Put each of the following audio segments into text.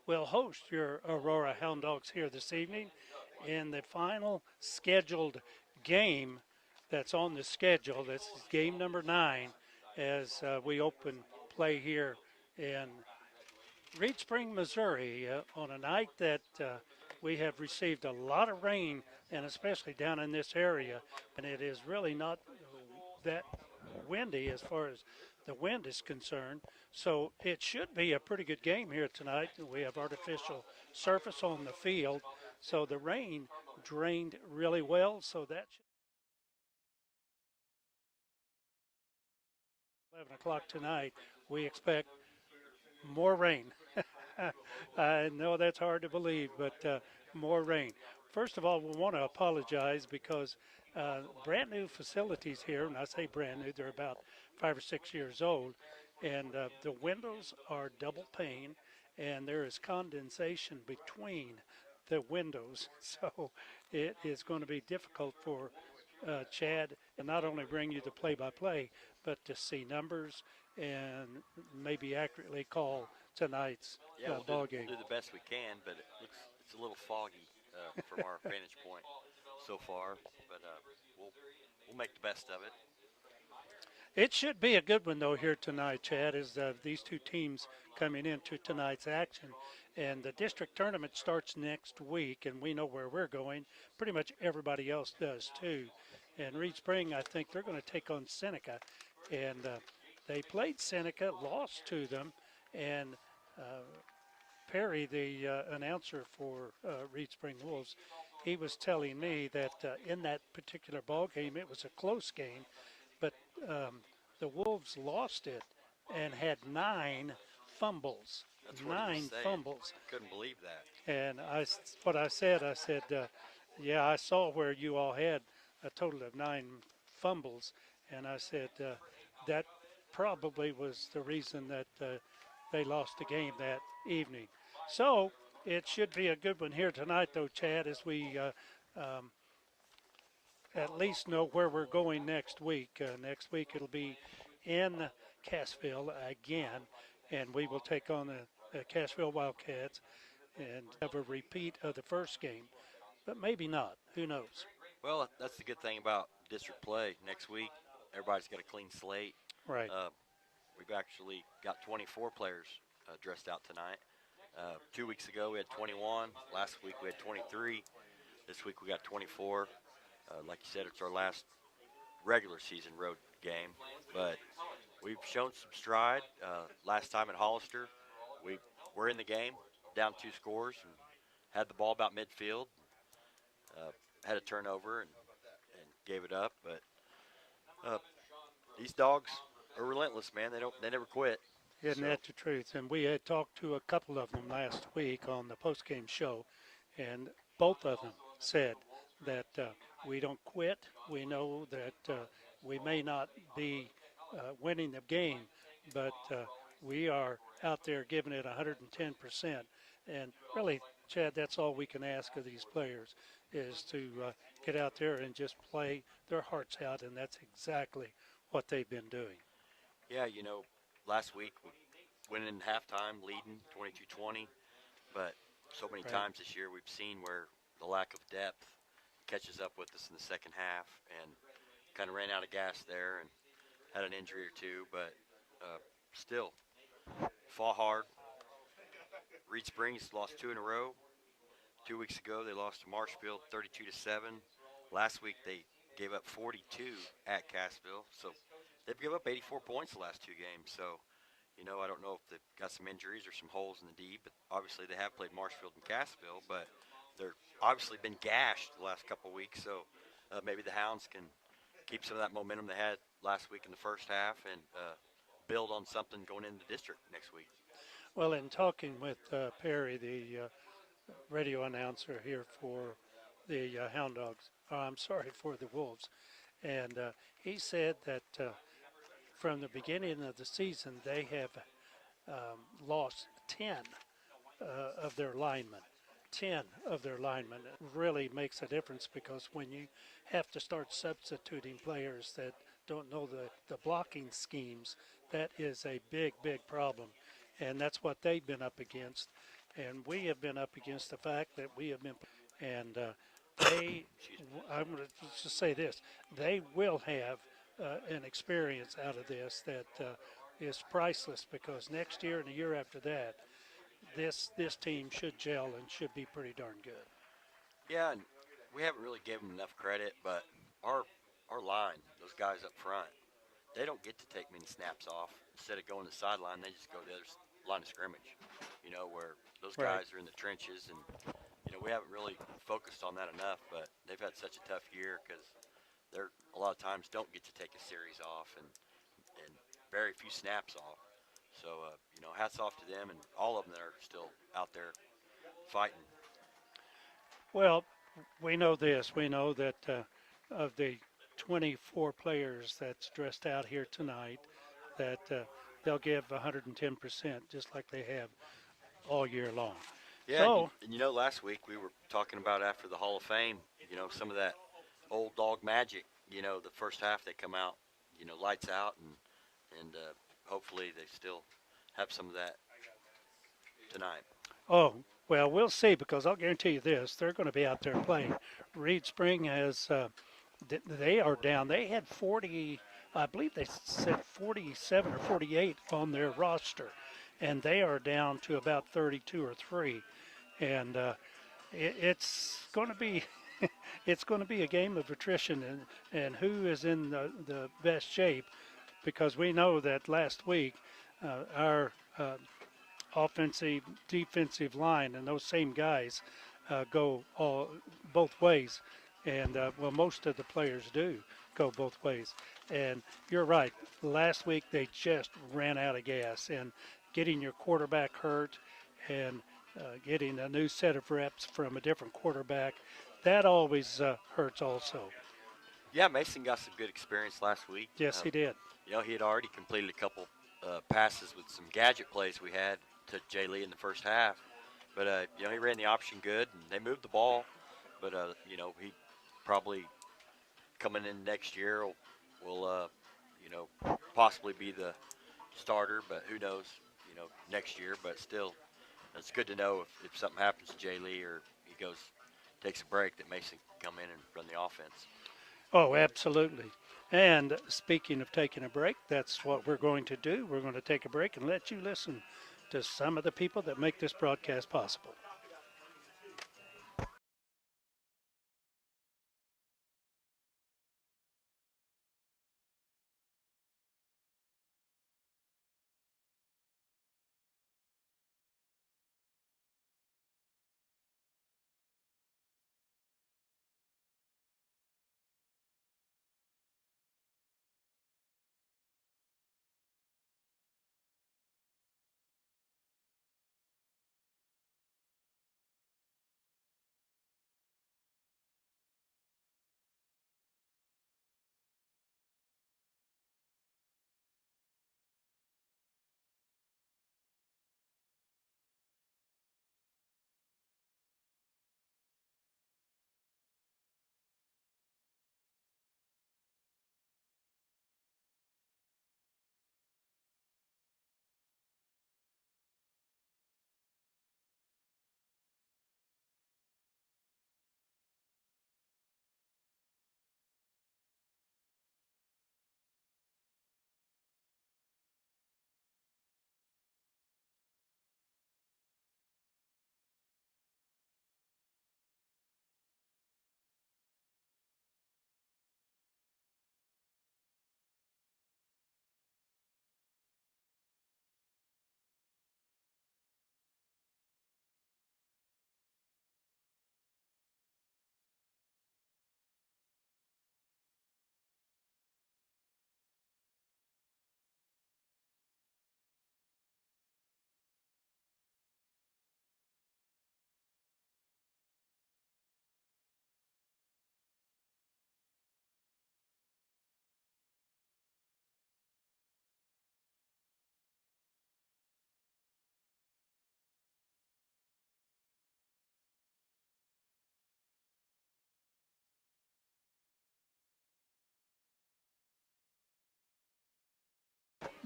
will host your Aurora Hound Dogs here this evening in the final scheduled game that's on the schedule. This is game number 9 as we open play here in Reed Spring, Missouri, on a night that we have received a lot of rain, and especially down in this area, and it is really not that windy as far as the wind is concerned. So it should be a pretty good game here tonight. We have artificial surface on the field, so the rain drained really well. So that should 11 o'clock tonight, we expect more rain. I know that's hard to believe, but more rain. First of all, we want to apologize because brand new facilities here, and I say brand new, they're about 5 or 6 years old, and the windows are double pane, and there is condensation between the windows, so it is going to be difficult for Chad to not only bring you the play-by-play, but to see numbers and maybe accurately call tonight's Yeah, ball game. we'll do the best we can, but it's a little foggy from our vantage point so far. But we'll make the best of it. It should be a good one, though, here tonight, Chad, as these two teams coming into tonight's action. And the district tournament starts next week, and we know where we're going. Pretty much everybody else does, too. And Reed Spring, I think they're going to take on Seneca. And they played Seneca, lost to them, and Perry, the announcer for Reed Spring Wolves, he was telling me that in that particular ball game, it was a close game, but the Wolves lost it and had 9 fumbles. That's what he was Nine saying. fumbles. Couldn't believe that. And what I said, yeah, I saw where you all had a total of 9 fumbles, and I said that probably was the reason that they lost the game that evening. So it should be a good one here tonight, though, Chad, as we um, at least know where we're going next week. Next week it'll be in Cassville again, and we will take on the Cassville Wildcats and have a repeat of the first game, but maybe not. Who knows? Well, that's the good thing about district play. Next week, everybody's got a clean slate. Right. We've actually got 24 players dressed out tonight. 2 weeks ago we had 21. Last week we had 23. This week we got 24. Like you said, it's our last regular season road game, but we've shown some stride. Last time at Hollister, we were in the game, down 2 scores, and had the ball about midfield. Had a turnover and gave it up, but these dogs are relentless, man. They never quit. Isn't So, that the truth? And we had talked to a couple of them last week on the post-game show, and both of them said that we don't quit. We know that we may not be winning the game, but we are out there giving it 110%. And really, Chad, that's all we can ask of these players is to get out there and just play their hearts out, and that's exactly what they've been doing. yeah, last week we went in halftime leading 22-20, but so many Right. times this year we've seen where the lack of depth catches up with us in the second half, and kind of ran out of gas there and had an injury or two, but still fought hard. Reed Springs lost 2 in a row. 2 weeks ago they lost to Marshfield 32-7. Last week they gave up 42 at Cassville, so they've given up 84 points the last 2 games. So, I don't know if they've got some injuries or some holes in the D, but obviously they have played Marshfield and Cassville, but they're obviously been gashed the last couple of weeks. So maybe the Hounds can keep some of that momentum they had last week in the first half and build on something going into the district next week. Well, in talking with Perry, the radio announcer here for the Hound Dogs, I'm sorry, for the Wolves, and he said that from the beginning of the season they have lost 10 of their linemen. 10 of their linemen. It really makes a difference because when you have to start substituting players that don't know the blocking schemes, that is a big, big problem. And that's what they've been up against. and we have been up against the fact that we have been, and they, Excuse me. I'm going to just say this, they will have an experience out of this that is priceless because next year and the year after that, this team should gel and should be pretty darn good. Yeah, and we haven't really given them enough credit, but our our line, those guys up front, they don't get to take many snaps off. Instead of going to the sideline, they just go to the other line of scrimmage. Where those Right. guys are in the trenches, and we haven't really focused on that enough. But they've had such a tough year because they're a lot of times don't get to take a series off and very few snaps off. So hats off to them and all of them that are still out there fighting. Well, we know this. We know that of the 24 players that's dressed out here tonight, that they'll give 110%, just like they have all year long. Yeah, So, last week we were talking about after the Hall of Fame, some of that old dog magic. The first half they come out, lights out, and hopefully they still have some of that tonight. oh, well, we'll see because I'll guarantee you this: they're going to be out there playing. Reed Spring has, they are down. They had 40, I believe they said 47 or 48 on their roster, and they are down to about 32 or three, and it's going to be it's going to be a game of attrition and who is in the best shape because we know that last week our offensive defensive line and those same guys go all both ways and well most of the players do go both ways and you're right last week they just ran out of gas and getting your quarterback hurt and getting a new set of reps from a different quarterback that always hurts also. Yeah, Mason got some good experience last week. Yes, he did. He had already completed a couple passes with some gadget plays we had to Jay Lee in the first half. But he ran the option good, and they moved the ball. But he probably coming in next year will possibly be the starter. But who knows? Next year. But still, it's good to know if something happens to Jay Lee or he takes a break that Mason can come in and run the offense. Oh, absolutely. And speaking of taking a break, that's what we're going to do. We're going to take a break and let you listen to some of the people that make this broadcast possible.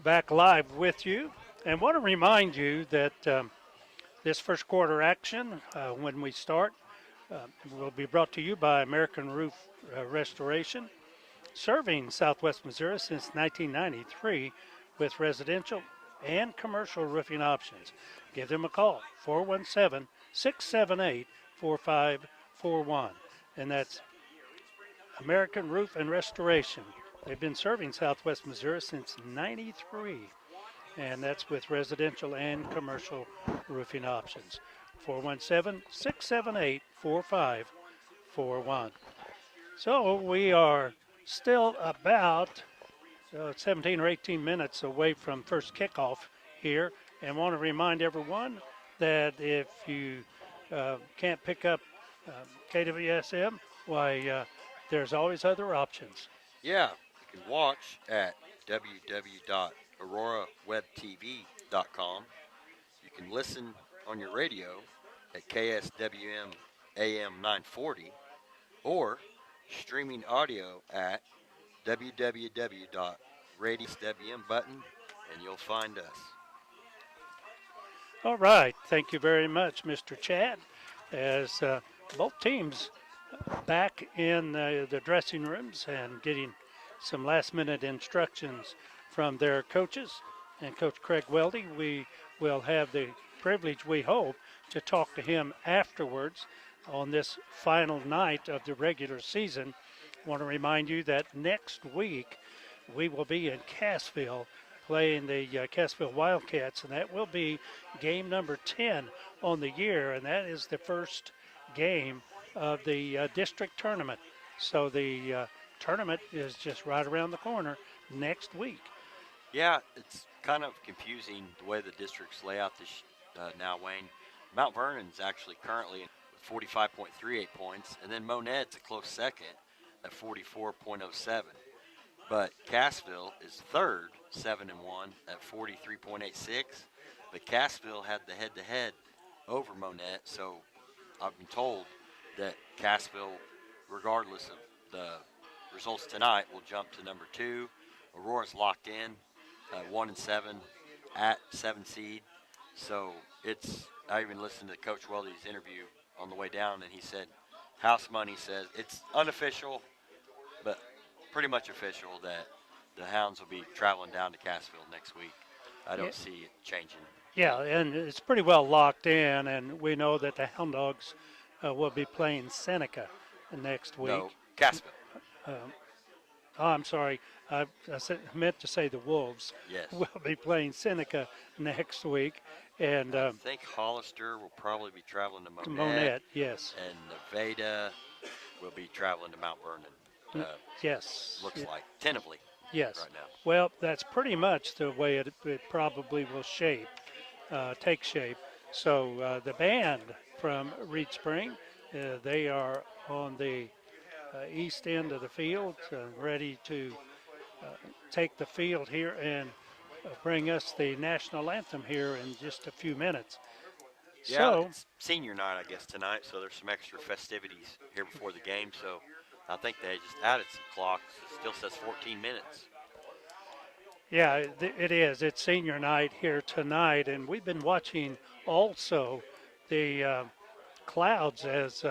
Back live with you, and want to remind you that This first quarter action, when we start, will be brought to you by American Roof Restoration, serving Southwest Missouri since 1993 with residential and commercial roofing options. Give them a call, 417 678 4541. And that's American Roof and Restoration. They've been serving Southwest Missouri since 93, and that's with residential and commercial roofing options. 417 678 4541. So we are still about 17 or 18 minutes away from first kickoff here, and want to remind everyone that if you can't pick up uh, KWSM, why there's always other options. Yeah, you can watch at www.aurorawebtv.com. You can listen on your radio at KSWM AM 940 or streaming audio at www.radioswm button, and you'll find us. All right, thank you very much, Mr. Chad, as both teams back in the dressing rooms and getting some last-minute instructions from their coaches. And Coach Craig Weldy, we will have the privilege, we hope, to talk to him afterwards on this final night of the regular season. I want to remind you that next week we will be in Cassville playing the Cassville Wildcats, and that will be game number 10 on the year, and that is the first game of the district tournament. So the tournament is just right around the corner next week. Yeah, it's kind of confusing the way the districts lay out this now, Wayne. Mount Vernon's actually currently with 45.38 points, and then Monet's a close second at 44.07. But Cassville is third, 7-1 at 43.86. But Cassville had the head-to-head over Monet, so I've been told that Cassville, regardless of the results tonight, will jump to number 2. Aurora's locked in, 1-7 at 7 seed. So I even listened to Coach Weldy's interview on the way down, and he said, house money says it's unofficial, but pretty much official that the Hounds will be traveling down to Cassville next week. I don't see it changing. Yeah, and it's pretty well locked in, and we know that the Hound Dogs will be playing Seneca next week. No, Cassville. I'm sorry. I meant to say the Wolves Yes. will be playing Seneca next week. And I think Hollister will probably be traveling to Monette. Monette, yes. And Nevada will be traveling to Mount Vernon. Yes. Looks like, tentatively. Yes. Right now. Well, that's pretty much the way it probably will take shape. So the band from Reed Spring, they are on the east end of the field, ready to take the field here and bring us the national anthem here in just a few minutes. Yeah, So, it's senior night, I guess, tonight, so there's some extra festivities here before the game. So I think they just added some clocks. It still says 14 minutes. yeah, it is. It's senior night here tonight, and we've been watching also the clouds as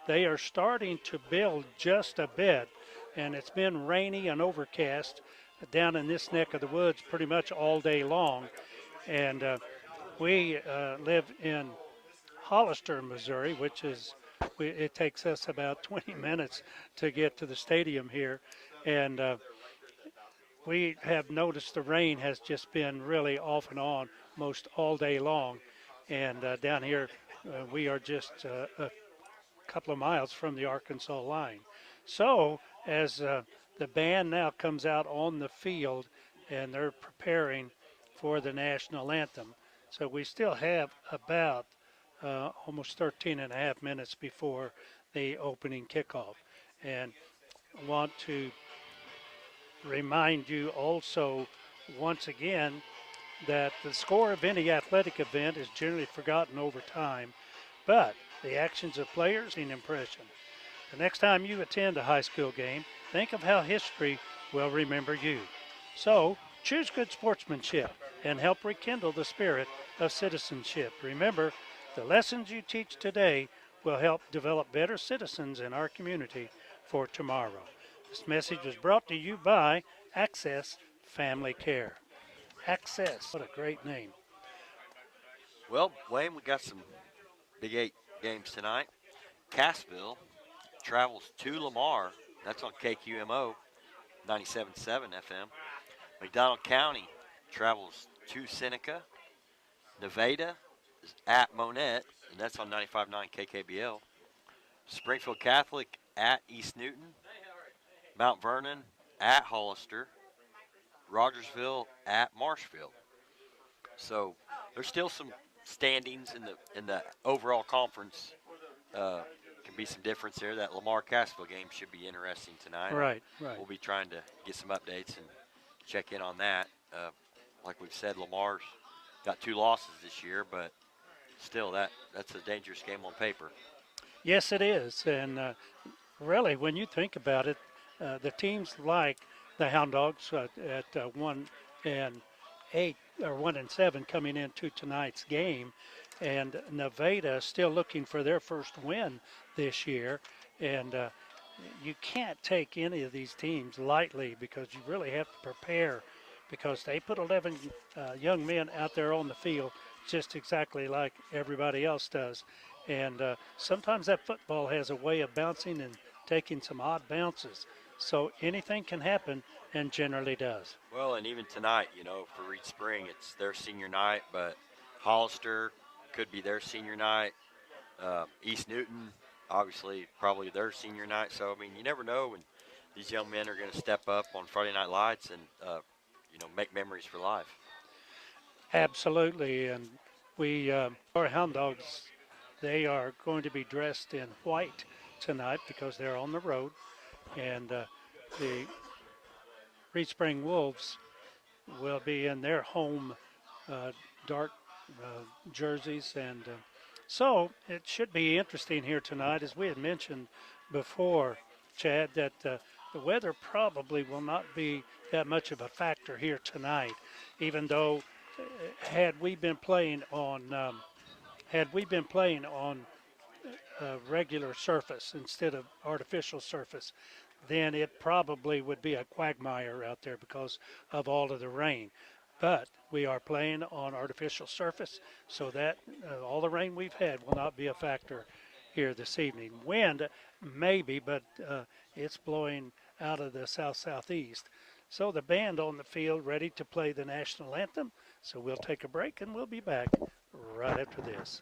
they are starting to build just a bit, and it's been rainy and overcast down in this neck of the woods pretty much all day long. And we live in Hollister, Missouri, which is, it takes us about 20 minutes to get to the stadium here. And we have noticed the rain has just been really off and on most all day long. And down here, we are just a couple of miles from the Arkansas line. So as the band now comes out on the field and they're preparing for the national anthem. So we still have about almost 13 and a half minutes before the opening kickoff. And I want to remind you also once again that the score of any athletic event is generally forgotten over time, but the actions of players and impression. The next time you attend a high school game, think of how history will remember you. So, choose good sportsmanship and help rekindle the spirit of citizenship. Remember, The lessons you teach today will help develop better citizens in our community for tomorrow. This message was brought to you by Access Family Care. Access, what a great name. Well, Wayne, we got some Big 8 games tonight. Cassville travels to Lamar. That's on KQMO 97.7 FM. McDonald County travels to Seneca. Nevada is at Monette, and that's on 95.9 KKBL. Springfield Catholic at East Newton. Mount Vernon at Hollister. Rogersville at Marshfield. So there's still some standings in the overall conference. Can be some difference there. That Lamar Cassville game should be interesting tonight. Right, right. We'll be trying to get some updates and check in on that. Like we've said, Lamar's got 2 losses this year, but still that's a dangerous game on paper. Yes, it is. And really, when you think about it, the teams like the Hound Dogs at 1-8 or 1-7 coming into tonight's game, and Nevada still looking for their first win this year, and you can't take any of these teams lightly because you really have to prepare because they put 11 young men out there on the field just exactly like everybody else does. And sometimes that football has a way of bouncing and taking some odd bounces. So anything can happen and generally does. Well, and even tonight, for Reed Spring, it's their senior night, but Hollister could be their senior night. East Newton, obviously, probably their senior night. So, I mean, you never know when these young men are going to step up on Friday Night Lights and, make memories for life. Absolutely. And our Hound Dogs, they are going to be dressed in white tonight because they're on the road. And the Reed Spring Wolves will be in their home dark jerseys. And so it should be interesting here tonight. As we had mentioned before, Chad, that the weather probably will not be that much of a factor here tonight, even though had we been playing on regular surface instead of artificial surface, then it probably would be a quagmire out there because of all of the rain. But we are playing on artificial surface, so that all the rain we've had will not be a factor here this evening. Wind, maybe, but it's blowing out of the south-southeast. So the band on the field ready to play the national anthem. So we'll take a break and we'll be back right after this.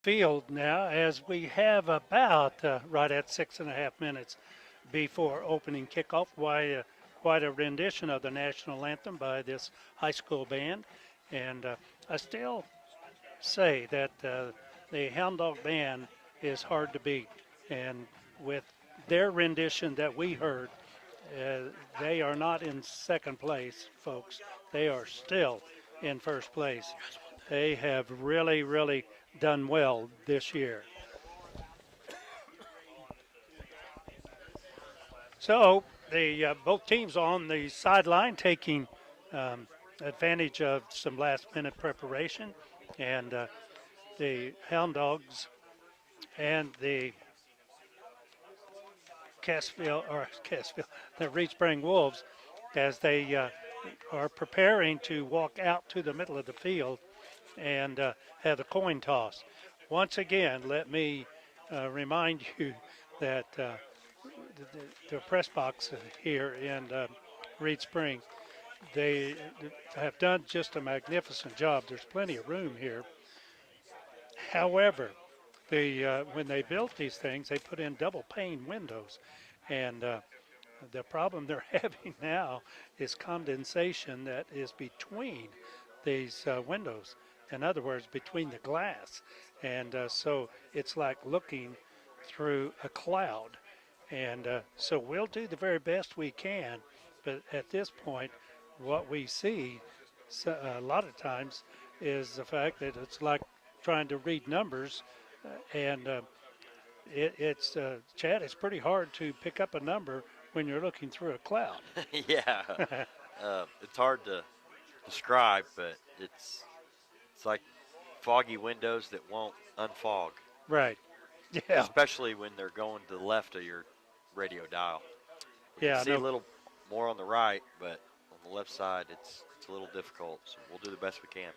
field now as we have about right at 6.5 minutes before opening kickoff. Quite a rendition of the national anthem by this high school band. And I still say that the Hound Dog Band is hard to beat. And with their rendition that we heard, uh, they are not in second place, folks. They are still in first place. They have really, really done well this year. So the both teams on the sideline taking um, advantage of some last-minute preparation, and the Hound Dogs and the the Reed Spring Wolves, as they are preparing to walk out to the middle of the field and have a coin toss. Once again, let me remind you that the press box here in Reed Spring, they have done just a magnificent job. There's plenty of room here. However, when they built these things, they put in double pane windows, and the problem they're having now is condensation that is between these windows. In other words, between the glass, and so it's like looking through a cloud. And so we'll do the very best we can, but at this point, what we see a lot of times is the fact that it's like trying to read numbers, and it's Chad. It's pretty hard to pick up a number when you're looking through a cloud. Yeah, it's hard to describe, but it's like foggy windows that won't unfog, Right. Yeah. especially when they're going to the left of your radio dial. We can Yeah. see a No. little more on the right, but on the left side, it's a little difficult. So we'll do the best we can.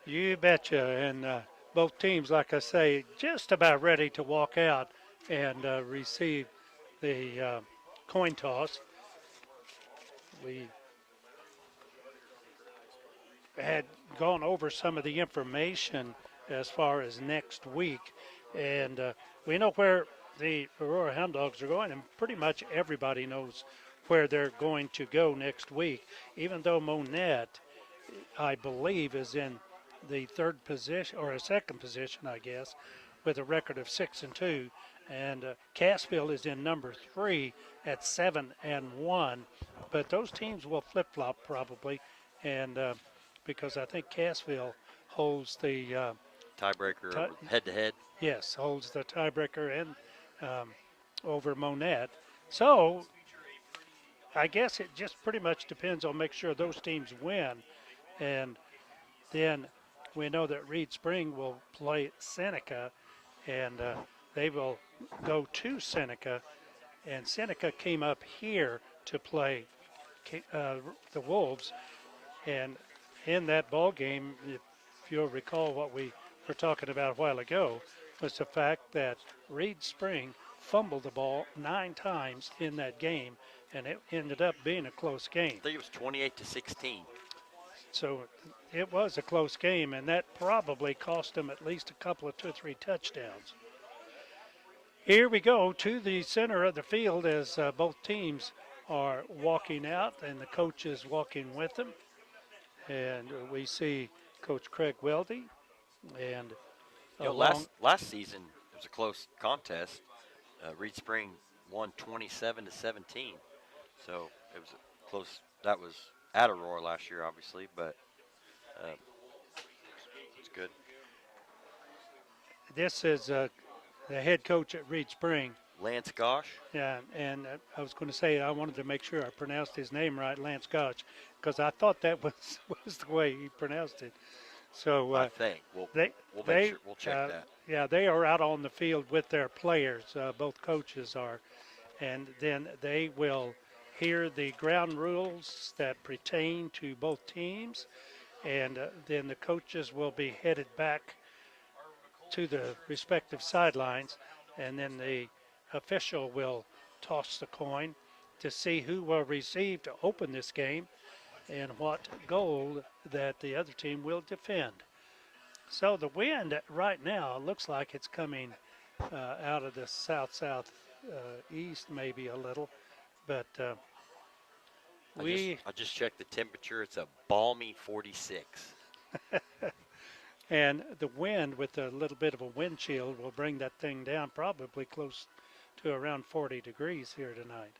You betcha. And both teams, like I say, just about ready to walk out and receive the coin toss. We had gone over some of the information as far as next week, and we know where the Aurora Hound Dogs are going, and pretty much everybody knows where they're going to go next week. Even though Monette, I believe, is in the third position or a second position, I guess, with a record of 6-2, and Cassville is in number 3 at 7-1. But those teams will flip flop probably, and because I think Cassville holds the Tiebreaker ti- head to head. yes, holds the tiebreaker and um, over Monette. So I guess it just pretty much depends on make sure those teams win, and then we know that Reed Spring will play Seneca, and they will go to Seneca, and Seneca came up here to play the Wolves, and in that ball game, if you'll recall what we were talking about a while ago, was the fact that Reed Spring fumbled the ball 9 times in that game, and it ended up being a close game. I think it was 28-16. So it was a close game, and that probably cost them at least a couple of 2 or 3 touchdowns. Here we go to the center of the field as both teams are walking out, and the coach is walking with them. And we see Coach Craig Weldy, and Last season it was a close contest. Reed Spring won 27-17, so it was close. That was at Aurora last year, obviously, but uh, it's good. this is the head coach at Reed Spring. Lance Gosh. Yeah, and I was going to say I wanted to make sure I pronounced his name right, Lance Gotch, because I thought that was the way he pronounced it. So I think we'll they we'll they make sure we'll check that. yeah, they are out on the field with their players. Both coaches are, and then they will hear the ground rules that pertain to both teams, and then the coaches will be headed back to the respective sidelines, and then the official will toss the coin to see who will receive to open this game and what goal that the other team will defend. So the wind right now looks like it's coming out of the south east, maybe a little, but we I just checked the temperature. It's a balmy 46. and the wind with a little bit of a wind chill will bring that thing down probably close to around 40 degrees here tonight.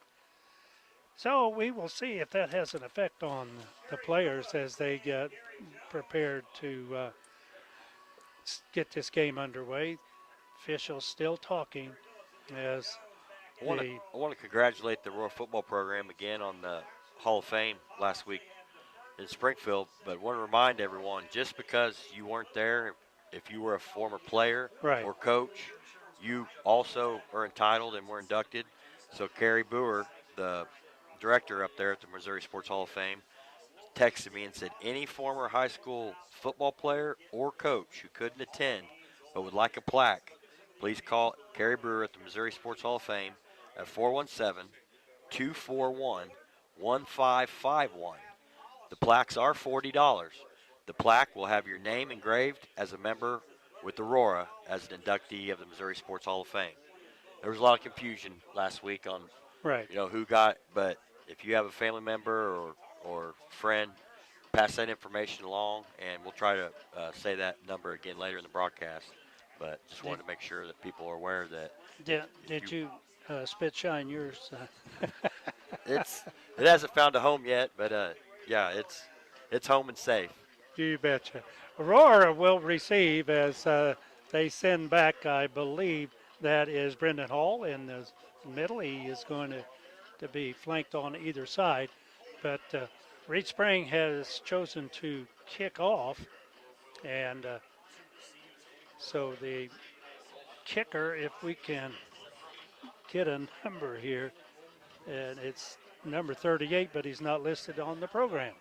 So we will see if that has an effect on the players as they get prepared to get this game underway. Officials still talking as the I want to congratulate the Royal Football Program again on the Hall of Fame last week in Springfield. But want to remind everyone, just because you weren't there, if you were a former player right. or coach, you also are entitled and were inducted. So Carrie Boer, the director up there at the Missouri Sports Hall of Fame, texted me and said any former high school football player or coach who couldn't attend but would like a plaque, please call Carrie Brewer at the Missouri Sports Hall of Fame at 417 241 1551. The plaques are $40. The plaque will have your name engraved as a member with Aurora as an inductee of the Missouri Sports Hall of Fame. There was a lot of confusion last week on Right. who got, but if you have a family member or friend, pass that information along, and we'll try to say that number again later in the broadcast. But just Did, wanted to make sure that people are aware that if did you, you spit shine yours? it's it hasn't found a home yet, but yeah, it's home and safe. You betcha. Aurora will receive as they send back, I believe, that is Brendan Hall in the middle. He is going to be flanked on either side. But Reed Spring has chosen to kick off. And so the kicker, if we can get a number here, and it's number 38, but he's not listed on the program.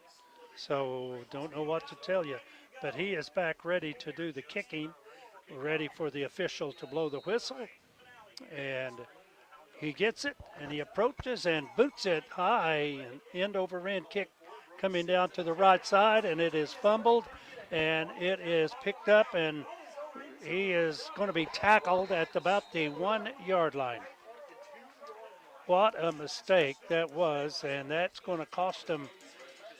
So don't know what to tell you. But he is back ready to do the kicking, ready for the official to blow the whistle. And he gets it, and he approaches and boots it high, and end over end kick coming down to the right side, and it is fumbled, and it is picked up, and he is going to be tackled at about the 1 yard line. What a mistake that was, and that's going to cost him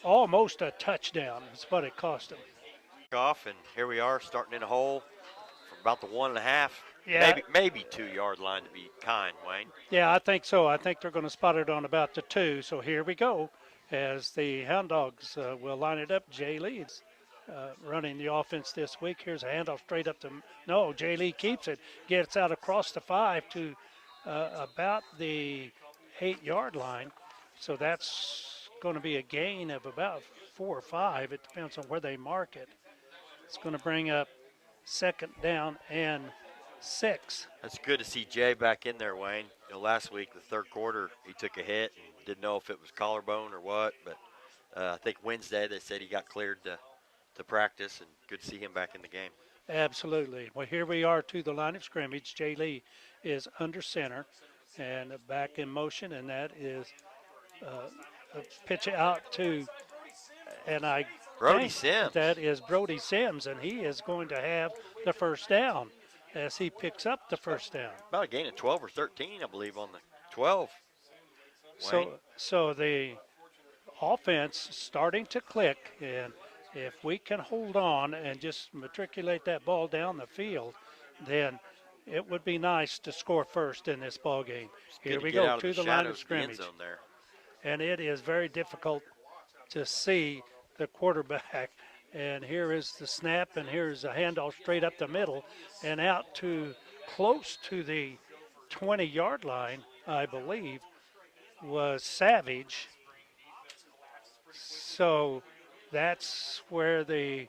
almost a touchdown. That's what it cost him. Off, and here we are starting in a hole from about the 1.5, Yeah, maybe 2 yard line to be kind, Wayne. yeah, I think so. I think they're going to spot it on about the 2. So here we go as the Hound Dogs will line it up. Jay Lee's running the offense this week. Here's a handoff straight up to no. Jay Lee keeps it, gets out across the 5 to about the 8 yard line. So that's going to be a gain of about 4 or 5. It depends on where they mark it. It's going to bring up second down and 6. That's good to see Jay back in there, Wayne. Last week, the third quarter, he took a hit and didn't know if it was collarbone or what. But I think Wednesday they said he got cleared to practice, and good to see him back in the game. Absolutely. Well, here we are to the line of scrimmage. Jay Lee is under center and back in motion, and that is a pitch out to, and I Brody think Sims. that is Brody Sims, and he is going to have the first down as he picks up the first down. About a gain of 12 or 13, I believe, on the 12. Wayne. So the offense starting to click, and if we can hold on and just matriculate that ball down the field, then it would be nice to score first in this ball game. Here we go to the line of scrimmage, and it is very difficult to see the quarterback. And here is the snap, and here's a handoff straight up the middle and out to close to the 20-yard line, I believe, was Savage. So that's where the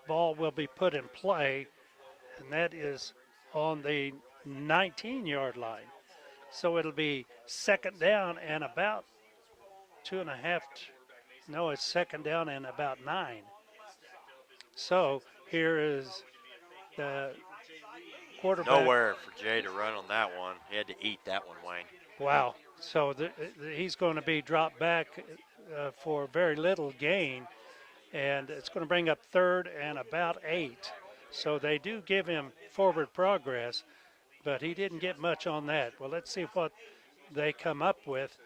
ball will be put in play, and that is on the 19-yard line. So it'll be second down and about 2.5. No, it's second down and about 9. So here is the quarterback. Nowhere for Jay to run on that one. He had to eat that one, Wayne. Wow. So he's going to be dropped back for very little gain. and it's going to bring up third and about 8. So they do give him forward progress, but he didn't get much on that. Well, let's see what they come up with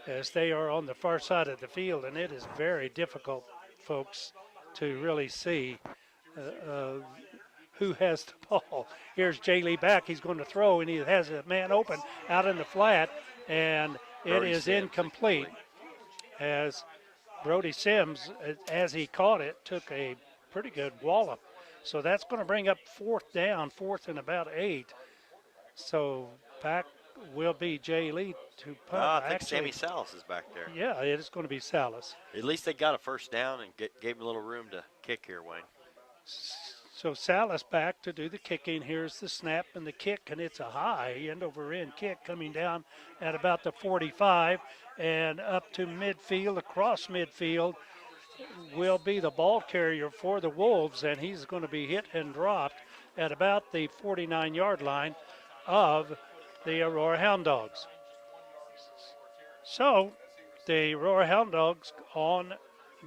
as they are on the far side of the field, and it is very difficult, folks, to really see who has the ball. Here's Jay Lee back. He's going to throw, and he has a man open out in the flat, and it Brody is Sims incomplete as Brody Sims, as he caught it, took a pretty good wallop. So that's going to bring up fourth down, fourth and about 8. So back will be Jay Lee to punt. I think Sammy Salas is back there. Yeah, it is going to be Salas. At least they got a first down and gave him a little room to kick here, Wayne. So Salas back to do the kicking. Here's the snap and the kick, and it's a high end-over-end kick coming down at about the 45 and up to midfield, across midfield will be the ball carrier for the Wolves, and he's going to be hit and dropped at about the 49-yard line of the Aurora Hound Dogs. So the Aurora Hound Dogs on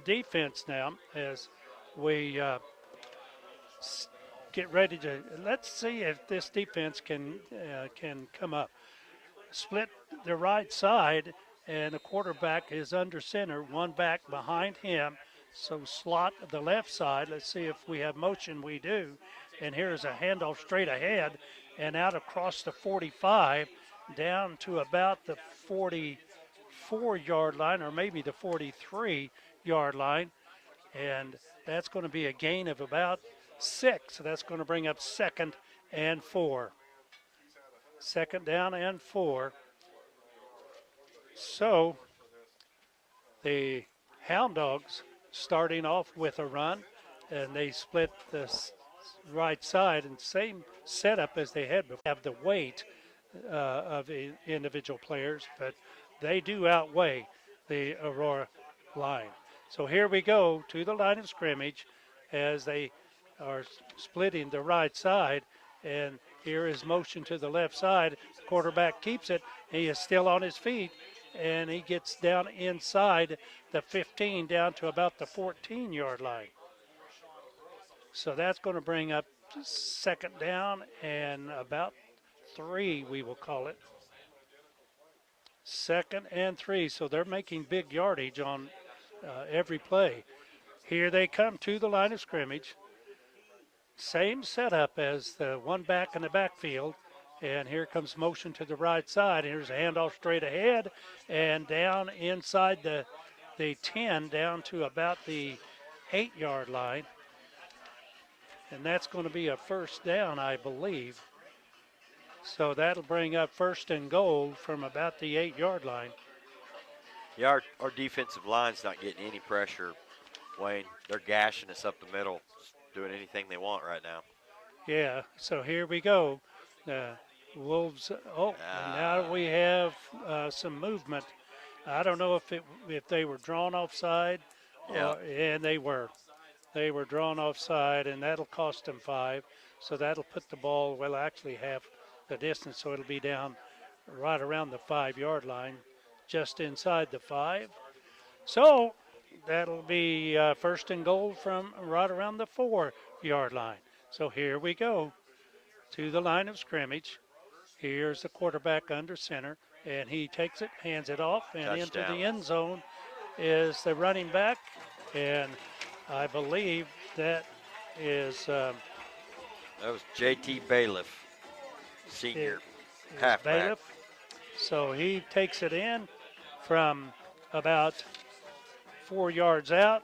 defense now as we get ready to, let's see if this defense can come up. Split the right side, and the quarterback is under center, one back behind him. So slot the left side. Let's see if we have motion. We do. And here's a handoff straight ahead and out across the 45 down to about the 44-yard line, or maybe the 43-yard line. And that's going to be a gain of about 6. So that's going to bring up 2nd and 4. 2nd down and 4. So the Hound Dogs starting off with a run, and they split the right side and same setup as they had before. Have the weight of the individual players, but they do outweigh the Aurora line. So here we go to the line of scrimmage as they are splitting the right side, and here is motion to the left side. The quarterback keeps it. He is still on his feet, and he gets down inside the 15 down to about the 14-yard line. So that's going to bring up 2nd down and about 3, we will call it. 2nd and 3. So they're making big yardage on every play. Here they come to the line of scrimmage. Same setup as the one back in the backfield. And here comes motion to the right side. Here's a handoff straight ahead and down inside the 10 down to about the 8-yard line. And that's going to be a first down, I believe. So that'll bring up 1st and goal from about the 8-yard line. Yeah, our defensive line's not getting any pressure, Wayne. They're gashing us up the middle, just doing anything they want right now. Yeah, so here we go. Wolves, and now we have some movement. I don't know if they were drawn offside, and they were. They were drawn offside, and that'll cost them 5. So that'll put the ball, well, actually half the distance, so it'll be down right around the 5-yard line, just inside the 5. So that'll be 1st and goal from right around the 4-yard line. So here we go to the line of scrimmage. Here's the quarterback under center, and he takes it, hands it off, and Touchdown. into the end zone is the running back, and I believe that is that was J.T. Bailiff, senior halfback. Bailiff. So he takes it in from about 4 yards out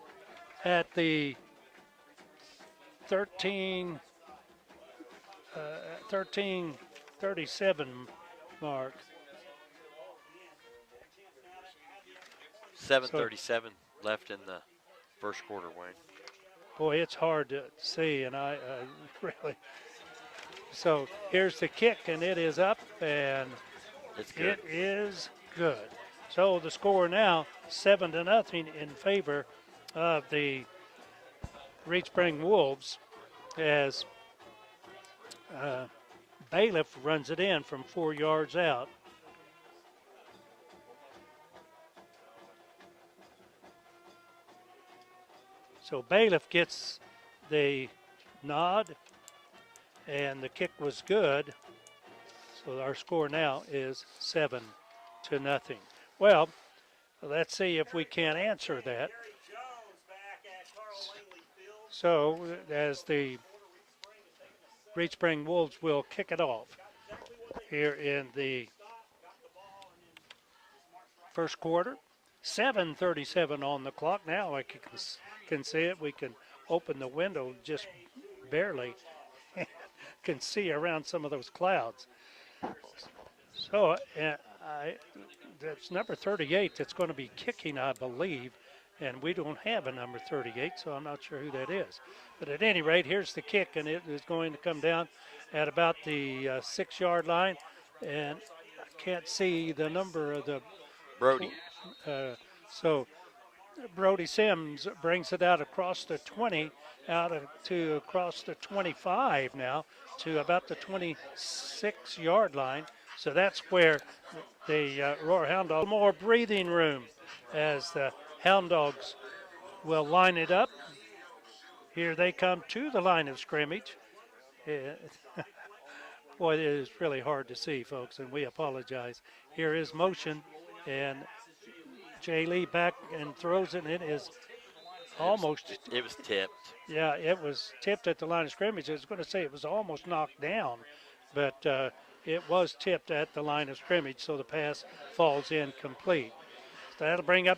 at the 13:37 mark. 7:37 left in the first quarter, Wayne. Boy, it's hard to see, and I really. So here's the kick, and it is up, and It's good. it is good. So the score now 7-0 in favor of the Reed Spring Wolves as Bailiff runs it in from 4 yards out. So Bailiff gets the nod, and the kick was good. So our score now is 7-0. Well, let's see if we can answer that. So as the Reed Spring Wolves will kick it off here in the first quarter. 7:37 on the clock. Now I can see it. We can open the window just barely. Can see around some of those clouds. So that's number 38 that's going to be kicking, I believe. And we don't have a number 38, so I'm not sure who that is. But at any rate, here's the kick, and it is going to come down at about the 6-yard line. And I can't see the number of the Brody. So Brody Sims brings it out across the 20, to across the 25 now to about the 26-yard line. So that's where the Aurora Hound Dogs more breathing room as the Hound Dogs will line it up. Here they come to the line of scrimmage. Boy, it is really hard to see, folks, and we apologize. Here is motion, and Jay Lee back and throws it, and it is almost. It was tipped. Yeah, it was tipped at the line of scrimmage. I was going to say it was almost knocked down, but it was tipped at the line of scrimmage, so the pass falls incomplete. So that'll bring up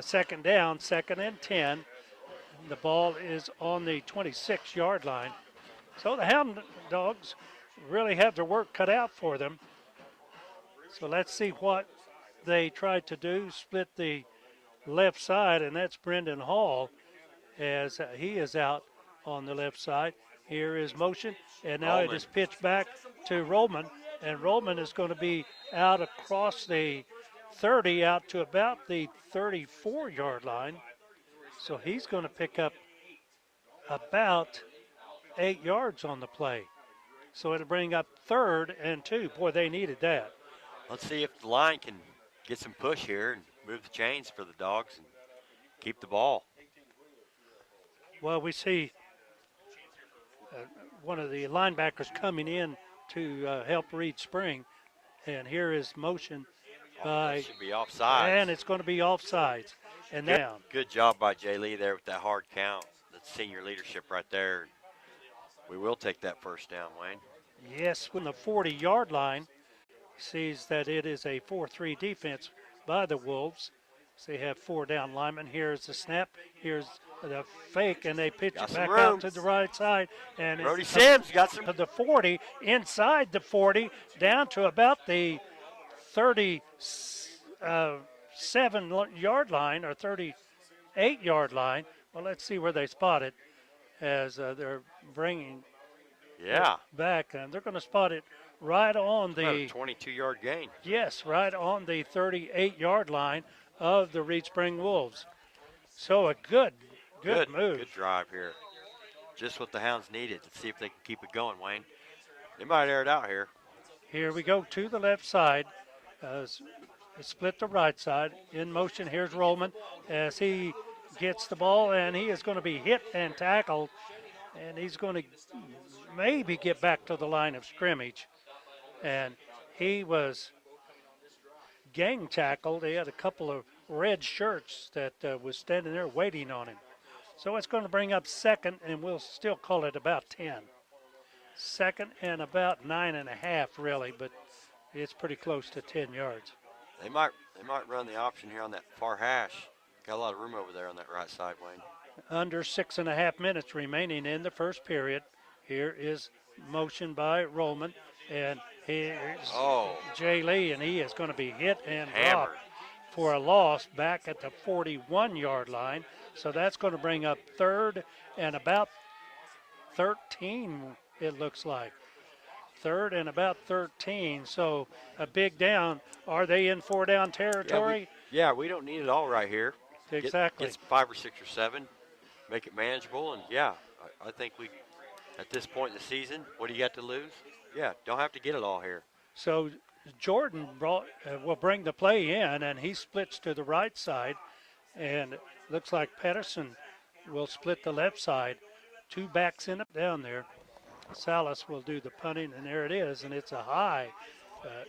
second down, 2nd and 10. The ball is on the 26-yard line. So the Hound Dogs really have their work cut out for them. So let's see what they tried to do. Split the left side, and that's Brendan Hall as he is out on the left side. Here is motion, and now it is pitched back to Rollman, and Rollman is going to be out across the 30 out to about the 34-yard line. So he's going to pick up about 8 yards on the play. So it'll bring up 3rd and 2. Boy, they needed that. Let's see if the line can get some push here and move the chains for the Dogs and keep the ball. Well, we see one of the linebackers coming in to help Reed Spring. And here is motion by. That should be offside. And it's going to be offsides. And down. Good job by Jay Lee there with that hard count. That's senior leadership right there. We will take that first down, Wayne. Yes, when the 40-yard line sees that it is a 4-3 defense by the Wolves. So they have 4 down linemen. Here's the snap. Here's the fake, and they pitch it back out to the right side. And Brody Sims got some. To the 40, inside the 40, down to about the 37-yard line or 38-yard line. Well, let's see where they spot it as they're bringing it back. And they're going to spot it right on the 22-yard gain. Yes, right on the 38-yard line of the Reed Spring Wolves. So a good move. Good drive here. Just what the Hounds needed. Let's see if they can keep it going, Wayne. They might air it out here. Here we go to the left side. Split the right side. In motion, here's Rollman as he gets the ball, and he is going to be hit and tackled, and he's going to maybe get back to the line of scrimmage. And he was gang tackled. He had a couple of red shirts that was standing there waiting on him. So it's going to bring up 2nd, and we'll still call it about 10. 2nd and about 9.5, really, but it's pretty close to 10 yards. They might run the option here on that far hash. Got a lot of room over there on that right side, Wayne. Under 6.5 minutes remaining in the first period. Here is motion by Rollman, and here's Jay Lee, and he is going to be hit and dropped for a loss back at the 41-yard line. So that's going to bring up 3rd and about 13, it looks like. 3rd and about 13, so a big down. Are they in 4-down territory? We don't need it all right here. Exactly. Get 5 or 6 or 7, make it manageable, and I think we, at this point in the season, what do you got to lose? Don't have to get it all here. So Jordan will bring the play in, and he splits to the right side, and looks like Pedersen will split the left side. Two backs in it down there. Salas will do the punting, and there it is, and it's a high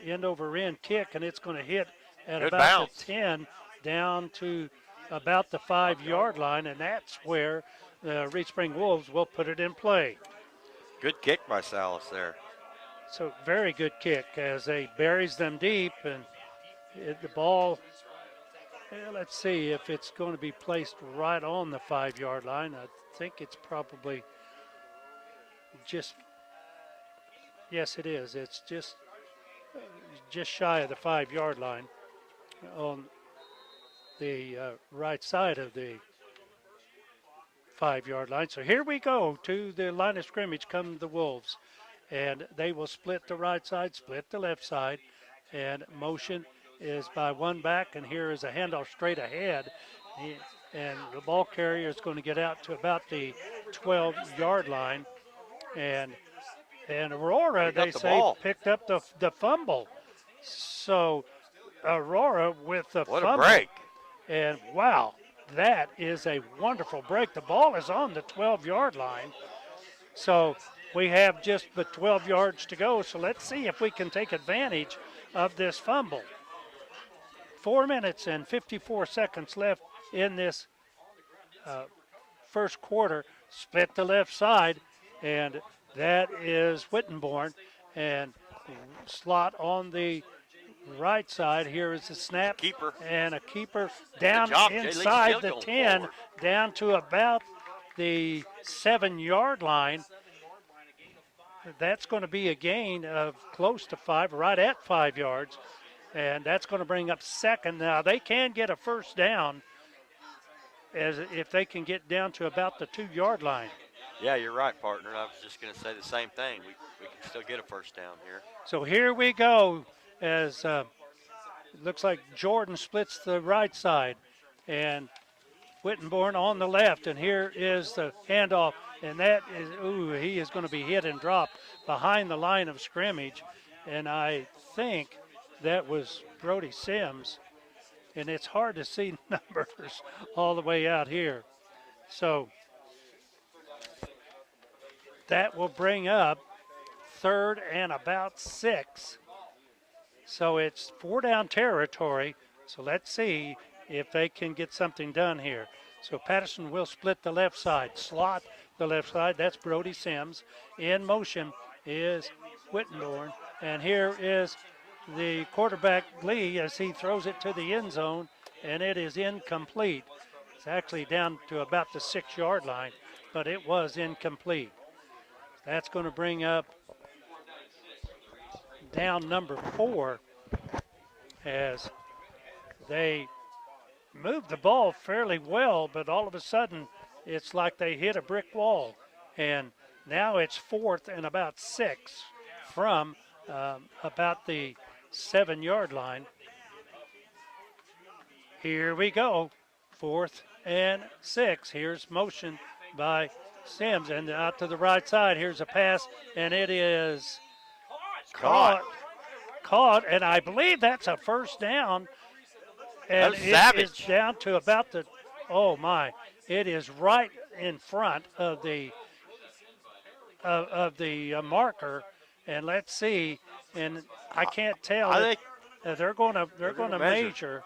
end over end kick, and it's going to hit at Good about the bounce. 10 down to about the 5-yard line, and that's where the Reed Spring Wolves will put it in play. Good kick by Salas there. So very good kick as they buries them deep, and the ball, let's see if it's going to be placed right on the 5-yard line. I think it's probably just, yes it is. It's just shy of the 5-yard line on the right side of the 5-yard line. So here we go to the line of scrimmage come the Wolves, and they will split the right side, split the left side, and motion is by one back, and here is a handoff straight ahead, and the ball carrier is going to get out to about the 12-yard line, and Aurora, they say, picked up the fumble. So Aurora with the What fumble. a break. And wow, that is a wonderful break. The ball is on the 12-yard line. So we have just but 12 yards to go. So let's see if we can take advantage of this fumble. 4 minutes and 54 seconds left in this first quarter. Split the left side, and that is Wittenborn. And slot on the right side. Here is the snap. Keeper. And a keeper down inside the 10, forward. Down to about the 7-yard line. That's going to be a gain of close to 5, right at 5 yards. And that's going to bring up second. Now, they can get a first down as if they can get down to about the 2-yard line. Yeah, you're right, partner. I was just going to say the same thing. We can still get a first down here. So here we go as it looks like Jordan splits the right side and Wittenborn on the left. And here is the handoff. And that is, he is going to be hit and dropped behind the line of scrimmage. And I think that was Brody Sims. And it's hard to see numbers all the way out here. So that will bring up 3rd and about 6. So it's 4-down territory. So let's see if they can get something done here. So Patterson will split the left side, slot the left side. That's Brody Sims. In motion is Wittenborn. And here is the quarterback, Lee, as he throws it to the end zone, and it is incomplete. It's actually down to about the 6-yard line, but it was incomplete. That's going to bring up down number 4 as they moved the ball fairly well, but all of a sudden it's like they hit a brick wall. And now it's 4th and about 6 from about the 7-yard line. Here we go, 4th and 6. Here's motion by Sims, and out to the right side. Here's a pass, and it is caught, and I believe that's a first down. And it is down to about the, oh my, it is right in front of the marker. And let's see, and I can't tell. They're going to measure,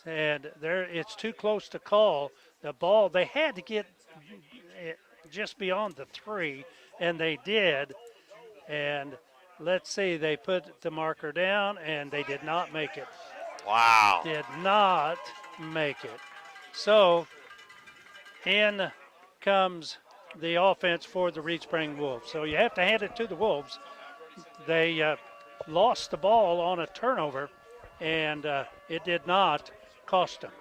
and it's too close to call. The ball, they had to get just beyond the 3, and they did. And let's see, they put the marker down, and they did not make it. Wow. Did not make it. So in comes the offense for the Reed Spring Wolves. So you have to hand it to the Wolves. They lost the ball on a turnover, and it did not cost them.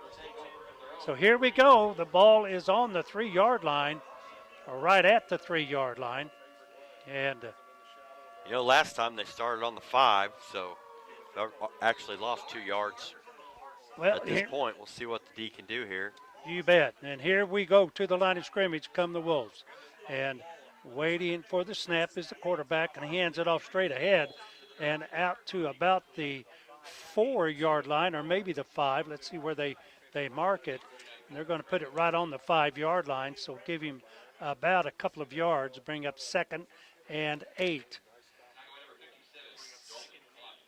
So here we go. The ball is on the 3-yard line, or right at the 3-yard line. And last time they started on the 5, so they actually lost 2 yards. Well, at this point, we'll see what the D can do here. You bet. And here we go to the line of scrimmage come the Wolves. And waiting for the snap is the quarterback, and he hands it off straight ahead and out to about the 4-yard line, or maybe the 5. Let's see where they mark it. And they're going to put it right on the 5-yard line, so give him about a couple of yards, bring up 2nd and 8.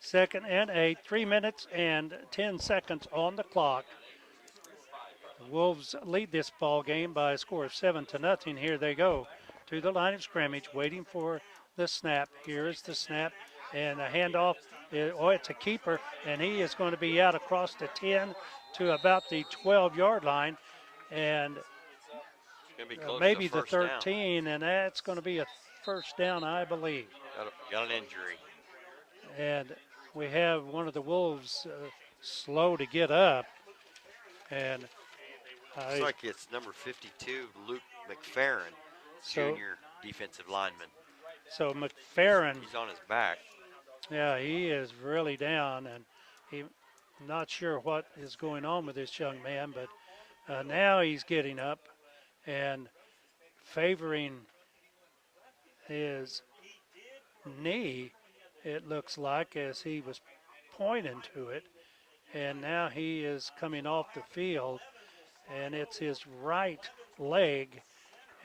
2nd and 8, 3 minutes and 10 seconds on the clock. The Wolves lead this ball game by a score of 7-0. Here they go to the line of scrimmage, waiting for the snap. Here is the snap and the handoff. It's a keeper, and he is going to be out across the 10 to about the 12-yard line, and Gonna be close maybe to the first down. 13, and that's going to be a first down, I believe. Got an injury. And we have one of the Wolves slow to get up, and Looks like it's number 52, Luke McFerrin, junior defensive lineman. So McFerrin, He's on his back. yeah, he is really down, and I'm not sure what is going on with this young man, but now he's getting up and favoring his knee, it looks like, as he was pointing to it. And now he is coming off the field, and it's his right leg,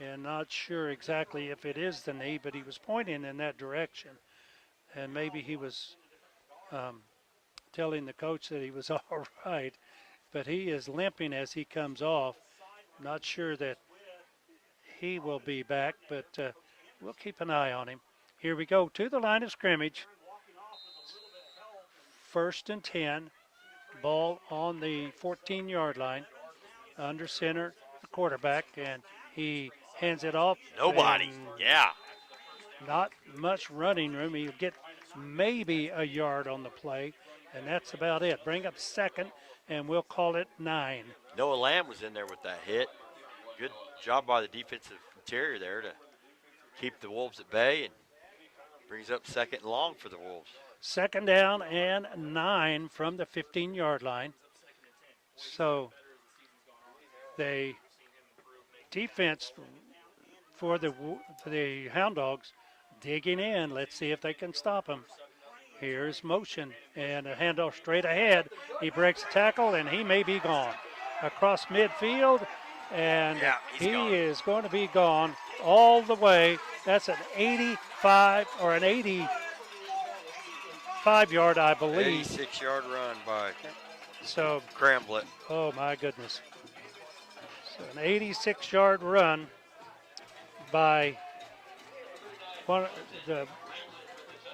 and not sure exactly if it is the knee, but he was pointing in that direction. And maybe he was telling the coach that he was all right, but he is limping as he comes off. Not sure that he will be back, but we'll keep an eye on him. Here we go to the line of scrimmage. 1st and 10. Ball on the 14-yard line. Under center, the quarterback, and he hands it off. Nobody. Yeah. Not much running room. He'll get maybe a yard on the play, and that's about it. Bring up 2nd, and we'll call it 9. Noah Lamb was in there with that hit. Good job by the defensive interior there to keep the Wolves at bay, and brings up 2nd and long for the Wolves. 2nd down and 9 from the 15-yard line. So the defense for the Hound Dogs digging in. Let's see if they can stop him. Here's motion and a handoff straight ahead. He breaks the tackle, and he may be gone across midfield, and he is going to be gone all the way. That's an 85 or an 85-yard, I believe. 86-yard run by so Cramblett. Oh my goodness! So an 86-yard run by the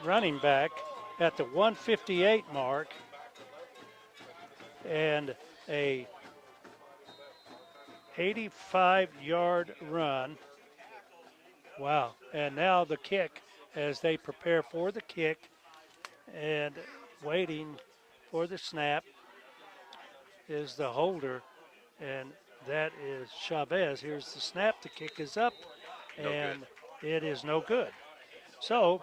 running back at the 158 mark, and a 85-yard run. Wow. And now the kick, as they prepare for the kick and waiting for the snap, is the holder, and that is Chavez. Here's the snap. The kick is up, and it is no good. So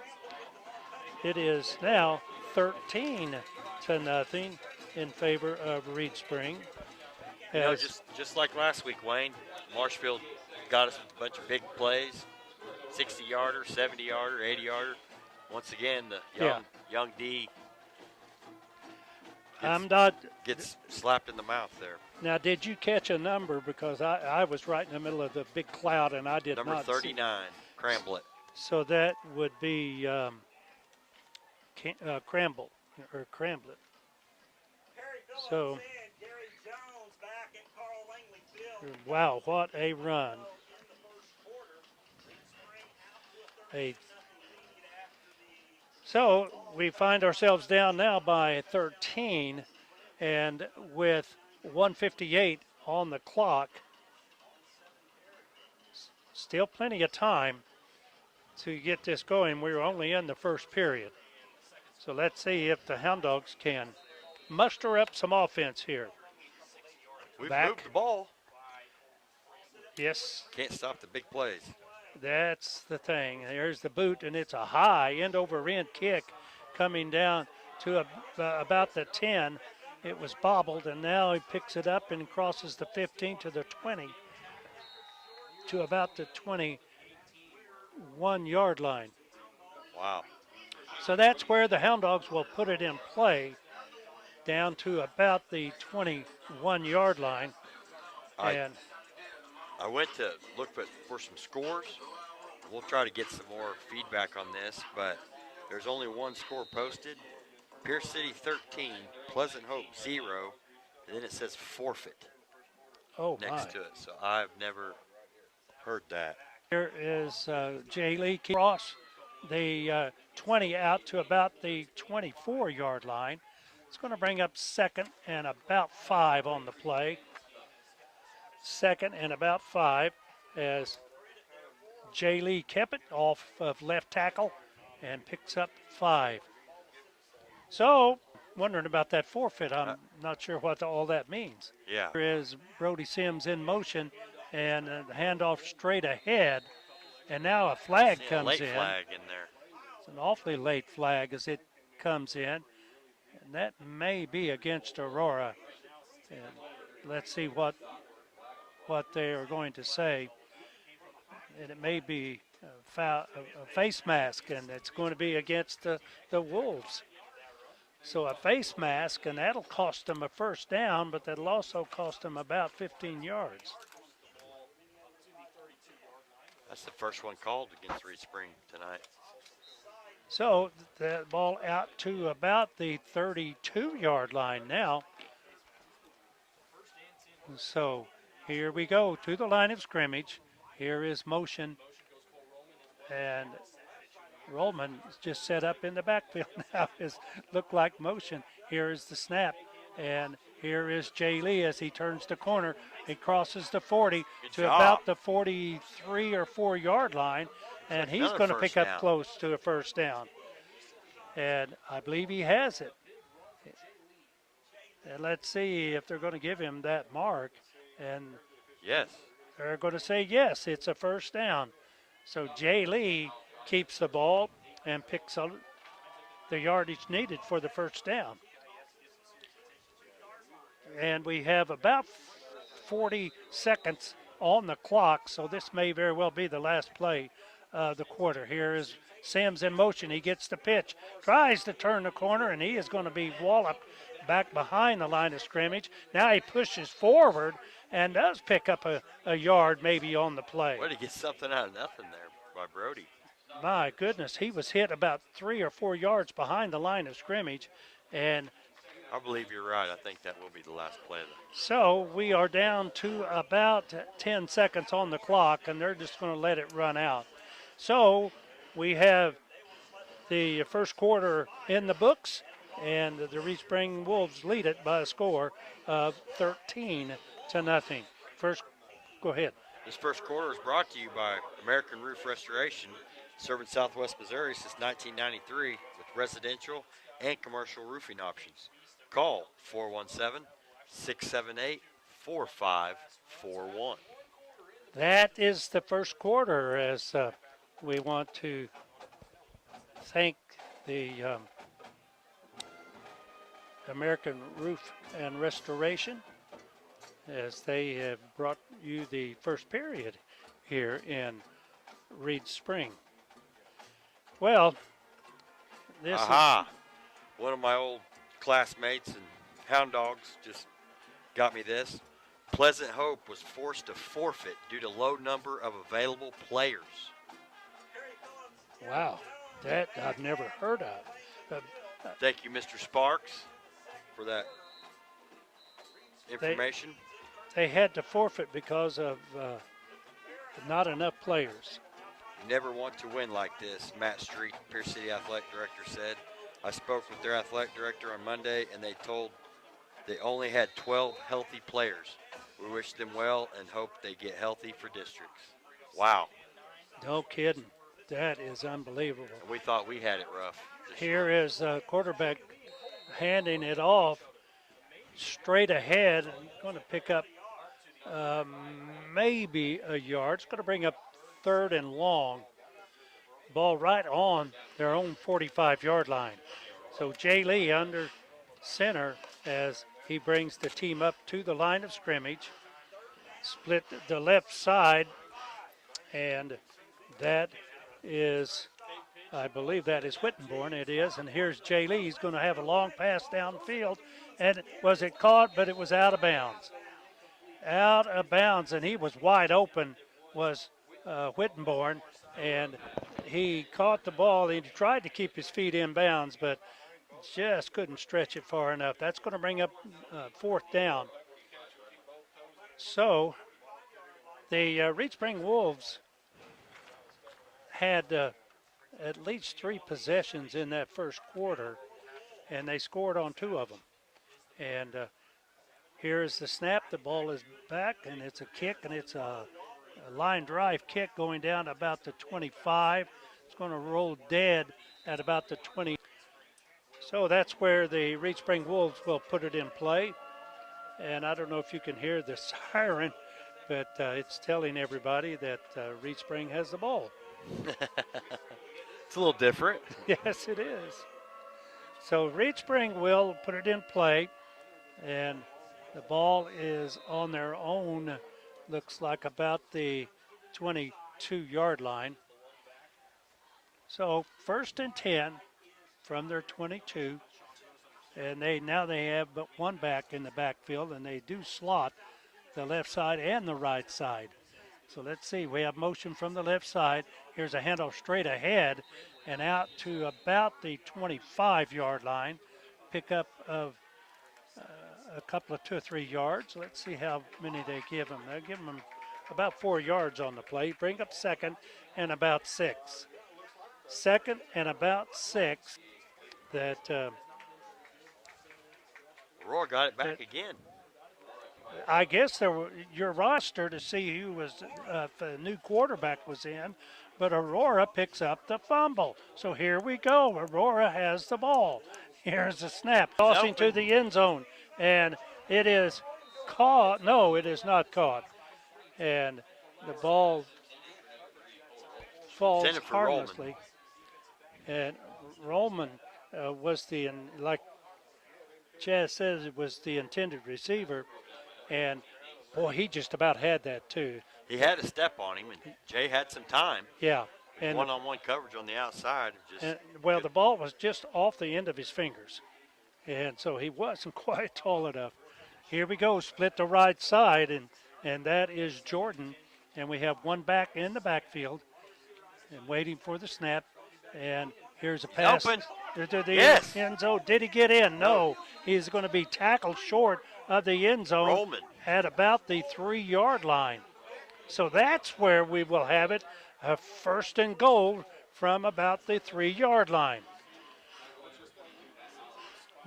it is now 13-0 in favor of Reed Spring. You know, just like last week, Wayne, Marshfield got us with a bunch of big plays, 60-yarder, 70-yarder, 80-yarder. Once again, the young D gets slapped in the mouth there. Now, did you catch a number? Because I was right in the middle of the big cloud, and I did Number not 39, Cramblett. So that would be Cramblett. So, wow, what a run. So we find ourselves down now by 13, and with 1:58 on the clock, still plenty of time to get this going. We're only in the first period. So let's see if the Hound Dogs can muster up some offense here. We've moved the ball. Yes. Can't stop the big plays. That's the thing. There's the boot, and it's a high end-over-end kick coming down to about the 10. It was bobbled, and now he picks it up and crosses the 15 to the 20 to about the 21-yard line. Wow. So that's where the Hound Dogs will put it in play, down to about the 21-yard line. I And I went to look for some scores. We'll try to get some more feedback on this, but there's only one score posted. Pierce City 13, Pleasant Hope 0, and then it says forfeit oh my. next to it. So I've never heard that. Here is Jay Lee cross the 20 out to about the 24-yard line. It's going to bring up second and about 5 on the play. Second and about 5 as Jay Lee kept it off of left tackle and picks up 5. So, wondering about that forfeit. I'm not sure what all that means. Yeah. Here is Brody Sims in motion and the handoff straight ahead. And now a flag See a comes late in. flag in there. It's an awfully late flag as it comes in. And that may be against Aurora. And let's see what they are going to say. And it may be a face mask, and it's going to be against the Wolves. So a face mask, and that'll cost them a first down, but that'll also cost them about 15 yards. That's the first one called against Reed Spring tonight. So that ball out to about the 32-yard line now. So here we go to the line of scrimmage. Here is motion, and Rollman just set up in the backfield now. Is look like motion. Here is the snap, and here is Jay Lee as he turns the corner. He crosses the 40 to about the 43 or 4-yard line, and he's going to pick up close to a first down. And I believe he has it. And let's see if they're going to give him that mark. And yes, they're going to say yes, it's a first down. So Jay Lee keeps the ball and picks up the yardage needed for the first down. And we have about 40 seconds on the clock, so this may very well be the last play of the quarter. Here is Sims in motion. He gets the pitch, tries to turn the corner, and he is going to be walloped back behind the line of scrimmage. Now he pushes forward and does pick up a yard maybe on the play. Way to get something out of nothing there by Brody. My goodness, he was hit about 3 or 4 yards behind the line of scrimmage, and I believe you're right. I think that will be the last play. So we are down to about 10 seconds on the clock, and they're just going to let it run out. So we have the first quarter in the books, and the Reed Spring Wolves lead it by a score of 13-0. First, go ahead. This first quarter is brought to you by American Roof Restoration, serving Southwest Missouri since 1993 with residential and commercial roofing options. Call 417-678-4541. That is the first quarter, as we want to thank the American Roof and Restoration as they have brought you the first period here in Reed Spring. Well, this is one of my old classmates and hound dogs just got me this. Pleasant Hope was forced to forfeit due to low number of available players. Wow, that I've never heard of. Thank you, Mr. Sparks, for that information. They had to forfeit because of not enough players. You never want to win like this, Matt Street, Pierce City Athletic Director, said. I spoke with their athletic director on Monday, and they told they only had 12 healthy players. We wish them well and hope they get healthy for districts. Wow. No kidding. That is unbelievable. And we thought we had it rough. Here is quarterback handing it off straight ahead. Going to pick up maybe a yard. It's going to bring up 3rd and long. Ball right on their own 45-yard line. So Jay Lee under center as he brings the team up to the line of scrimmage. Split the left side, and that is, I believe that is Whittenborn. It is, and here's Jay Lee. He's going to have a long pass downfield, and was it caught? But it was out of bounds. out of bounds, and he was wide open, was Whittenborn, and he caught the ball. He tried to keep his feet in bounds, but just couldn't stretch it far enough. That's going to bring up fourth down. So the Reed Spring Wolves had at least 3 possessions in that first quarter, and they scored on 2 of them. And here is the snap. The ball is back, and it's a kick, and it's a line drive kick going down about the 25. It's going to roll dead at about the 20. So that's where the Reed Spring Wolves will put it in play. And I don't know if you can hear the siren, but it's telling everybody that Reed Spring has the ball. It's a little different. Yes, it is. So Reed Spring will put it in play, and the ball is on their own, looks like about the 22-yard line. So first and 10 from their 22, and now they have but one back in the backfield, and they do slot the left side and the right side. So let's see, we have motion from the left side. Here's a handoff straight ahead and out to about the 25-yard line. Pickup of a couple of 2 or 3 yards. Let's see how many they give them. They'll give them about 4 yards on the play. Bring up second and about 6. Second and about 6. That Aurora got it back again. I guess there were your roster to see who was if a new quarterback was in, but Aurora picks up the fumble. So here we go. Aurora has the ball. Here's the snap, tossing to the end zone, and it is caught. No, it is not caught, and the ball falls harmlessly. And Roman was like Chaz says, it was the intended receiver. And, boy, he just about had that, too. He had a step on him, and Jay had some time. Yeah. And one-on-one coverage on the outside. The ball was just off the end of his fingers. And so he wasn't quite tall enough. Here we go, split the right side, and that is Jordan. And we have one back in the backfield and waiting for the snap. And here's a pass Open. to the end zone. Did he get in? No. He's going to be tackled short of the end zone Roman at about the 3-yard line. So that's where we will have it, a first and goal from about the 3-yard line.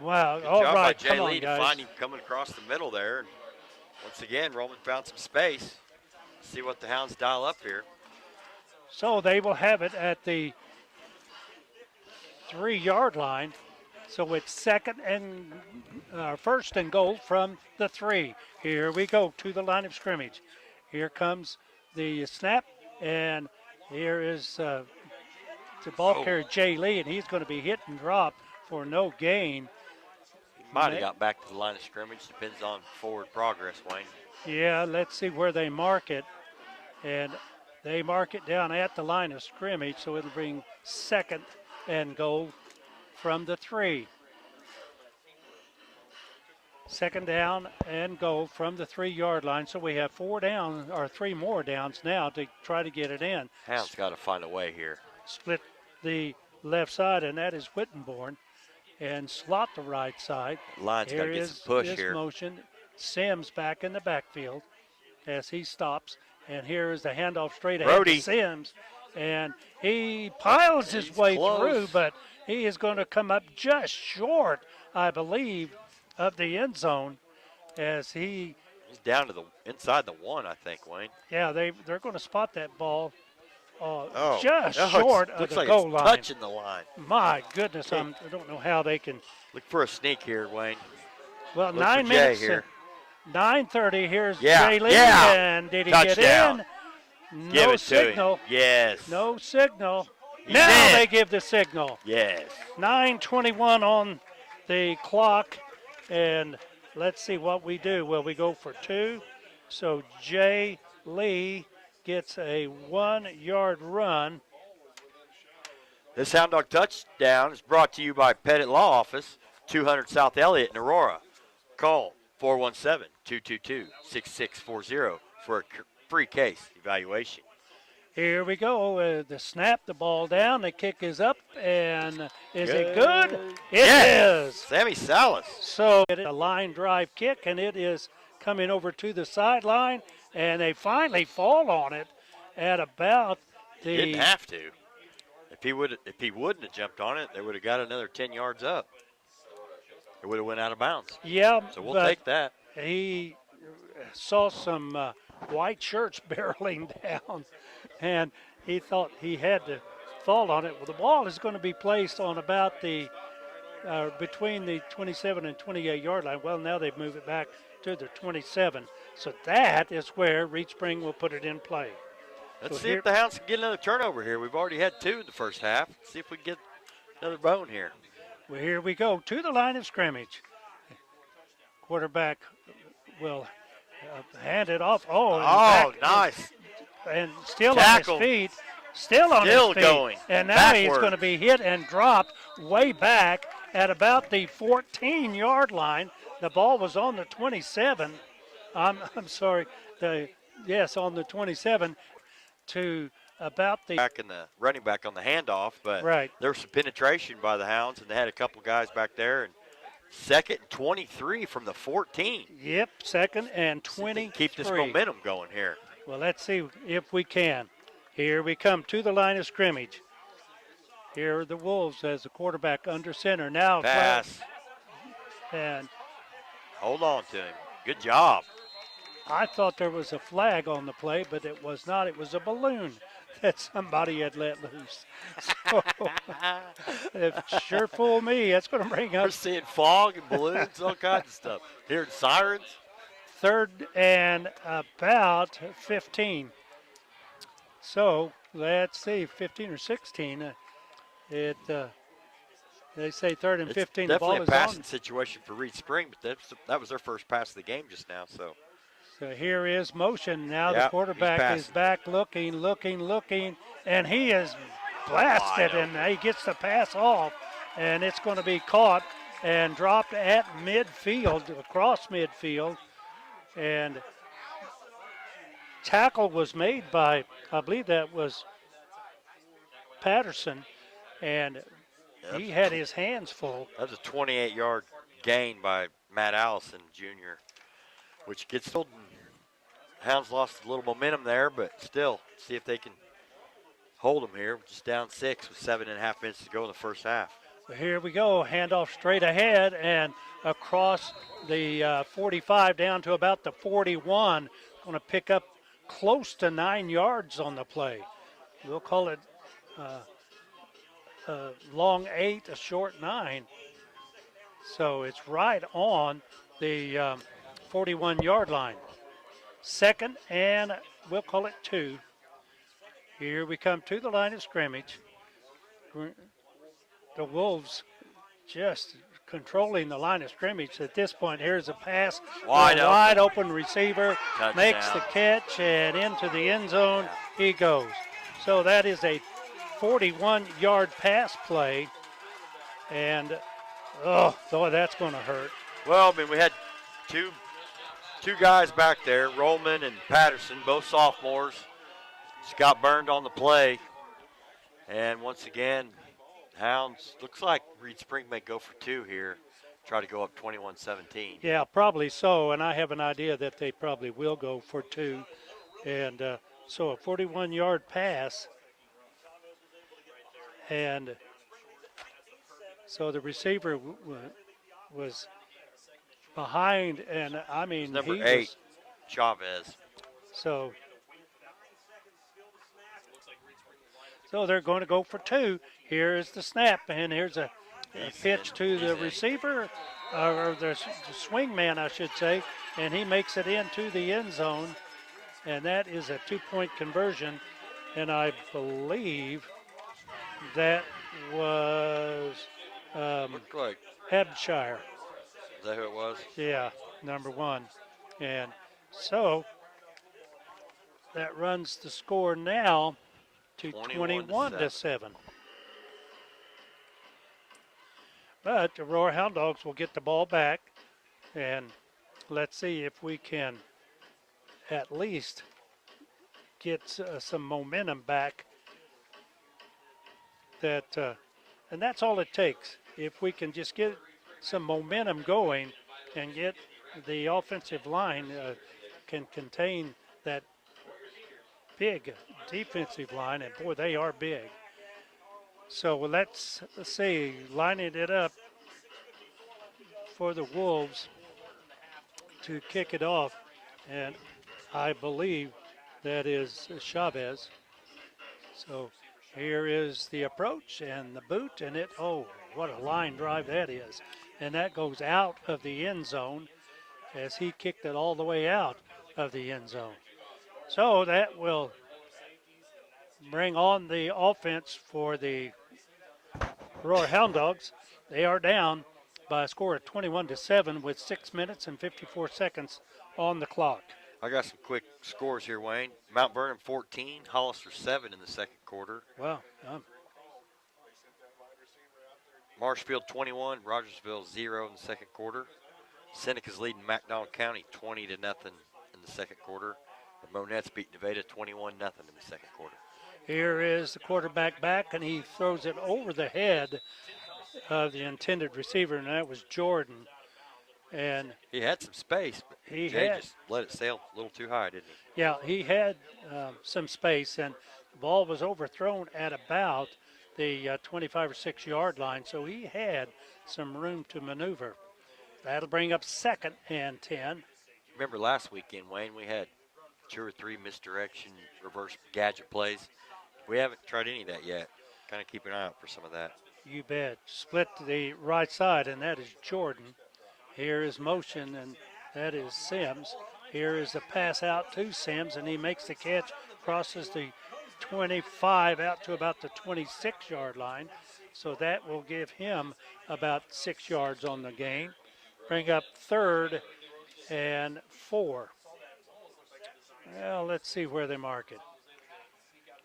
Wow. Good All job right, by Jay come Lee on, to guys. find him coming across the middle there. And once again, Roman found some space. See what the Hounds dial up here. So they will have it at the 3-yard line. So it's first and goal from the 3. Here we go to the line of scrimmage. Here comes the snap, and here is the ball carrier, Jay Lee, and he's going to be hit and drop for no gain. He might have got back to the line of scrimmage. Depends on forward progress, Wayne. Yeah, let's see where they mark it. And they mark it down at the line of scrimmage, so it'll bring second and goal from the 3. Second down and goal from the 3-yard line. So we have 3 more downs now to try to get it in. Hounds got to find a way here. Split the left side, and that is Whittenborn, and slot the right side. Line's got to get some push here. Motion. Sims back in the backfield as he stops. And here is the handoff straight ahead to Sims. And he piles his way through, but he is going to come up just short, I believe, of the end zone as he's down to the inside the 1, I think, Wayne. Yeah, they're going to spot that ball just short of the goal line. Touching the line. My goodness, I don't know how they can. Look for a sneak here, Wayne. Well, 9 minutes here. 9:30. Here's Jay Lee, and did he Touchdown. Get in? No signal. Yes. No signal. Now they give the signal. Yes. 9:21 on the clock, and let's see what we do. Well, we go for 2. So Jay Lee gets a 1-yard run. This Hound Dog touchdown is brought to you by Pettit Law Office, 200 South Elliott in Aurora. Call 417-222-6640 for a free case evaluation. Here we go. The snap, the ball down, the kick is up, and is it good? Good. It Yes. is. Sammy Salas. So it is a line drive kick, and it is coming over to the sideline, and they finally fall on it at about the. Didn't have to. If he wouldn't have jumped on it, they would have got another 10 yards up. It would have went out of bounds. Yeah, So we'll but take that. he saw some white shirts barreling down, and he thought he had to fall on it. Well, the ball is going to be placed on about the between the 27 and 28 yard line. Well, now they've moved it back to the 27. So that is where Reed Spring will put it in play. Let's So see here- if the Hounds can get another turnover here. We've already had 2 in the first half. Let's see if we can get another bone here. Well, here we go to the line of scrimmage. Quarterback will hand it off. Oh, Nice. And still Tackle. on his feet. Still on Still his feet. going. And now he's Backwards. going to be hit and dropped way back at about the 14-yard line. The ball was on the 27. I'm sorry. On the 27 to about the. Back in the running back on the handoff, but Right. there was some penetration by the Hounds, and they had a couple guys back there. And 2nd and 23 from the 14. Yep, 2nd and See if they 20. can keep this momentum going here. Well, let's see if we can. Here we come to the line of scrimmage. Here are the Wolves as the quarterback under center. Now, Pass. and Hold on to him. Good job. I thought there was a flag on the play, but it was not. It was a balloon that somebody had let loose. So, it sure fooled me. That's going to bring We're up seeing fog and balloons, all kinds of stuff. Hearing sirens. 3rd and about 15. So let's see, 15 or 16. They say 3rd and It's 15. The ball definitely a is passing on. situation for Reed Spring, but that was their first pass of the game just now. So So here is motion. Now Yep, the quarterback he's is back looking, and he is blasted, Wide and he gets the pass off, and it's going to be caught and dropped at midfield, across midfield, and tackle was made by, I believe that was Patterson, and he had his hands full. that was a 28-yard gain by Matt Allison Jr., which gets told. Hounds lost a little momentum there, but still, see if they can hold them here. Just down 6 with 7.5 minutes to go in the first half. But here we go, handoff straight ahead and across the 45 down to about the 41. Going to pick up close to 9 yards on the play. We'll call it a long 8, a short 9. So it's right on the 41-yard line. 2nd and we'll call it 2. Here we come to the line of scrimmage. The Wolves just controlling the line of scrimmage. At this point, here's a pass. Wide open receiver Touchdown. makes the catch, and into the end zone he goes. So that is a 41-yard pass play. And, oh, that's going to hurt. Well, I mean, we had two guys back there, Rollman and Patterson, both sophomores. Just got burned on the play. And once again, Hounds, looks like Reed Spring may go for 2 here, try to go up 21-17. Yeah, probably so, and I have an idea that they probably will go for 2. And so a 41-yard pass. And so the receiver was behind, and I mean, Number he 8, was, Chavez. so they're going to go for 2. Here is the snap, and here's a pitch to the receiver, or the swing man, I should say, and he makes it into the end zone, and that is a 2-point conversion, and I believe that was Looked like, Hampshire. is that who it was? Yeah, number 1. And so that runs the score now to 21-7. But the Aurora Hound Dogs will get the ball back, and let's see if we can at least get some momentum back. And that's all it takes. If we can just get some momentum going and get the offensive line can contain that big defensive line, and boy, they are big. So let's see, lining it up for the Wolves to kick it off, and I believe that is Chavez. So here is the approach and the boot, and oh, what a line drive that is. And that goes out of the end zone as he kicked it all the way out of the end zone. So that will bring on the offense for the Aurora Hound Dogs. They are down by a score of 21-7 with 6 minutes and 54 seconds on the clock. I got some quick scores here, Wayne. Mount Vernon 14, Hollister 7 in the second quarter. Wow. Marshfield 21, Rogersville 0 in the second quarter. Seneca's leading McDonald County 20-0 in the second quarter. The Monettes beat Nevada 21-0 in the second quarter. Here is the quarterback back, and he throws it over the head of the intended receiver, and that was Jordan. And he had some space, but Jay just let it sail a little too high, didn't he? Yeah, he had some space, and the ball was overthrown at about the 25 or 6 yard line, so he had some room to maneuver. That'll bring up 2nd and 10. Remember last weekend, Wayne, we had 2 or 3 misdirection reverse gadget plays. We haven't tried any of that yet. Kind of keep an eye out for some of that. You bet. Split to the right side, and that is Jordan. Here is motion, and that is Sims. Here is the pass out to Sims, and he makes the catch, crosses the 25 out to about the 26 yard line. So that will give him about 6 yards on the game. Bring up 3rd and 4. Well, let's see where they mark it.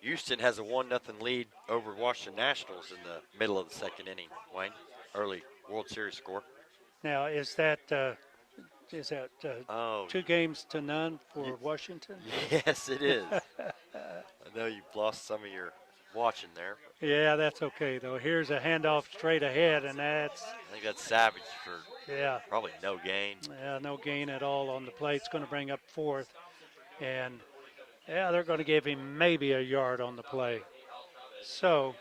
Houston has a 1-0 lead over Washington Nationals in the middle of the second inning, Wayne. Early World Series score. Now, is that 2 games to none for Washington? Yes, it is. I know you've lost some of your watching there. Yeah, that's okay, though. Here's a handoff straight ahead, and I think that's Savage for probably no gain. Yeah, no gain at all on the play. It's going to bring up 4th. And, they're going to give him maybe a yard on the play. So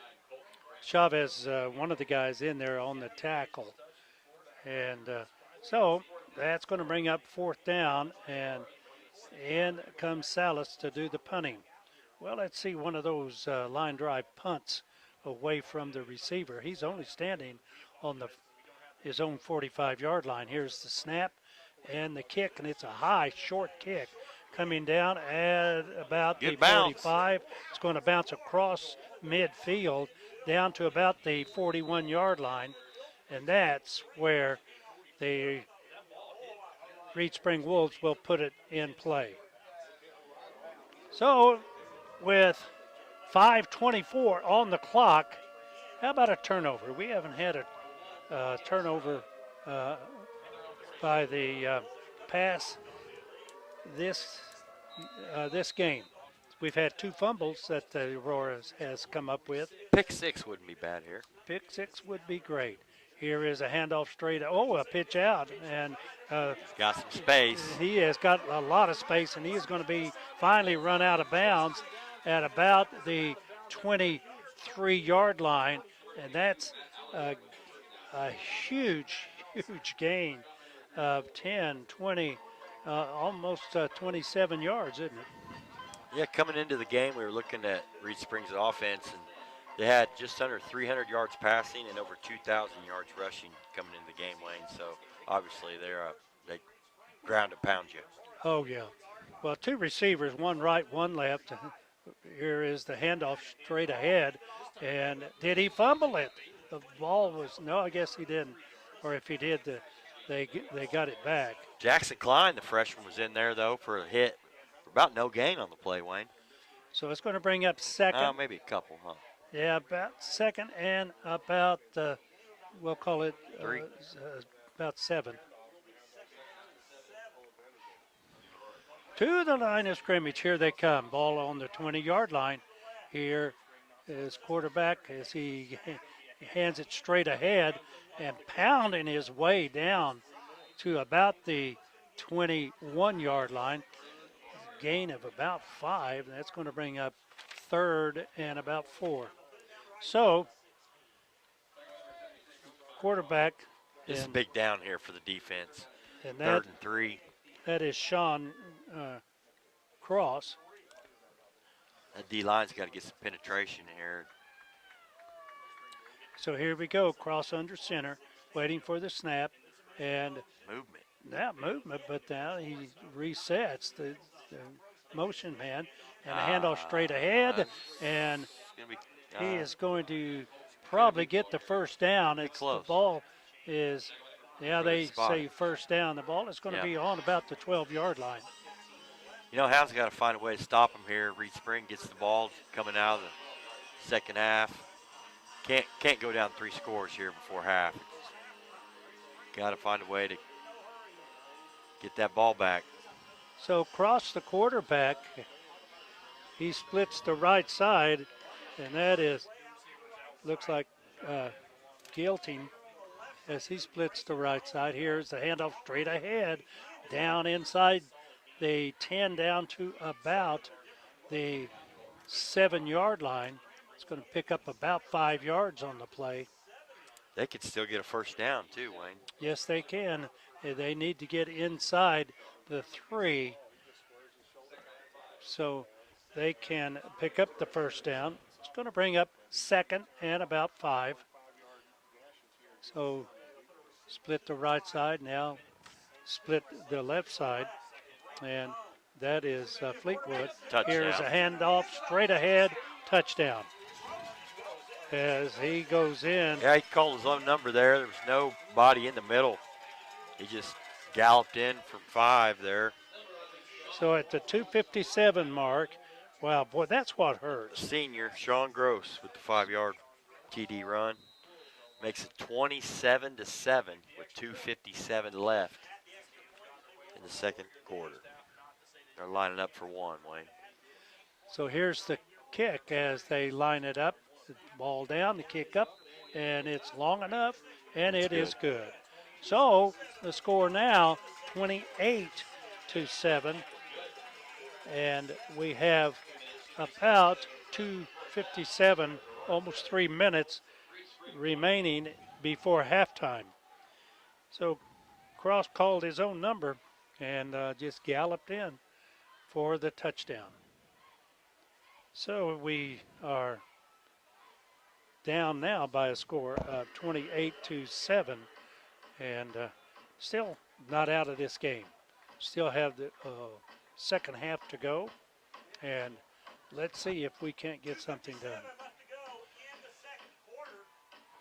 Chavez, one of the guys in there on the tackle. And so that's going to bring up 4th down, and in comes Salas to do the punting. Well, let's see one of those line drive punts away from the receiver. He's only standing on his own 45 yard line. Here's the snap and the kick, and it's a high, short kick coming down at about the 45. It's going to bounce across midfield down to about the 41 yard line, and that's where the Reed Spring Wolves will put it in play. So with 5:24 on the clock, how about a turnover? We haven't had a turnover by the pass this game. We've had 2 fumbles that the Aurora has come up with. Pick 6 wouldn't be bad here. Pick 6 would be great. Here is a handoff straight. Oh, a pitch out, and he's got some space. He has got a lot of space, and he is going to be finally run out of bounds at about the 23 yard line, and that's a huge gain of 10, 20, almost 27 yards, isn't it? Yeah, coming into the game, we were looking at Reed Springs' offense, and they had just under 300 yards passing and over 2,000 yards rushing coming into the game, Wayne. So obviously they ground and pound you. Oh yeah. Well, 2 receivers, one right, one left. Here is the handoff straight ahead, and did he fumble it? The ball was no, I guess he didn't. Or if he did, they got it back. Jackson Klein, the freshman, was in there though for a hit. About no gain on the play, Wayne. So it's going to bring up 2nd. Maybe a couple, huh? Yeah, about 2nd and about, we'll call it 3. About 7. To the line of scrimmage. Here they come. Ball on the 20-yard line. Here is quarterback as he hands it straight ahead and pounding his way down to about the 21-yard line. Gain of about 5. That's going to bring up third and about 4. So, quarterback, This is a big down here for the defense. and Third and 3. that is Sean Cross. That D-line's got to get some penetration here. So here we go, Cross under center, waiting for the snap, and Movement. that movement, but now he resets the motion man, and a handoff straight ahead, and he is going to probably get the first down. It's close. The ball is, they spot. say first down. The ball is going to be on about the 12-yard line. You know, Hound's got to find a way to stop him here. Reed Spring gets the ball coming out of the second half. Can't go down 3 scores here before half. Got to find a way to get that ball back. So Cross, the quarterback, he splits the right side, and that looks like Gilting as he splits the right side. Here's the handoff straight ahead, down inside the 10 down to about the 7-yard line. It's going to pick up about 5 yards on the play. They could still get a first down too, Wayne. Yes, they can. They need to get inside the 3 so they can pick up the first down. It's going to bring up second and about 5. So split the right side, now split the left side, and that is Fleetwood. Touchdown. Here's a handoff straight ahead, touchdown. As he goes in. Yeah, he called his own number there. There was nobody in the middle. He just galloped in from 5 there. So at the 2:57 mark, wow, boy, that's what hurts. Senior Sean Gross with the 5-yard TD run. Makes it 27-7 with 2:57 left in the second quarter. They're lining up for 1, Wayne. So here's the kick as they line it up. The ball down, the kick up, and it's long enough, and it is good. So the score now 28-7, and we have about 2:57, almost 3 minutes remaining before halftime. So Cross called his own number and just galloped in for the touchdown. So we are down now by a score of 28-7, and still not out of this game. Still have the second half to go, and let's see if we can't get something done.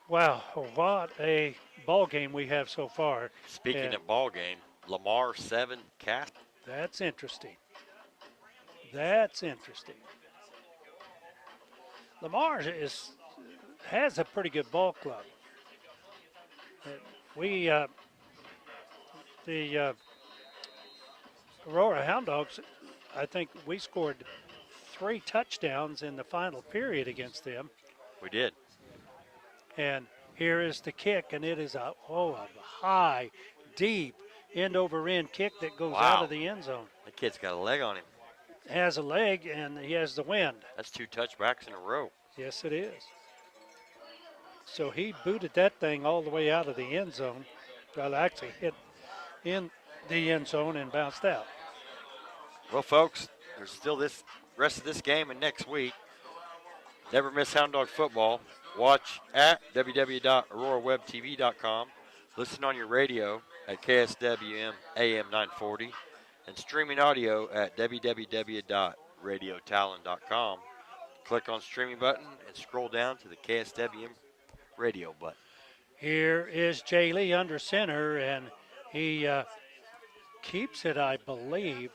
Wow, what a ball game we have so far. Speaking of ball game, Lamar 7, Cass. That's interesting. That's interesting. Lamar has a pretty good ball club. We, the Aurora Hound Dogs, I think we scored 3 touchdowns in the final period against them. We did. And here is the kick, and it is a high, deep, end-over-end kick that goes out of the end zone. The kid's got a leg on him. Has a leg, and he has the wind. That's 2 touchbacks in a row. Yes, it is. So he booted that thing all the way out of the end zone. Well, actually hit in the end zone and bounced out. Well, folks, there's still this rest of this game and next week. Never miss Hound Dog football. Watch at www.aurorawebtv.com. Listen on your radio at KSWM AM 940. And streaming audio at www.radiotalon.com. Click on streaming button and scroll down to the KSWM radio button. Here is Jay Lee under center, and he keeps it, I believe,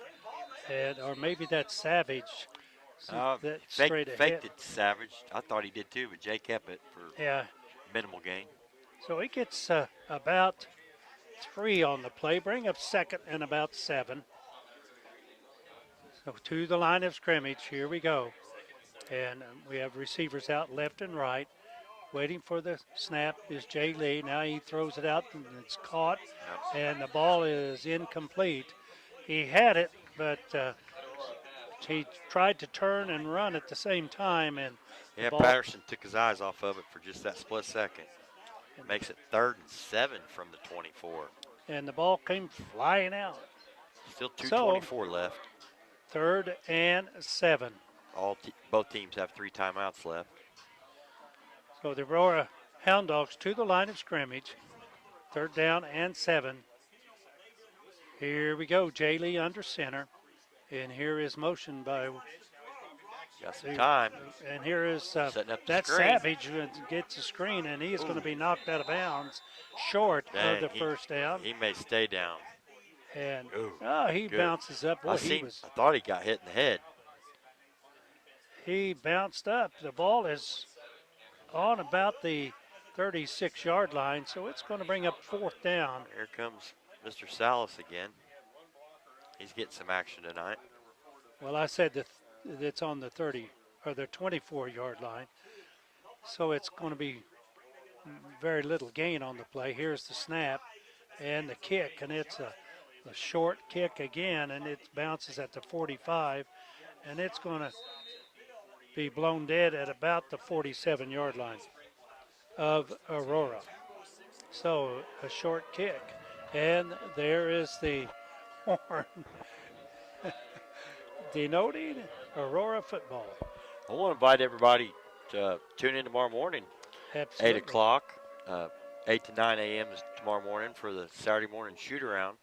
or maybe that's Savage. That straight ahead. Faked it, Savage. I thought he did too, but Jay kept it for minimal gain. So he gets about 3 on the play, bring up second and about 7. So to the line of scrimmage. Here we go. And we have receivers out left and right. Waiting for the snap is Jay Lee. Now he throws it out and it's caught. Yep. And the ball is incomplete. He had it, but he tried to turn and run at the same time. And the Yeah, ball Patterson took his eyes off of it for just that split second. Makes it 3rd and 7 from the 24. and the ball came flying out. Still So 2:24 left. 3rd and 7. Both teams have 3 timeouts left. So the Aurora Hound Dogs to the line of scrimmage. 3rd down and 7. Here we go. Jay Lee under center. And here is motion by. Got some time. And here is Setting up the that screen. Savage who gets the screen, and he is going to be knocked out of bounds short Dang, of the first down. He may stay down. And Ooh, he good. bounces up. Boy, I thought he got hit in the head. he bounced up. The ball is on about the 36-yard line, so it's going to bring up 4th down. Here comes Mr. Salas again. He's getting some action tonight. Well, I said that it's on the 30 or the 24-yard line, so it's going to be very little gain on the play. Here's the snap and the kick, and it's a short kick again, and it bounces at the 45, and it's going to be blown dead at about the 47-yard line of Aurora. So a short kick, and there is the horn denoting Aurora football. I want to invite everybody to tune in tomorrow morning, Absolutely. 8 o'clock. 8 to 9 a.m. is tomorrow morning for the Saturday morning shoot-around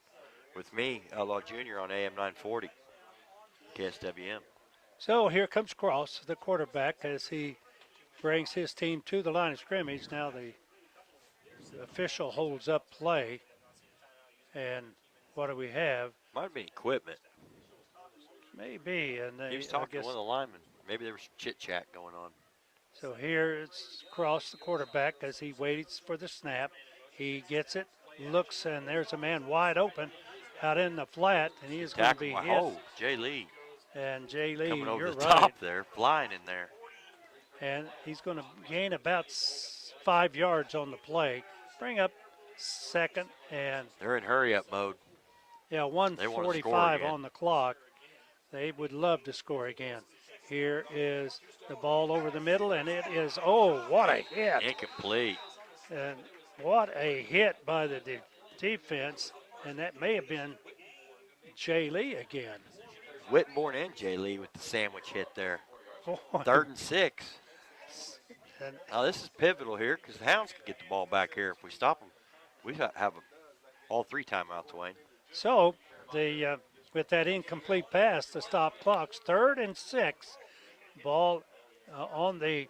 with me, Outlaw Jr. on AM 940, KSWM. So here comes Cross, the quarterback, as he brings his team to the line of scrimmage. Now the official holds up play. And what do we have? Might be equipment. Maybe. And He was talking to one of the linemen. Maybe there was some chit-chat going on. So here it's Cross, the quarterback, as he waits for the snap. He gets it, looks, and there's a man wide open out in the flat, and he is going to be hit. Oh, Jay Lee. And Jay Lee, Coming over you're the right. top there, flying in there. And he's going to gain about 5 yards on the play. Bring up 2nd and They're in hurry-up mode. yeah, They wanna score 1:45 again. on the clock. They would love to score again. Here is the ball over the middle, and it is, oh, what a hit. Incomplete. And what a hit by the defense. And that may have been Jay Lee again. Whitmore and Jay Lee with the sandwich hit there. Boy. 3rd and 6. And Now this is pivotal here because the Hounds can get the ball back here. If we stop them, we have all 3 timeouts, Wayne. so the with that incomplete pass to stop clocks, 3rd and 6. Ball on the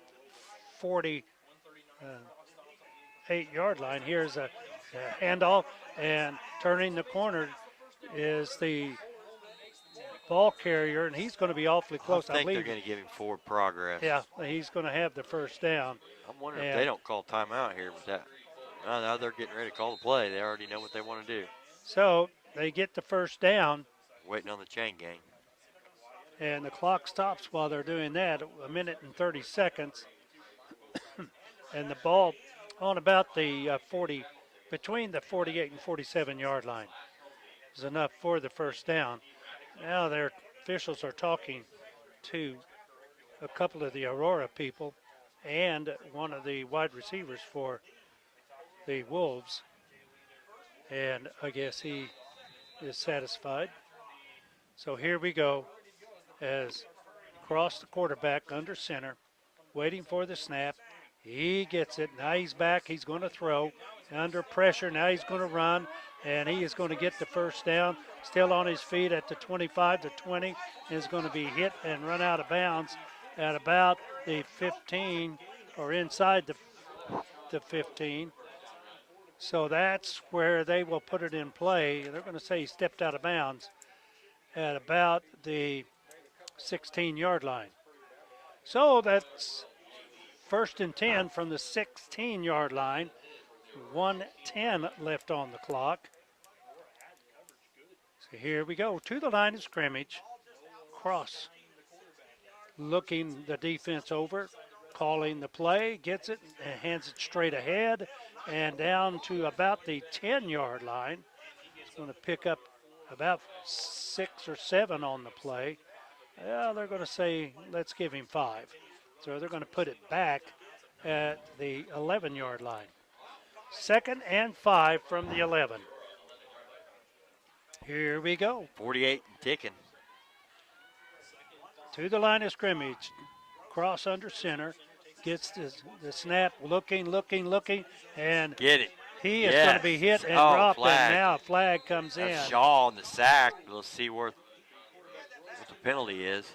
48-yard line. Here's a handoff, and turning the corner is the ball carrier, and he's going to be awfully close. I think they're believe. going to give him forward progress. Yeah, he's going to have the first down. I'm wondering Yeah. if they don't call timeout here with that. Now they're getting ready to call the play. They already know what they want to do. So they get the first down, Waiting on the chain gang. and the clock stops while they're doing that, 1 minute and 30 seconds. And the ball on about the between the 48 and 47-yard line is enough for the first down. Now their officials are talking to a couple of the Aurora people and one of the wide receivers for the Wolves. And I guess he is satisfied. So here we go as Cross, the quarterback, under center, waiting for the snap. He gets it. Now he's back. He's going to throw. Under pressure. Now he's going to run. And he is going to get the first down. Still on his feet at the 25 to 20. Is going to be hit and run out of bounds at about the 15 or inside the 15. So that's where they will put it in play. They're going to say he stepped out of bounds at about the 16-yard line. So that's 1st and 10 from the 16-yard line. 1:10 left on the clock. So here we go to the line of scrimmage. cross, looking the defense over, calling the play, gets it, and hands it straight ahead, and down to about the 10-yard line. It's going to pick up about 6 or 7 on the play. Well, they're going to say, let's give him 5. So they're going to put it back at the 11-yard line. 2nd and 5 from the 11. Here we go. 48 and ticking. To the line of scrimmage. Cross under center. Gets the snap, looking, and Get it. he is going to be hit and dropped, flag. and now a flag comes in. That's Shaw on the sack. We'll see what the penalty is.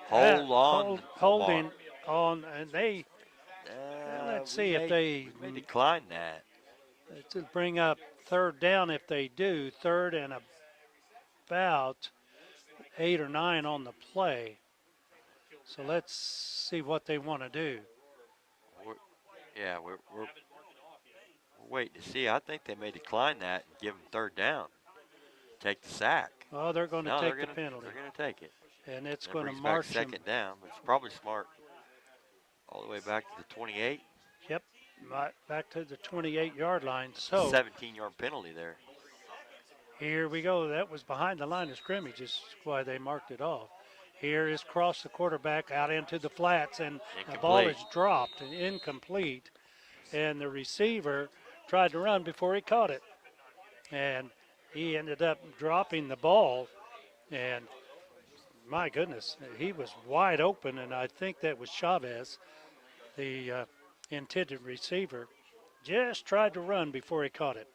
Hold on. Holding on, and they, let's see if they may decline that. to bring up 3rd down if they do. 3rd and about 8 or 9 on the play. So let's see what they want to do. We're waiting to see. I think they may decline that and give them 3rd down. Take the sack. Oh, they're going to take the penalty. They're going to take it. And it's That going to brings march back 2nd down. It's probably smart. All the way back to the 28. Yep, back to the 28-yard line. So 17-yard penalty there. here we go. That was behind the line of scrimmage is why they marked it off. Here is cross the quarterback out into the flats, and the ball is dropped and incomplete. And the receiver tried to run before he caught it. And he ended up dropping the ball. And my goodness, he was wide open, and I think that was Chavez, the intended receiver, just tried to run before he caught it.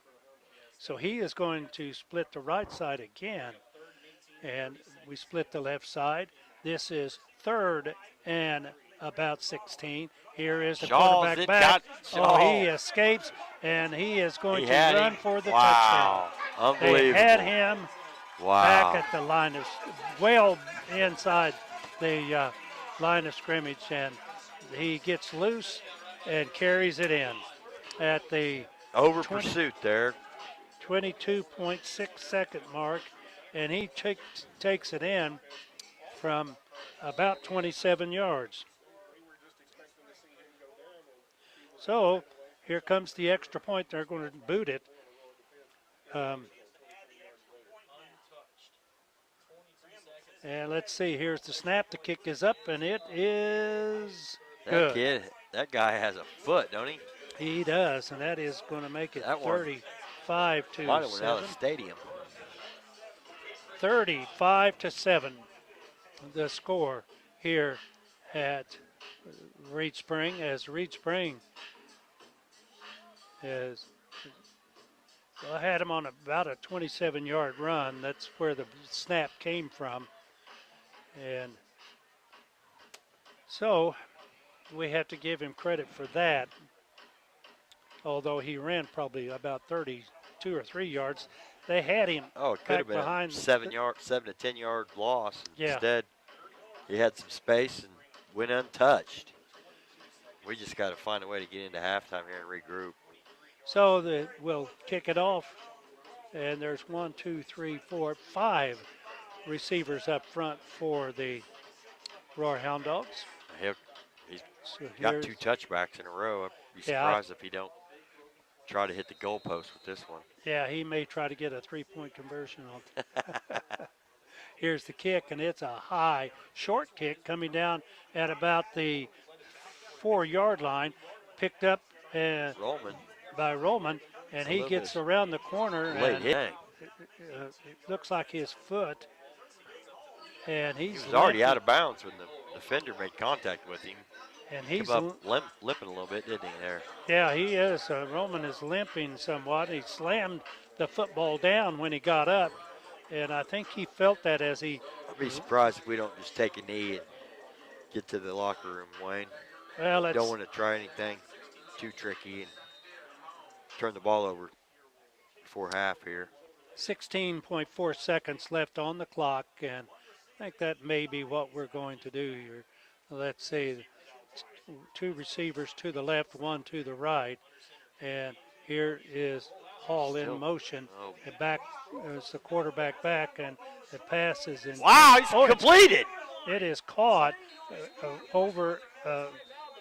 So he is going to split the right side again, and we split the left side. This is 3rd and about 16. Here is the quarterback back. He escapes, and he is going to run for the touchdown. Unbelievable. They had him back at the line of, well inside the line of scrimmage, and he gets loose and carries it in at the pursuit there. 22.6 second mark, and he takes it in from about 27 yards. So here comes the extra point. They're going to boot it. And let's see, here's the snap. The kick is up, and it is good. That guy has a foot, don't he? He does, and that is going to make it 35 to 7. Might have went out of the stadium. 35 to 7. The score here at Reed Spring, as Reed Spring has had him on about a 27-yard run. That's where the snap came from. And so we have to give him credit for that, although he ran probably about 32 or 3 yards. They had him it could have been behind 7 to 10 yard loss. Yeah. Instead, he had some space and went untouched. We just got to find a way to get into halftime here and regroup. So we'll kick it off, and there's 5 receivers up front for the Aurora Hound Dogs. He's got 2 touchbacks in a row. I'd be surprised if he don't try to hit the goalpost with this one. Yeah, he may try to get a 3-point conversion on. Here's the kick, and it's a high, short kick coming down at about the 4-yard line, picked up by Roman, and he gets around the corner. Late hit. It looks like his foot. And he was already out of bounds when the defender made contact with him. And he's limping a little bit, didn't he, there? Yeah, he is. Roman is limping somewhat. He slammed the football down when he got up, and I think he felt that as he... I'd be surprised if we don't just take a knee and get to the locker room, Wayne. Well, don't want to try anything too tricky and turn the ball over before half here. 16.4 seconds left on the clock, and I think that may be what we're going to do here. Let's say 2 receivers to the left, 1 to the right. And here is ball in Still. motion. Oh. And back, it's the quarterback back, and it passes. And Wow, he's oh, completed. it is caught over the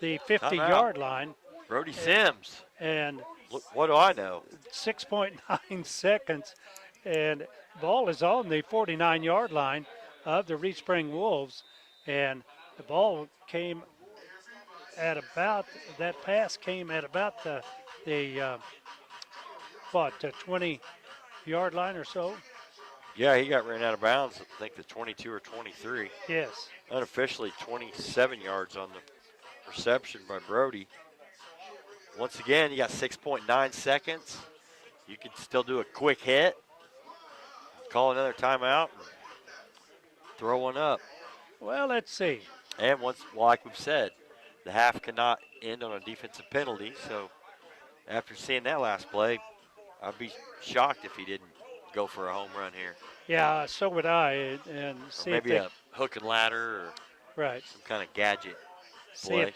Timeout. 50-yard line, Brody Sims. and Look, what do I know? 6.9 seconds, and ball is on the 49-yard line of the Reed Spring Wolves, and the ball came at about, that pass came at about the 20-yard line or so. Yeah, he got ran out of bounds. I think the 22 or 23. Yes. Unofficially 27 yards on the reception by Brody. Once again, you got 6.9 seconds. You can still do a quick hit, call another timeout, and throw one up. Well, let's see. And once, like we've said, the half cannot end on a defensive penalty. So after seeing that last play, I'd be shocked if he didn't go for a home run here. Yeah, so would I, and Or see maybe if a hook and ladder or they, right. some kind of gadget See play.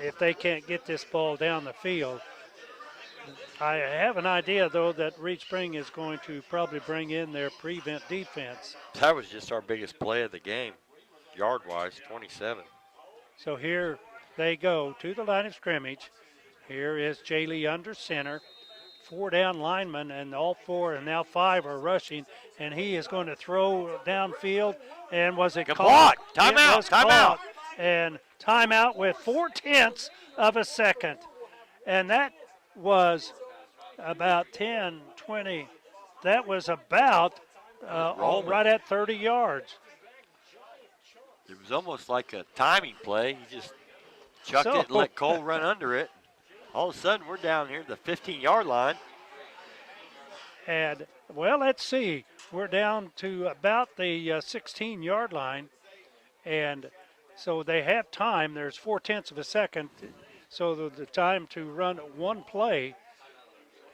if they can't get this ball down the field. I have an idea, though, that Reed Spring is going to probably bring in their prevent defense. That was just our biggest play of the game, yard-wise, 27. So here they go to the line of scrimmage. Here is Jaylee under center. 4 down linemen, and all 4 and now 5 are rushing, and he is going to throw downfield. And was it Caught. caught? Timeout. It was Timeout. caught. And timeout with 0.4 of a second. And that was about 10, 20. That was about right at 30 yards. It was almost like a timing play. He just chucked it and let Cole run under it. All of a sudden, we're down here at the 15-yard line. And, well, let's see. We're down to about the 16-yard line. And so they have time. There's 0.4 of a second. So the time to run one play.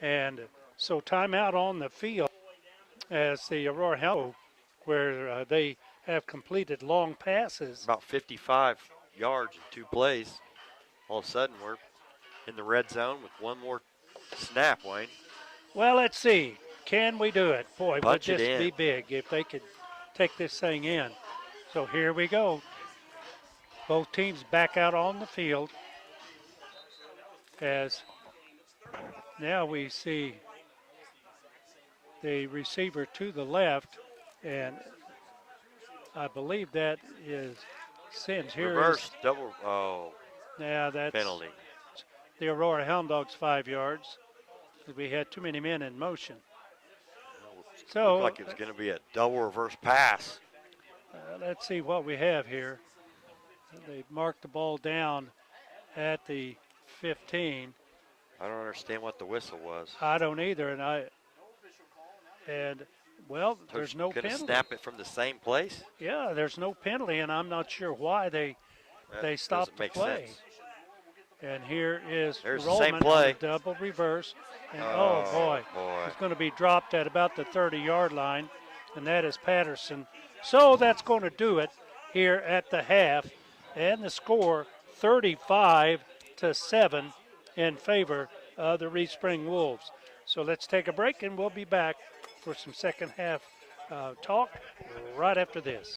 And so timeout on the field as the Aurora Hello, where they have completed long passes. About 55 yards in 2 plays. All of a sudden, we're in the red zone with one more snap, Wayne. Well, let's see. Can we do it? Boy, would Punch it this in. be big if they could take this thing in. So here we go. Both teams back out on the field as now we see the receiver to the left, and I believe that is Sims. Here Reverse, double, yeah, that's penalty. the Aurora Hound Dogs 5 yards. We had too many men in motion. So Looked like it was going to be a double reverse pass. let's see what we have here. They marked the ball down at the 15. I don't understand what the whistle was. I don't either, and well, there's no Could have penalty. snap it from the same place? Yeah, there's no penalty, and I'm not sure why they stopped the make play. sense. And here is There's the Rollman same play. on the double reverse. And oh boy, it's going to be dropped at about the 30-yard line, and that is Patterson. So that's going to do it here at the half, and the score 35-7 in favor of the Reed Spring Wolves. So let's take a break, and we'll be back for some second half talk right after this.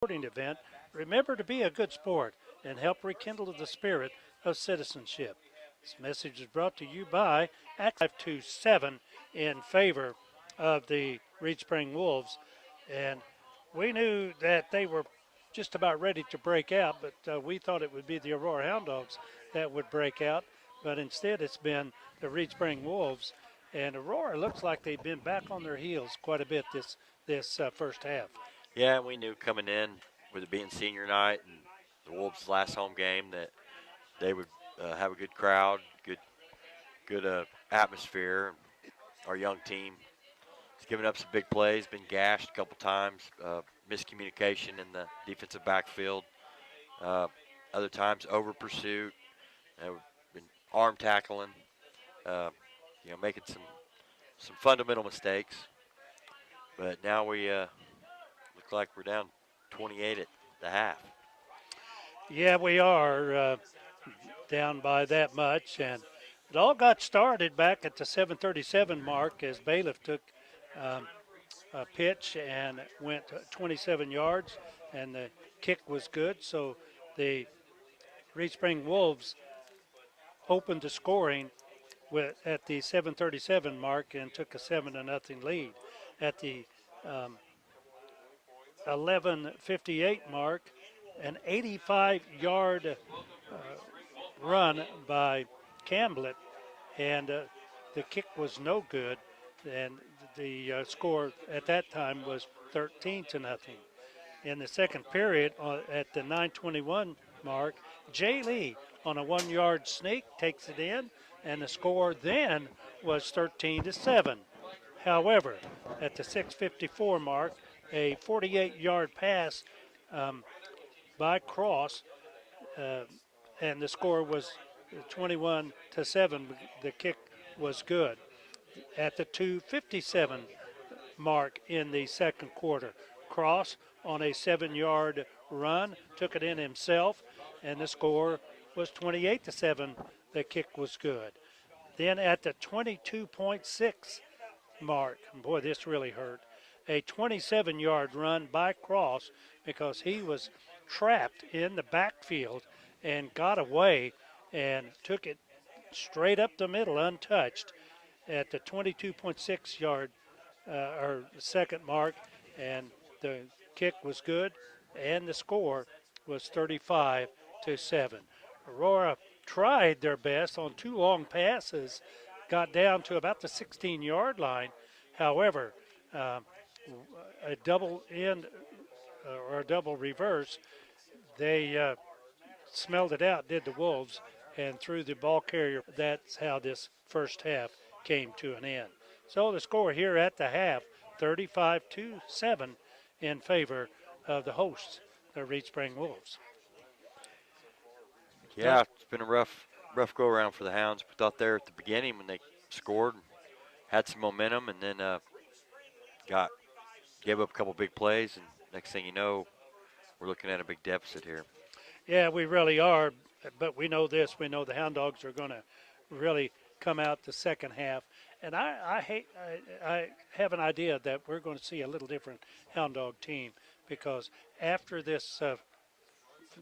sporting event, remember to be a good sport and help rekindle the spirit of citizenship. This message is brought to you by Act 527 in favor of the Reed Spring Wolves. And we knew that they were just about ready to break out, but we thought it would be the Aurora Hound Dogs that would break out. But instead, it's been the Reed Spring Wolves. And Aurora looks like they've been back on their heels quite a bit this first half. Yeah, we knew coming in with it being senior night and the Wolves' last home game that they would have a good crowd, good atmosphere. Our young team has given up some big plays, been gashed a couple times, miscommunication in the defensive backfield. Uh, Other times over pursuit, been arm tackling, uh, making some fundamental mistakes. But now we look like we're down 28 at the half. Yeah, we are down by that much, and it all got started back at the 7:37 mark as Bailiff took um, a pitch and went 27 yards, and the kick was good. So the Reed Spring Wolves opened the scoring at the 7:37 mark and took a 7-0 lead. At the 11:58 mark, an 85-yard run by Camblett, and the kick was no good, and the score at that time was 13-0. In the second period, at the 9:21 mark, Jay Lee on a 1-yard sneak takes it in, and the score then was 13-7. However, at the 6:54 mark, a 48-yard pass um, by Cross, uh, and the score was 21-7. The kick was good. At the 2:57 mark in the second quarter, Cross on a 7-yard run took it in himself, and the score was 28-7. The kick was good. Then at the 22.6 mark, boy, this really hurt. A 27-yard run by Cross because he was trapped in the backfield and got away and took it straight up the middle untouched at the 22.6 yard or second mark, and the kick was good, and the score was 35-7. Aurora tried their best on two long passes, got down to about the 16-yard line. However, um, a double end or a double reverse, they smelled it out, did the Wolves, and threw the ball carrier. That's how this first half came to an end. So the score here at the half, 35-7 in favor of the hosts, the Reed Spring Wolves. Yeah, it's been a rough go around for the Hounds. We thought there at the beginning when they scored, had some momentum, and then gave up a couple big plays, and next thing you know, we're looking at a big deficit here. Yeah, we really are, but we know this. We know the Hound Dogs are going to really come out the second half. And I have an idea that we're going to see a little different Hound Dog team because after this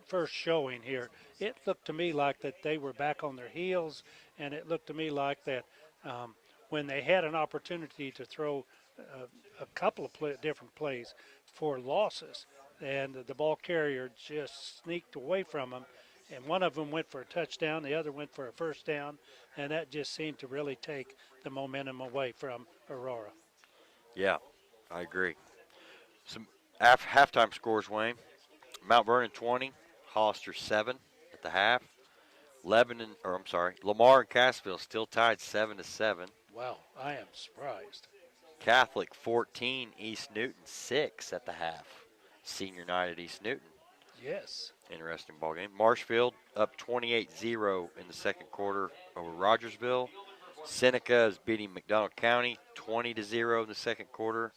first showing here, it looked to me like that they were back on their heels, and it looked to me like that when they had an opportunity to throw a couple of different plays for losses, and the ball carrier just sneaked away from them, and one of them went for a touchdown, the other went for a first down, and that just seemed to really take the momentum away from Aurora. Yeah, I agree. Some halftime scores, Wayne. Mount Vernon 20, Hollister 7 at the half. Lamar and Cassville still tied 7-7. Wow, I am surprised. Catholic 14, East Newton 6 at the half. Senior night at East Newton. Yes. Interesting ball game. Marshfield up 28-0 in the second quarter over Rogersville. Seneca is beating McDonald County 20-0 in the second quarter.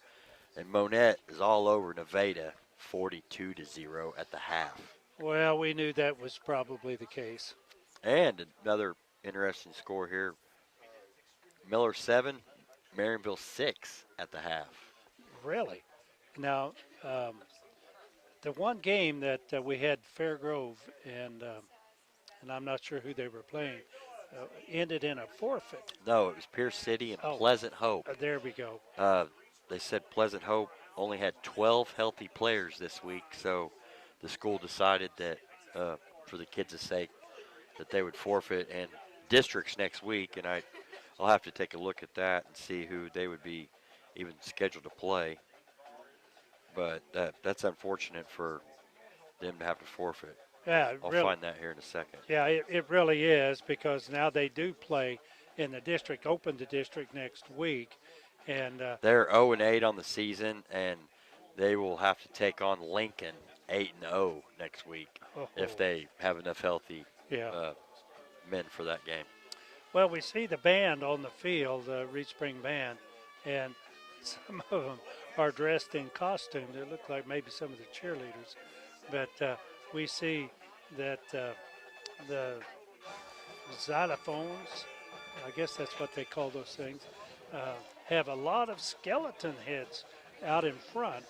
And Monette is all over Nevada 42-0 at the half. Well, we knew that was probably the case. And another interesting score here. Miller 7, Marionville 6 at the half. Really? Now, um, the one game that we had Fairgrove and I'm not sure who they were playing, ended in a forfeit. No, it was Pierce City and Oh, Pleasant Hope. there we go. Uh, they said Pleasant Hope only had 12 healthy players this week, so the school decided that, for the kids' sake, that they would forfeit. And districts next week, and I'll have to take a look at that and see who they would be even scheduled to play. But that's unfortunate for them to have to forfeit. Yeah, I'll really. find that here in a second. Yeah, it really is because now they do play in the district, open the district next week, and They're 0-8 on the season, and they will have to take on Lincoln 8-0 next week oh, if they have enough healthy yeah. uh, men for that game. Well, we see the band on the field, the Reed Spring Band, and some of them are dressed in costume. They look like maybe some of the cheerleaders, but we see that the xylophones, I guess that's what they call those things, have a lot of skeleton heads out in front.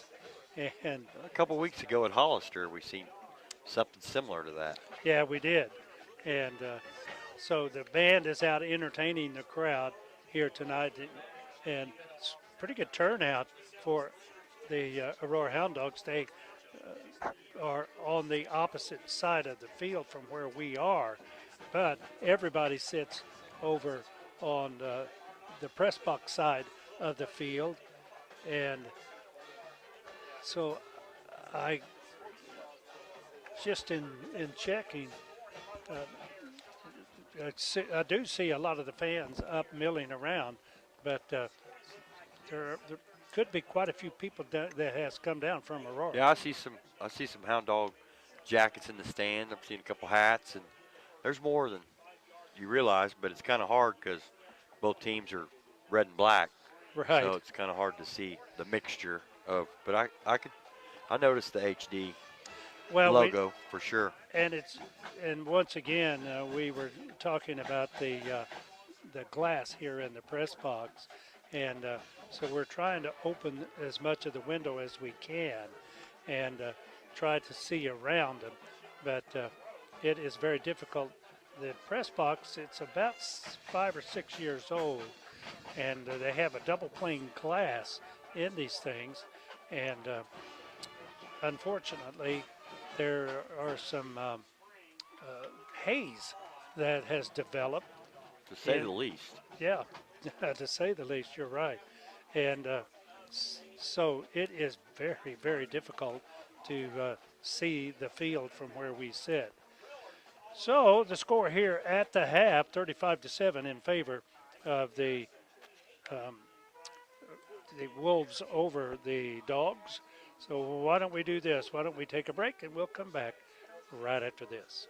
And A couple weeks ago at Hollister, we seen something similar to that. yeah, we did. And so the band is out entertaining the crowd here tonight. And it's pretty good turnout for the Aurora Hound Dogs. They are on the opposite side of the field from where we are, but everybody sits over on the press box side of the field, and so I just in checking, I do see a lot of the fans up milling around, but there could be quite a few people that has come down from Aurora. Yeah, I see some Hound Dog jackets in the stand. I've seen a couple hats, and there's more than you realize, but it's kind of hard because both teams are red and black, Right. so it's kind of hard to see the mixture of. But I noticed the HD Well, logo for sure. and once again we were talking about the glass here in the press box, and so we're trying to open as much of the window as we can, and try to see around them, but it is very difficult. The press box, it's about 5 or 6 years old, and they have a double pane glass in these things, and unfortunately, there are some haze that has developed. To say And the least. yeah, to say the least, you're right. And so it is very, very difficult to see the field from where we sit. So the score here at the half, 35-7 in favor of um, the Wolves over the Dogs. So why don't we do this? Why don't we take a break and we'll come back right after this.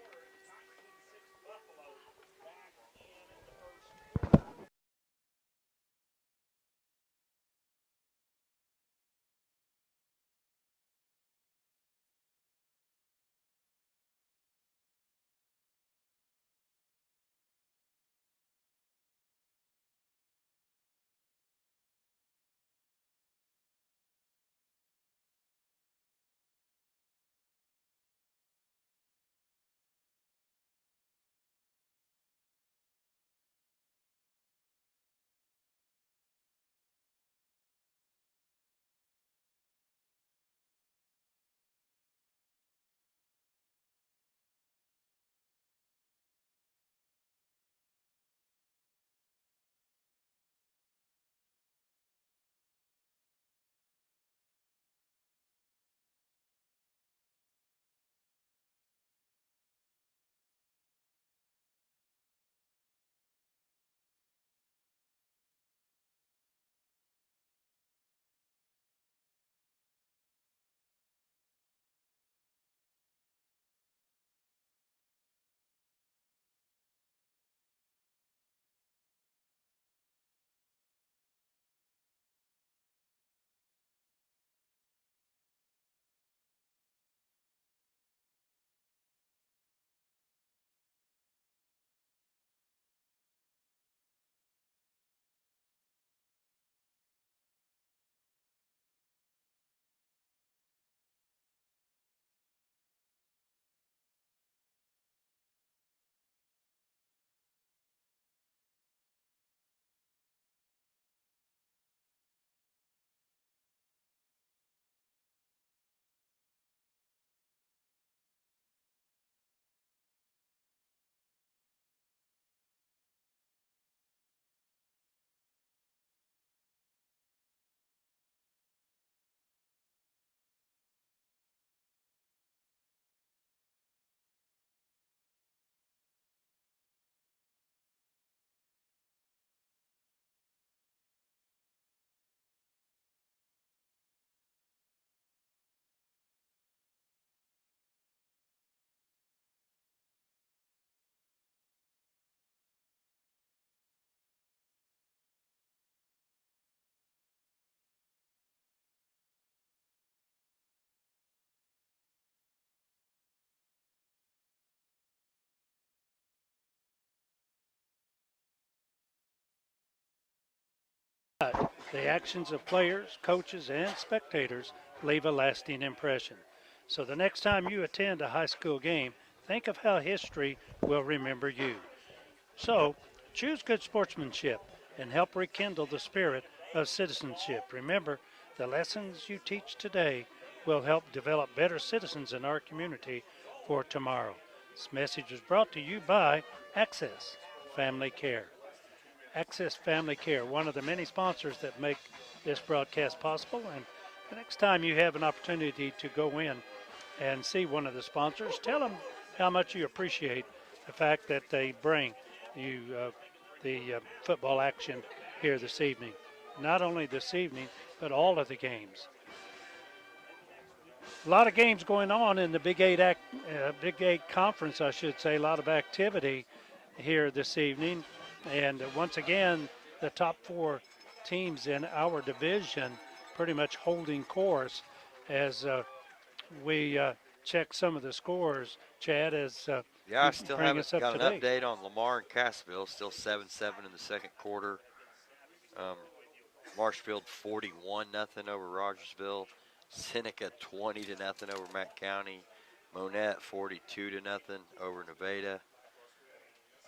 The actions of players, coaches, and spectators leave a lasting impression. So the next time you attend a high school game, think of how history will remember you. So choose good sportsmanship and help rekindle the spirit of citizenship. Remember, the lessons you teach today will help develop better citizens in our community for tomorrow. This message is brought to you by Access Family Care. Access Family Care, one of the many sponsors that make this broadcast possible. And the next time you have an opportunity to go in and see one of the sponsors, tell them how much you appreciate the fact that they bring you the football action here this evening. Not only this evening, but all of the games. A lot of games going on in the Big Eight conference, I should say. A lot of activity here this evening, and once again, the top four teams in our division pretty much holding course as we check some of the scores. Chad, as Yeah, I you still bring haven't us up got to an date. update on Lamar and Cassville. Still 7-7 in the second quarter. Um, Marshfield 41-0 over Rogersville. Seneca 20-0 over Mack County. Monette 42-0 over Nevada.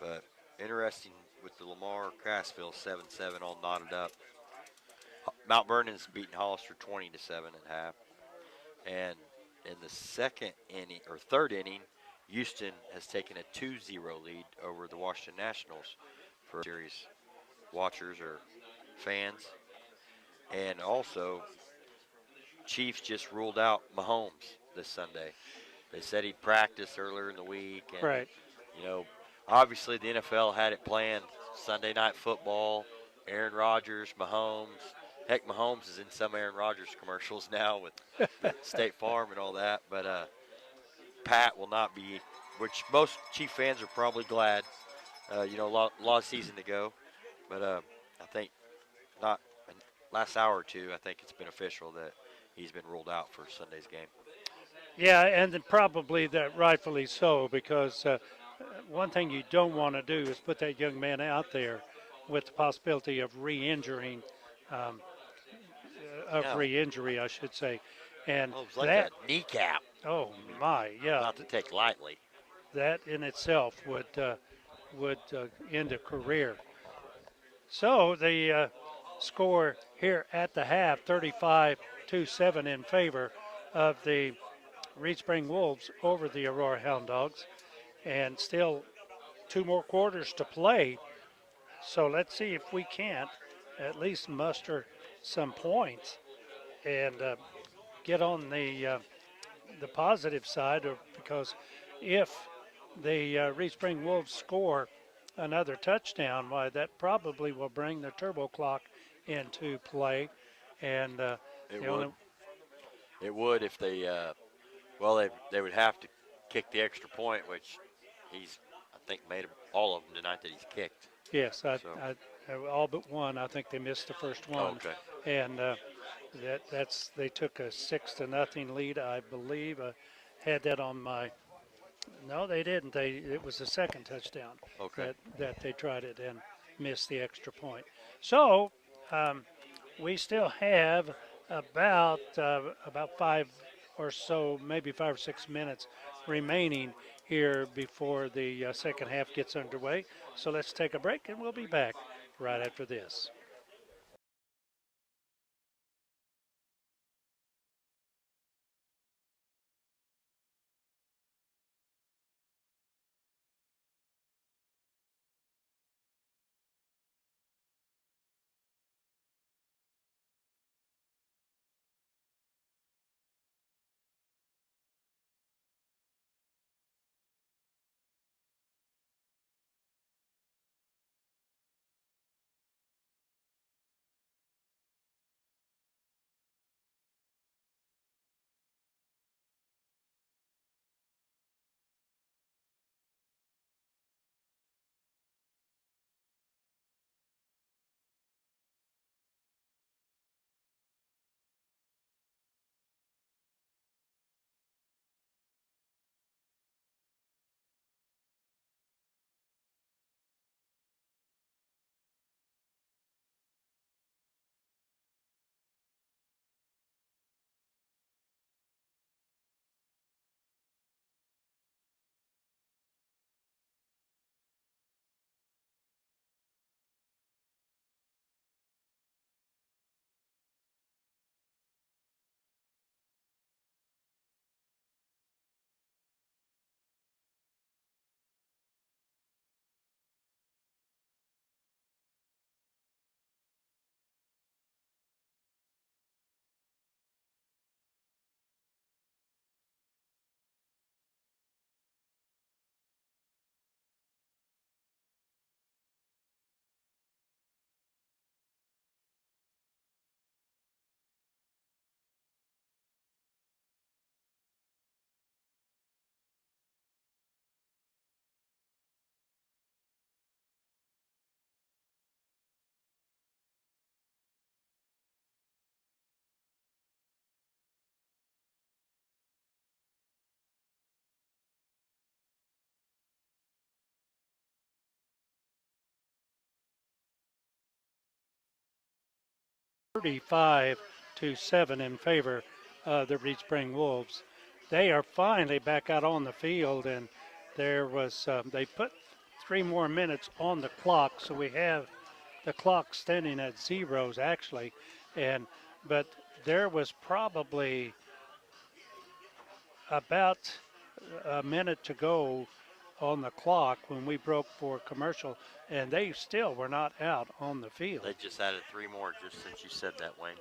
But interesting with the Lamar Cassville 7-7 all knotted up. Mount Vernon's beaten Hollister 20-7 at half. And in the second inning or third inning, Houston has taken a 2-0 lead over the Washington Nationals for series watchers or fans. And also, Chiefs just ruled out Mahomes this Sunday. They said he'd practice earlier in the week, and Right. you know, obviously the NFL had it planned. Sunday night football, Aaron Rodgers, Mahomes. Heck, Mahomes is in some Aaron Rodgers commercials now with State Farm and all that. But Pat will not be, which most Chief fans are probably glad. A lot of season to go. But I think not last hour or two, I think it's been official that he's been ruled out for Sunday's game. Yeah, and then probably that rightfully so, because one thing you don't want to do is put that young man out there with the possibility of re-injuring, um, No, I should say, and well, it was like a that, kneecap. oh I mean, my, yeah, not to take lightly. that in itself would end a career. So the score here at the half, 35-7 in favor of the Reed Spring Wolves over the Aurora Hound Dogs, and still two more quarters to play. So let's see if we can't at least muster some points and get on the positive side, because if the Reed Spring Wolves score another touchdown, why that probably will bring the turbo clock into play, and It the would. only It would if they. They would have to kick the extra point, which he's I think made all of them tonight that he's kicked. yes, So. all but one. I think they missed the first Oh, one, okay. and that's they took a 6-0 lead, I believe. I had that on my. No, they didn't. It was the second touchdown Okay. that they tried it and missed the extra point. So we still have about 5 or 6 minutes remaining here before the second half gets underway. So let's take a break, and we'll be back right after this. 35-7 in favor of the Reed Spring Wolves. They are finally back out on the field, and there was they put 3 more minutes on the clock, so we have the clock standing at zeros actually, and but there was probably about a minute to go on the clock when we broke for commercial, and they still were not out on the field. They just added 3 more just since you said that, Wayne.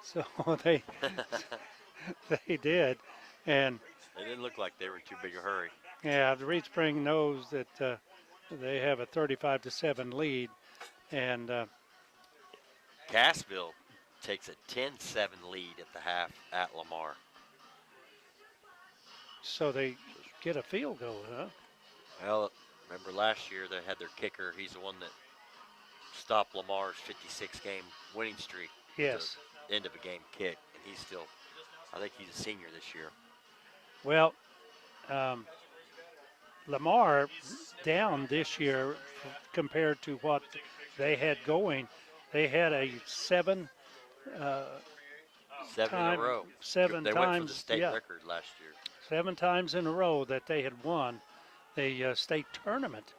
So they they did, and They didn't look like they were in too big a hurry. yeah, the Reed Spring knows that they have a 35-7 lead, and Cassville takes a 10-7 lead at the half at Lamar. so they get a field goal, huh? Well, remember last year they had their kicker. He's the one that stopped Lamar's 56-game winning streak. Yes. The end of a game kick, and he's still, I think he's a senior this year. Well, Lamar down this year compared to what they had going. They had a seven in a row. Seven they times, went for the state yeah, record last year. 7 times in a row that they had won the state tournament,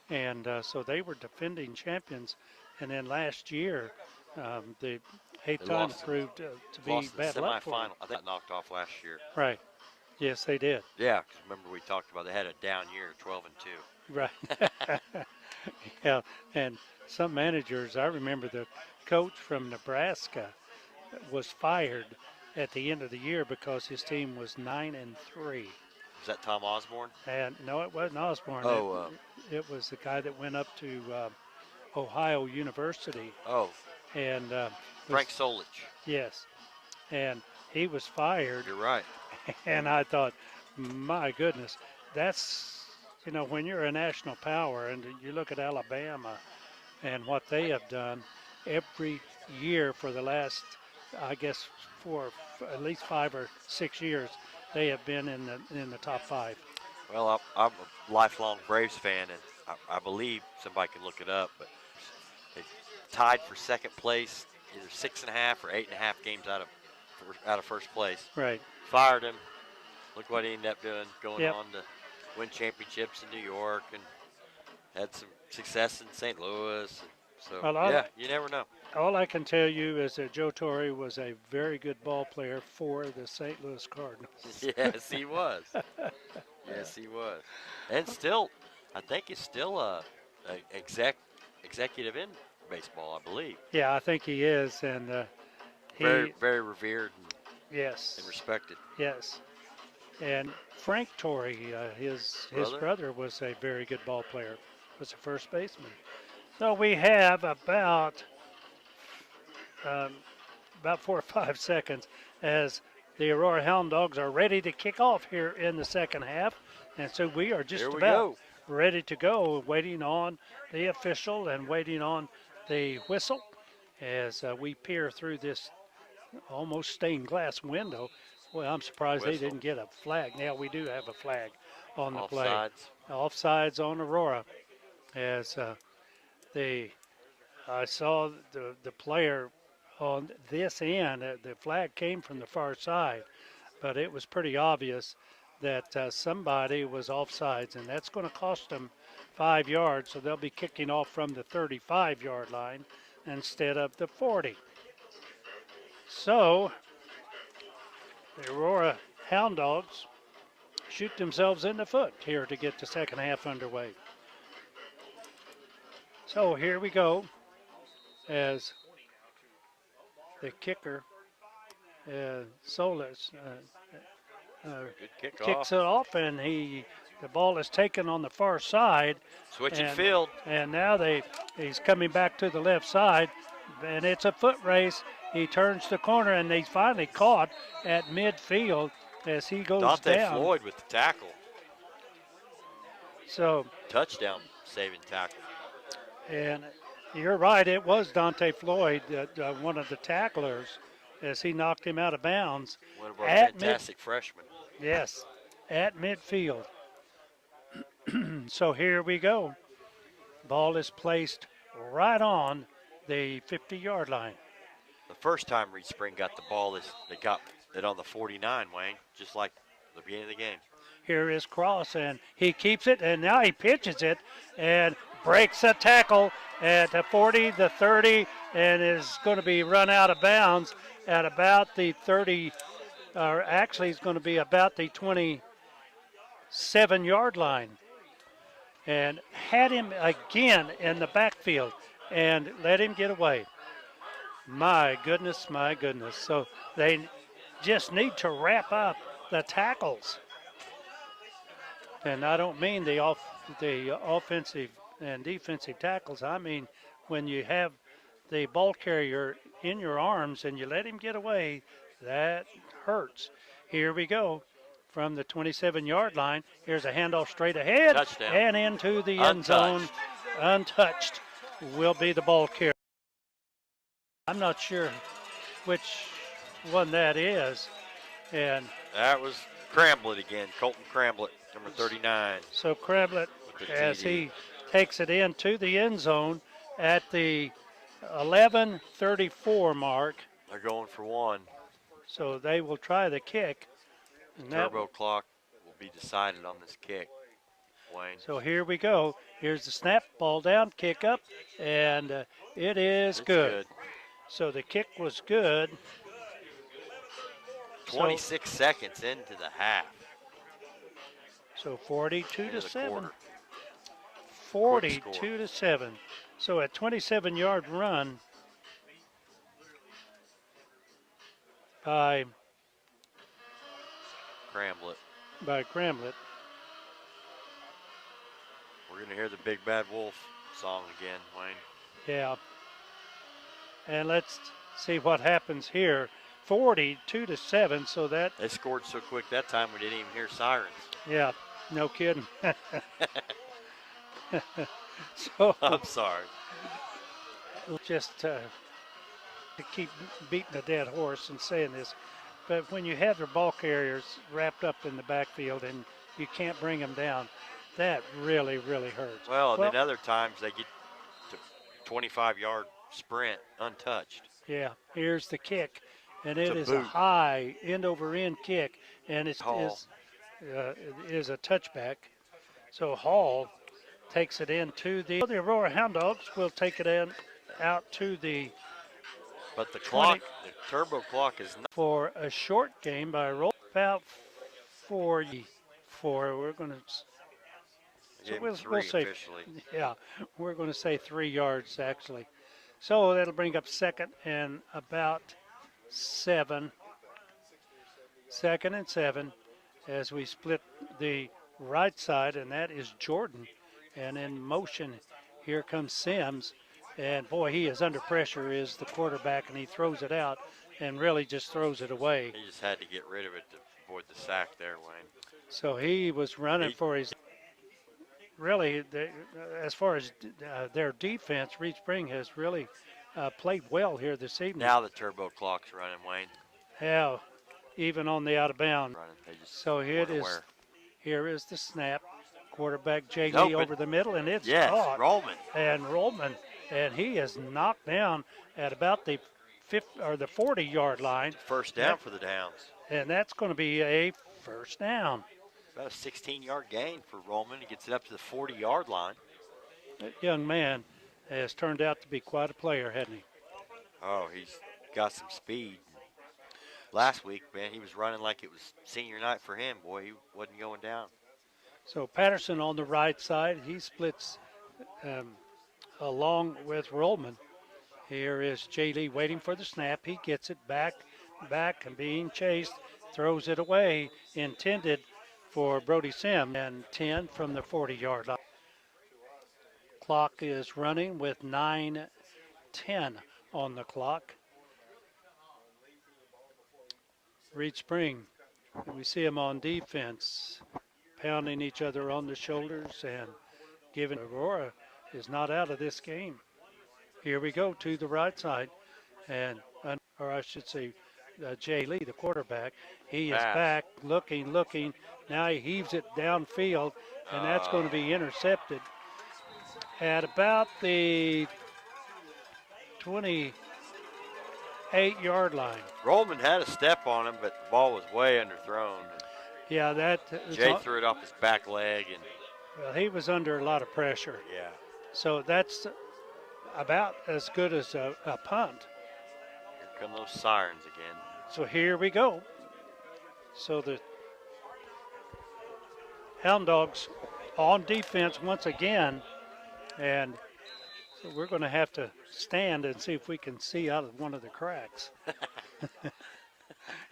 and so they were defending champions. And then last year, the 8th time proved to be Lost bad the luck for them. semifinal. I think got knocked off last year. Right. Yes, they did. Yeah, 'cause remember we talked about they had a down year, 12-2. Right. Yeah, and some managers, I remember the coach from Nebraska was fired at the end of the year because his team was 9-3. Was that Tom Osborne? And no, it wasn't Osborne. Oh, it was the guy that went up to Ohio University. Oh, And Frank Solich. Yes, and he was fired. You're right. And I thought, my goodness, that's, when you're a national power, and you look at Alabama and what they have done every year for the last, I guess, at least 5 or 6 years, they have been in the top 5. Well, I'm a lifelong Braves fan, and I believe somebody can look it up, but they tied for second place, either 6.5 or 8.5 games out of first place. Right. Fired him. Look what he ended up doing, going Yep. on to win championships in New York and had some success in St. Louis. So, Well, you never know. All I can tell you is that Joe Torre was a very good ball player for the St. Louis Cardinals. Yes, he was. Yes, he was. And still, I think he's still a executive in baseball, I believe. Yeah, I think he is, and Very, very revered yes, and respected. yes. And Frank Torre, his brother was a very good ball player, was a first baseman. So we have about 4 or 5 seconds as the Aurora Hound Dogs are ready to kick off here in the second half. And so we are just about ready to go, waiting on the official and waiting on the whistle as we peer through this almost stained glass window. Well, I'm surprised they didn't get a flag. Now we do have a flag on the play. Offsides on Aurora. As I saw the player on this end, the flag came from the far side, but it was pretty obvious that somebody was offsides, and that's going to cost them 5 yards, so they'll be kicking off from the 35-yard line instead of the 40. So the Aurora Hound Dogs shoot themselves in the foot here to get the second half underway. So here we go as the kicker, Solis, kicks it off, and the ball is taken on the far side. Switching field. And now he's coming back to the left side, and it's a foot race. He turns the corner, and he's finally caught at midfield as he goes Dante down. Floyd with the tackle. So touchdown saving tackle. And you're right, it was Dante Floyd, one of the tacklers, as he knocked him out of bounds. One of our fantastic freshmen. Yes, at midfield. So here we go. Ball is placed right on the 50-yard line. The first time Reed Spring got the ball, they got it on the 49, Wayne, just like the beginning of the game. Here is Cross, and he keeps it, and now he pitches it and breaks a tackle at the 40, the 30, and is going to be run out of bounds at about the 30, or actually it's going to be about the 27-yard line. And had him again in the backfield and let him get away. My goodness, my goodness. So they just need to wrap up the tackles. And I don't mean the offensive and defensive tackles. I mean when you have the ball carrier in your arms and you let him get away, that hurts. Here we go from the 27-yard line. Here's a handoff straight ahead. Touchdown. And into the end zone. Untouched will be the ball carrier. I'm not sure which one that is. And that was Cramblett again, Colton Cramblett, number 39. So Cramblett, as he takes it into the end zone at the 11:34 mark. They're going for one. So they will try the kick. The turbo clock will be decided on this kick, Wayne. So here we go. Here's the snap, ball down, kick up, and it is good. So the kick was good. 26 seconds into the half. So 42-7. Quarter. 42-7. So a 27-yard run by Cramblett. We're going to hear the Big Bad Wolf song again, Wayne. Yeah. And let's see what happens here. 42-7, so that... They scored so quick that time we didn't even hear sirens. Yeah, no kidding. So I'm sorry. Just to keep beating a dead horse and saying this, but when you have their ball carriers wrapped up in the backfield and you can't bring them down, that really, really hurts. Well, and then other times they get to 25-yard sprint untouched. Yeah, here's the kick, and it is a high end-over-end kick, and it is a touchback. So Hall takes it into the Aurora Hound Dogs will take it in out to the. But the clock, the turbo clock is not. For a short game by roll about 44. We're going to. So we'll say, yeah, we're going to say 3 yards actually. So that'll bring up second and about 7. Second and 7 as we split the right side, and that is Jordan. And in motion, here comes Sims. And boy, he is under pressure, is the quarterback, and he throws it out and really just throws it away. He just had to get rid of it to avoid the sack there, Wayne. So he was running for his. Really, as far as their defense, Reed Spring has really played well here this evening. Now the turbo clock's running, Wayne. Yeah, even on the out of bound. So here is the snap. Quarterback Jay Lee over the middle, and it's caught. Rollman. And Rollman, and he is knocked down at about the 40-yard line. First down for the Downs. And that's going to be a first down. About a 16-yard gain for Rollman. He gets it up to the 40-yard line. That young man has turned out to be quite a player, hasn't he? Oh, he's got some speed. Last week, man, he was running like it was senior night for him. Boy, he wasn't going down. So Patterson on the right side. He splits along with Rollman. Here is Jay Lee waiting for the snap. He gets it back and being chased. Throws it away. Intended for Brody Sims, and 10 from the 40-yard line. Clock is running with 9:10 on the clock. Reed Spring, we see him on defense, pounding each other on the shoulders and giving. Aurora is not out of this game. Here we go to the right side, or I should say, Jay Lee, the quarterback. He is back, looking. Now he heaves it downfield, and that's going to be intercepted at about the 20. 8-yard line. Rollman had a step on him, but the ball was way underthrown. Yeah, Jay threw it off his back leg, and well, he was under a lot of pressure. yeah. So that's about as good as a punt. Here come those sirens again. So here we go. So the Hound Dogs on defense once again, and so we're going to have to stand and see if we can see out of one of the cracks.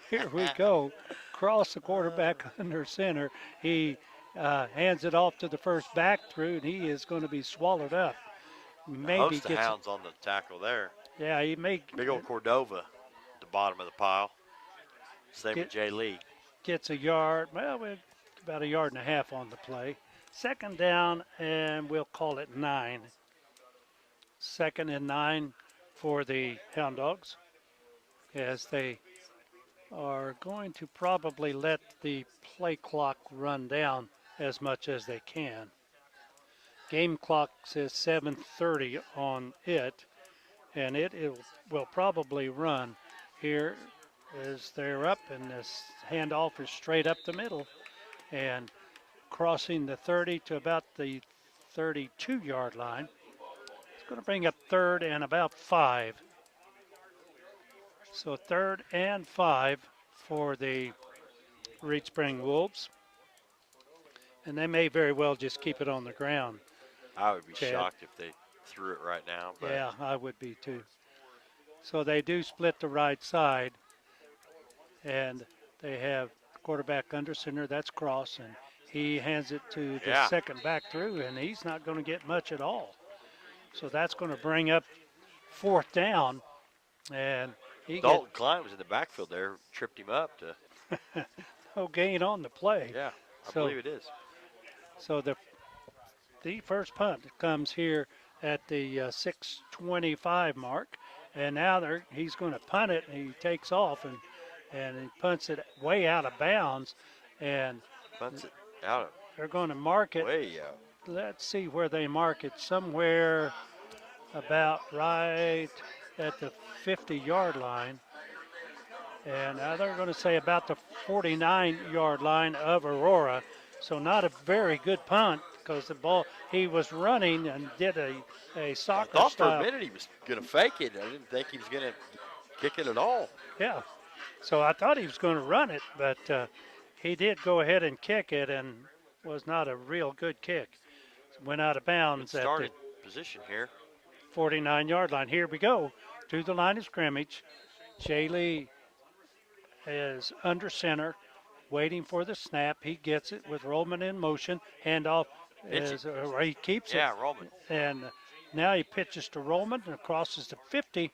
Here we go. Cross the quarterback under center. He hands it off to the first back through, and he is going to be swallowed up. Maybe Host of gets, Hounds on the tackle there. yeah, he may Big old Cordova at the bottom of the pile. Same with Jay Lee. gets a yard. Well, we're about 1.5 yards on the play. Second down, and we'll call it 9. 2nd and 9 for the Hound Dogs, as they are going to probably let the play clock run down as much as they can. Game clock says 7:30 on it, and it will probably run here as they're up, and this handoff is straight up the middle and crossing the 30 to about the 32-yard line. It's going to bring up 3rd and about 5. So 3rd and 5 for the Reed Spring Wolves. And they may very well just keep it on the ground. I would be Chad. shocked if they threw it right now. But Yeah, I would be too. So they do split the right side, and they have quarterback under center. That's Cross, and he hands it to the second back through, and he's not going to get much at all. So that's going to bring up 4th down, and Dalton Klein was in the backfield there, tripped him up to. no gain on the play. Yeah, I believe it is. So the first punt comes here at the 6:25 mark, and now he's going to punt it. And he takes off and he punts it way out of bounds, and punts it out. They're going to mark it way out. Let's see where they mark it. Somewhere about right at the 50-yard line. And now they're going to say about the 49-yard line of Aurora. So not a very good punt because the ball, he was running and did a soccer style. I thought style. for a minute he was going to fake it. I didn't think he was going to kick it at all. Yeah. So I thought he was going to run it, but he did go ahead and kick it and was not a real good kick. Went out of bounds at the position here. 49-yard line. Here we go to the line of scrimmage. Jay Lee is under center, waiting for the snap. He gets it with Rollman in motion. Handoff. He keeps it. Yeah, Rollman. And now he pitches to Rollman and crosses the 50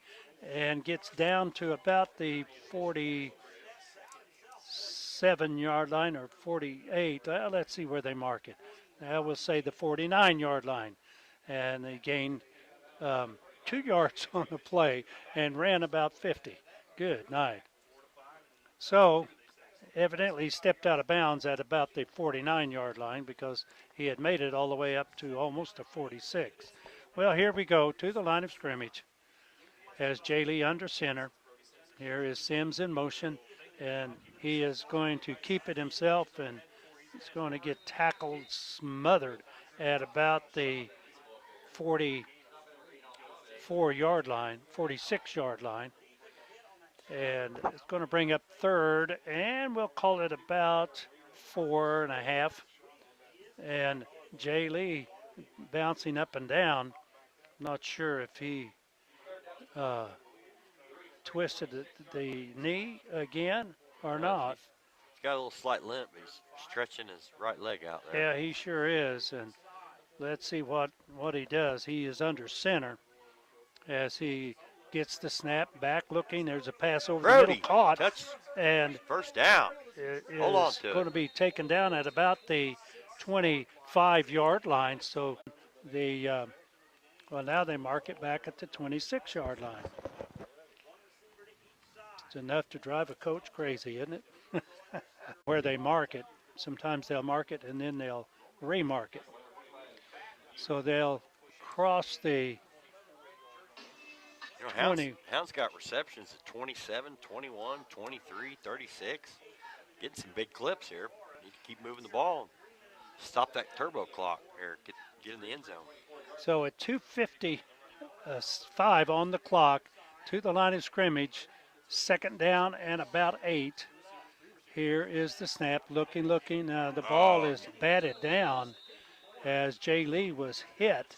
and gets down to about the 47-yard line or 48. Well, let's see where they mark it. I will say the 49-yard line. And they gained 2 yards on the play and ran about 50. Good night. So evidently he stepped out of bounds at about the 49-yard line because he had made it all the way up to almost a 46. Well, here we go to the line of scrimmage as Jay Lee under center. Here is Sims in motion, and he is going to keep it himself, and he's going to get tackled, smothered at about the 44-yard line, 46-yard line. And it's going to bring up 3rd, and we'll call it about 4.5. And Jay Lee bouncing up and down. Not sure if he twisted the knee again or not. He's got a little slight limp. He's stretching his right leg out there. Yeah, he sure is. And let's see what he does. He is under center as he gets the snap, back looking. There's a pass over the middle, caught. And first down. Hold on to it. Going to be taken down at about the 25-yard line. So now they mark it back at the 26-yard line. It's enough to drive a coach crazy, isn't it? Where they mark it. Sometimes they'll mark it and then they'll remark it. So they'll cross the You know, Hounds, 20. Hounds got receptions at 27, 21, 23, 36. Getting some big clips here. Need to keep moving the ball and stop that turbo clock here. Get in the end zone. So at 2:55 on the clock to the line of scrimmage, second down and about 8. Here is the snap. Looking. The ball Oh, is batted down as Jay Lee was hit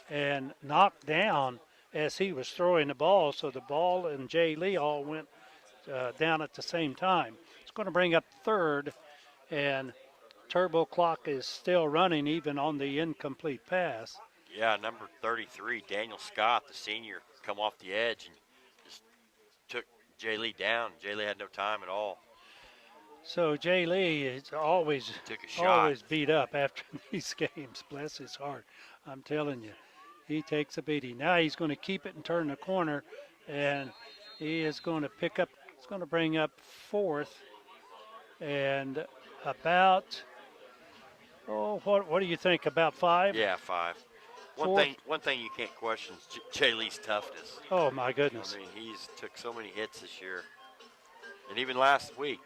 and knocked down as he was throwing the ball. So the ball and Jay Lee all went down at the same time. It's going to bring up third, and turbo clock is still running even on the incomplete pass. yeah, number 33, Daniel Scott, the senior, come off the edge and just took Jay Lee down. Jay Lee had no time at all. So Jay Lee is always Took a shot. always beat up after these games. Bless his heart. I'm telling you, he takes a beating. Now he's going to keep it and turn the corner, and he is going to pick up. It's going to bring up fourth, and about what do you think? About 5? Yeah, 5. Fourth? One thing you can't question is Jay Lee's toughness. Oh my goodness. I mean, he's took so many hits this year, and even last week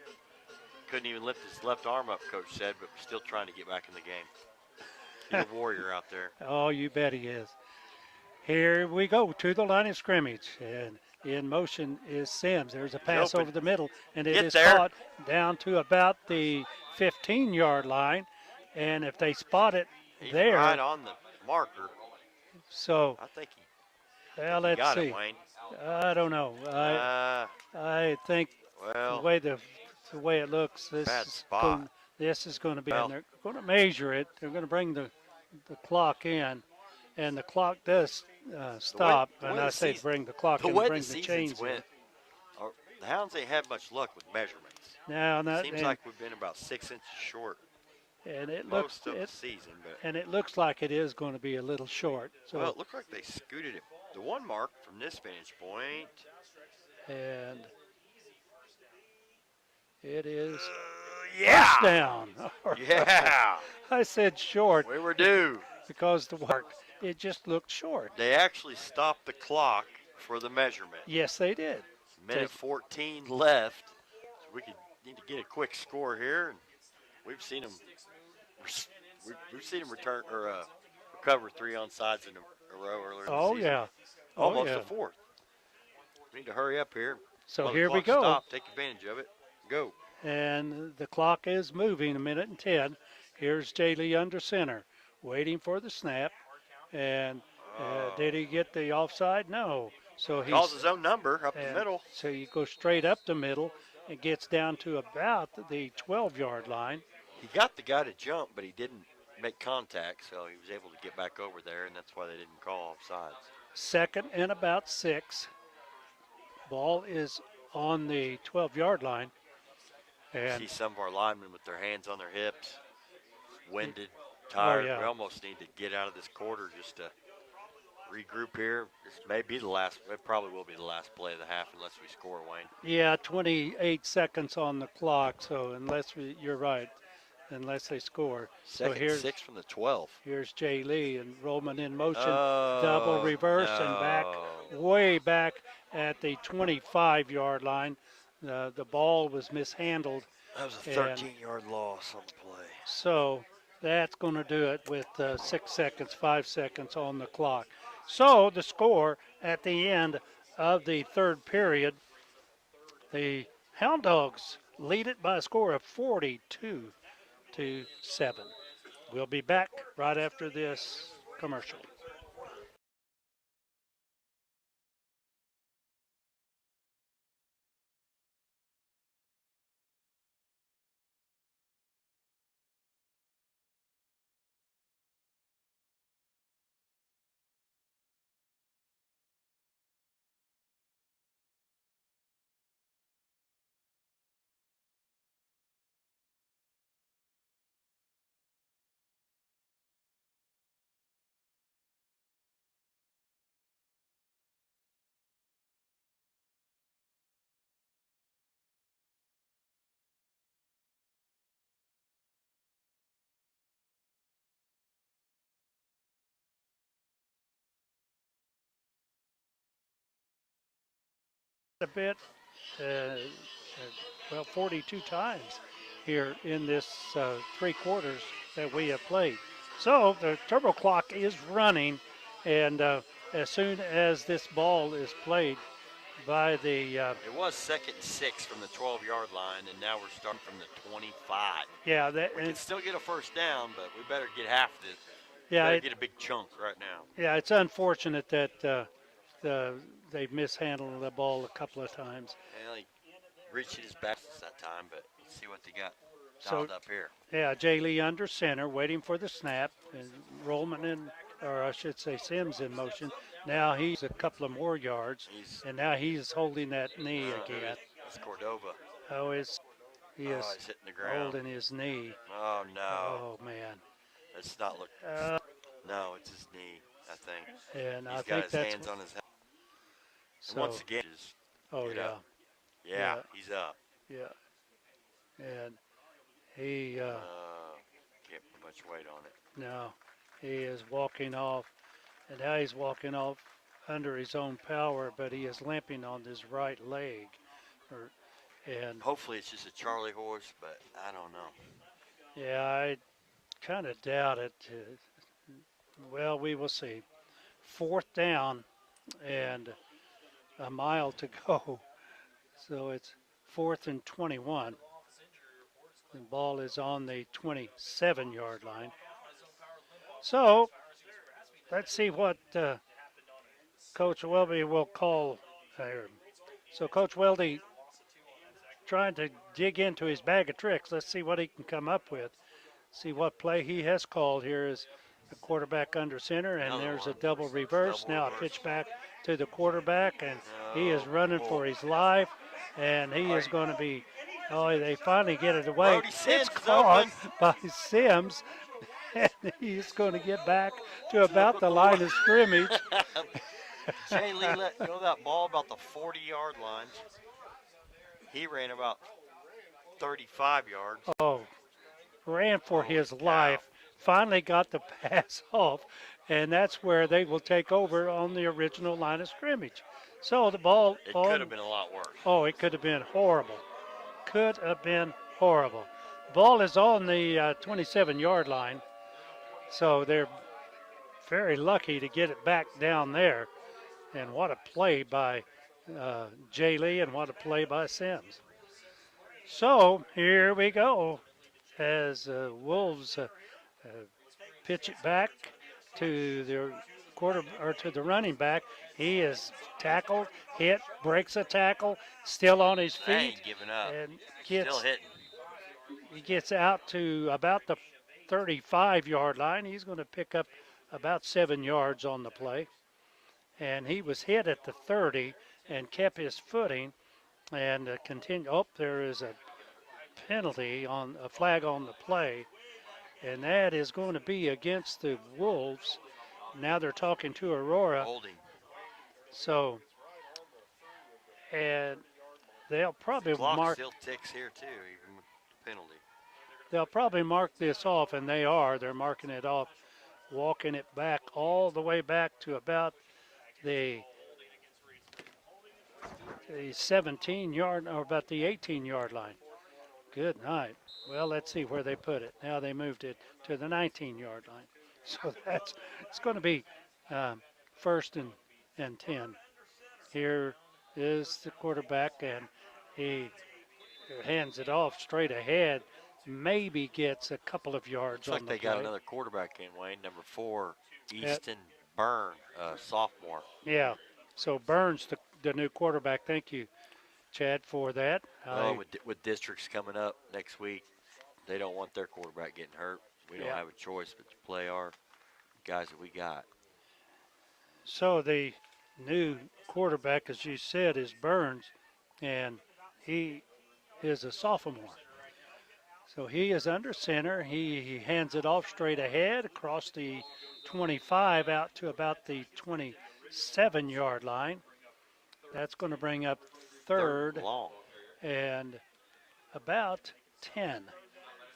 couldn't even lift his left arm up. Coach said, but still trying to get back in the game. He's a warrior out there. Oh, you bet he is. Here we go to the line of scrimmage, and in motion is Sims. There's a pass Open. over the middle, and it Get is there. caught down to about the 15-yard line. And if they spot it He's there, right on the marker. so I think well, he let's got see. it, Wayne. I don't know. I think Well, the way it looks, bad spot. this is going to be, Well- and they're going to measure it. They're going to bring the clock in, and the clock does stop. the way And the I say season- bring the clock The in, way bring the the seasons chains in. went, the Hounds ain't had much luck with measurements. Now, Seems like we've been about 6 inches short and it looks most of the season. But and it looks like it is going to be a little short. So well, it looked like they scooted it. The one mark from this vantage point. and it is Yeah. first down. Yeah. I said short We were due. because the work it just looked short. They actually stopped the clock for the measurement. Yes, they did. Minute 14 left. So we need to get a quick score here. And we've seen them. We've seen them return or recover 3 onside in a row earlier in the Oh season. yeah. Almost oh, yeah. a fourth. We need to hurry up here. So Let the here we clock go. Stop. Take advantage of it. Go. And the clock is moving, 1:10. Here's Jay Lee under center, waiting for the snap. And did he get the offside? No. So he Calls his own number up the and middle. So you go straight up the middle. It gets down to about the 12-yard line. He got the guy to jump, but he didn't make contact, so he was able to get back over there, and that's why they didn't call offsides. Second and about 6. Ball is on the 12-yard line. And See some of our linemen with their hands on their hips, winded, tired. yeah. We almost need to get out of this quarter just to regroup here. This may be the last. It probably will be the last play of the half unless we score, Wayne. yeah, 28 seconds on the clock. So you're right, unless they score. Second so here's 6 from the 12. Here's Jay Lee and Roman in motion, Oh, double reverse and back, no. way back at the 25-yard line. The ball was mishandled, That was a and 13-yard loss on the play. so that's going to do it with 6 seconds, 5 seconds on the clock. So the score at the end of the third period, the Hound Dogs lead it by a score of 42-7. We'll be back right after this commercial. a bit, well, 42 times here in this 3 quarters that we have played. So the turbo clock is running, and as soon as this ball is played by the It was 2nd and 6 from the 12-yard line, and now we're starting from the 25. yeah, that We and, can still get a first down, but we better get half of it. yeah, Better get a big chunk right now. yeah, it's unfortunate that they've mishandled the ball a couple of times. Well, he reached his best that time, but let's see what they got So dialed up here. yeah, Jay Lee under center, waiting for the snap, and Rollman in, or I should say Sims in motion. Now he's a couple of more yards, and now he's holding that knee again. It's Cordova. Oh, he is he's hitting the ground. holding his knee. Oh, no. Oh man. It's not look. Uh, No, it's his knee, I think. and He's I got think his that's hands on his head. so. And once again, just Oh get yeah, up. Yeah, he's up. yeah, and he Can't put much weight on it. no, he is walking off, and now he's walking off under his own power, but he is limping on his right leg, and Hopefully it's just a Charlie horse, but I don't know. yeah, I kind of doubt it. Well, we will see. 4th down, and a mile to go, so it's 4th and 21. The ball is on the 27-yard line. So let's see what Coach Welby will call there. So Coach Welby trying to dig into his bag of tricks. Let's see what he can come up with. See what play he has called here is the quarterback under center, and Another there's one. a double reverse. Double now reverse. a pitch back to the quarterback, and he is running for his life, and he is going to be, oh, they finally get it away. Brody Sims It's is caught open. by Sims, and he's going to get back to about the line of scrimmage. Jay Lee let go that ball about the 40-yard line. He ran about 35 yards. Oh, ran for Holy his cow. life, finally got the pass off, and that's where they will take over on the original line of scrimmage. So the ball It could have been a lot worse. Oh, it could have been horrible. Could have been horrible. Ball is on the 27-yard line, so they're very lucky to get it back down there. And what a play by Jay Lee, and what a play by Sims. So here we go as Wolves pitch it back to their to the running back. He is tackled, hit, breaks a tackle, still on his I feet, ain't giving up. and Still hitting. he gets out to about the 35-yard line. He's going to pick up about 7 yards on the play, and he was hit at the 30 and kept his footing and continued. Oh, there is a penalty on a flag on the play, and that is going to be against the Wolves. Now they're talking to Aurora. Holding. So, and they'll probably Clock mark. still ticks here too, even with the penalty. They'll probably mark this off, and they are. They're marking it off, walking it back all the way back to about the 17-yard or about the 18-yard line. Good night. Well, let's see where they put it. Now they moved it to the 19-yard line. So it's going to be 1st and 10. Here is the quarterback, and he hands it off straight ahead. Maybe gets a couple of yards Looks on like the they got play. another quarterback in, Wayne. Number 4, Easton Byrne, sophomore. Yeah. So Burns, the new quarterback. Thank you, Chad, for that. Well, with districts coming up next week, they don't want their quarterback getting hurt. We don't have a choice but to play our guys that we got. So the new quarterback, as you said, is Burns, and he is a sophomore. So he is under center. He hands it off straight ahead across the 25 out to about the 27-yard line. That's going to bring up third long. and about 10.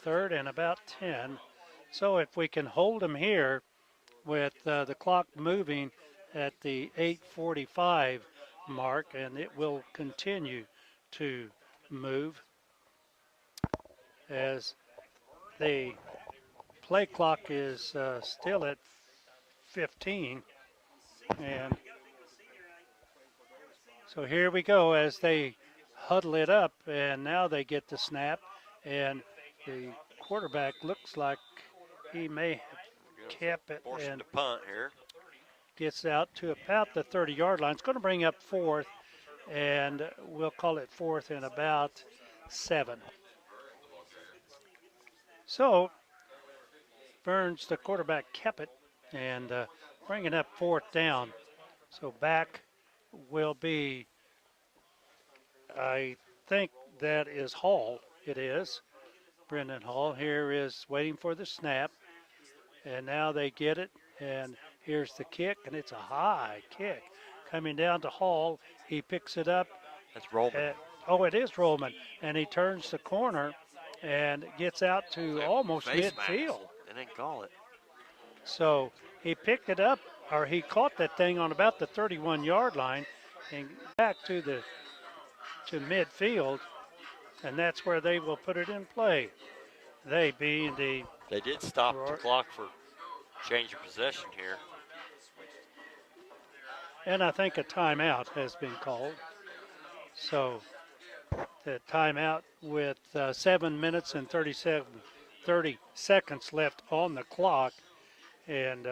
3rd and about 10. So if we can hold them here with the clock moving at the 8:45 mark, and it will continue to move as the play clock is still at 15. And so here we go as they huddle it up, and now they get the snap, and the quarterback looks like he may have kept it Forcing and to punt here. gets out to about the 30-yard line. It's going to bring up fourth, and we'll call it fourth and about 7. So Burns, the quarterback, kept it and bringing up fourth down. So back will be, I think that is Hall. It is. Brendan Hall here is waiting for the snap. And now they get it. And here's the kick. And it's a high kick coming down to Hall. He picks it up. That's Rollman. Oh, it is Rollman. And he turns the corner and gets out to almost midfield. They didn't call it. So he picked it up, or he caught that thing on about the 31-yard line and back to midfield, and that's where they will put it in play. They being the... They did stop the clock for change of possession here. And I think a timeout has been called. So the timeout with 7 minutes and 30 seconds left on the clock. And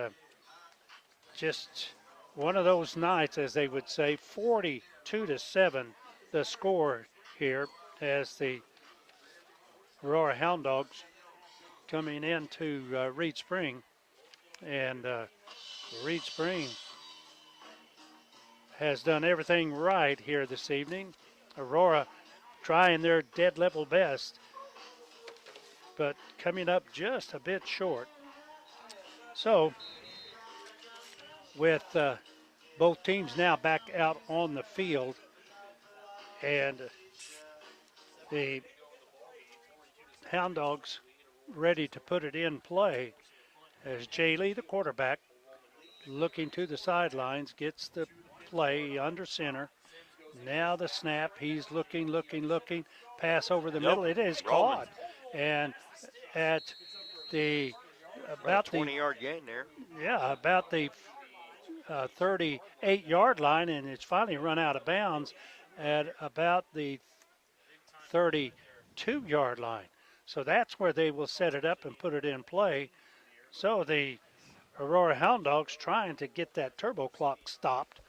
just one of those nights, as they would say, 42-7 the score here as the Aurora Hound Dogs coming into Reed Spring. And Reed Spring has done everything right here this evening. Aurora trying their dead level best, but coming up just a bit short. So, with both teams now back out on the field, and the Hound Dogs ready to put it in play, as Jay Lee, the quarterback, looking to the sidelines, gets the play under center. Now the snap, he's looking, pass over the middle, it is caught. And at the about the 20-yard gain there. Yeah, about the 38-yard line, and it's finally run out of bounds at about the 32-yard line. So that's where they will set it up and put it in play. So the Aurora Hound Dogs trying to get that turbo clock stopped,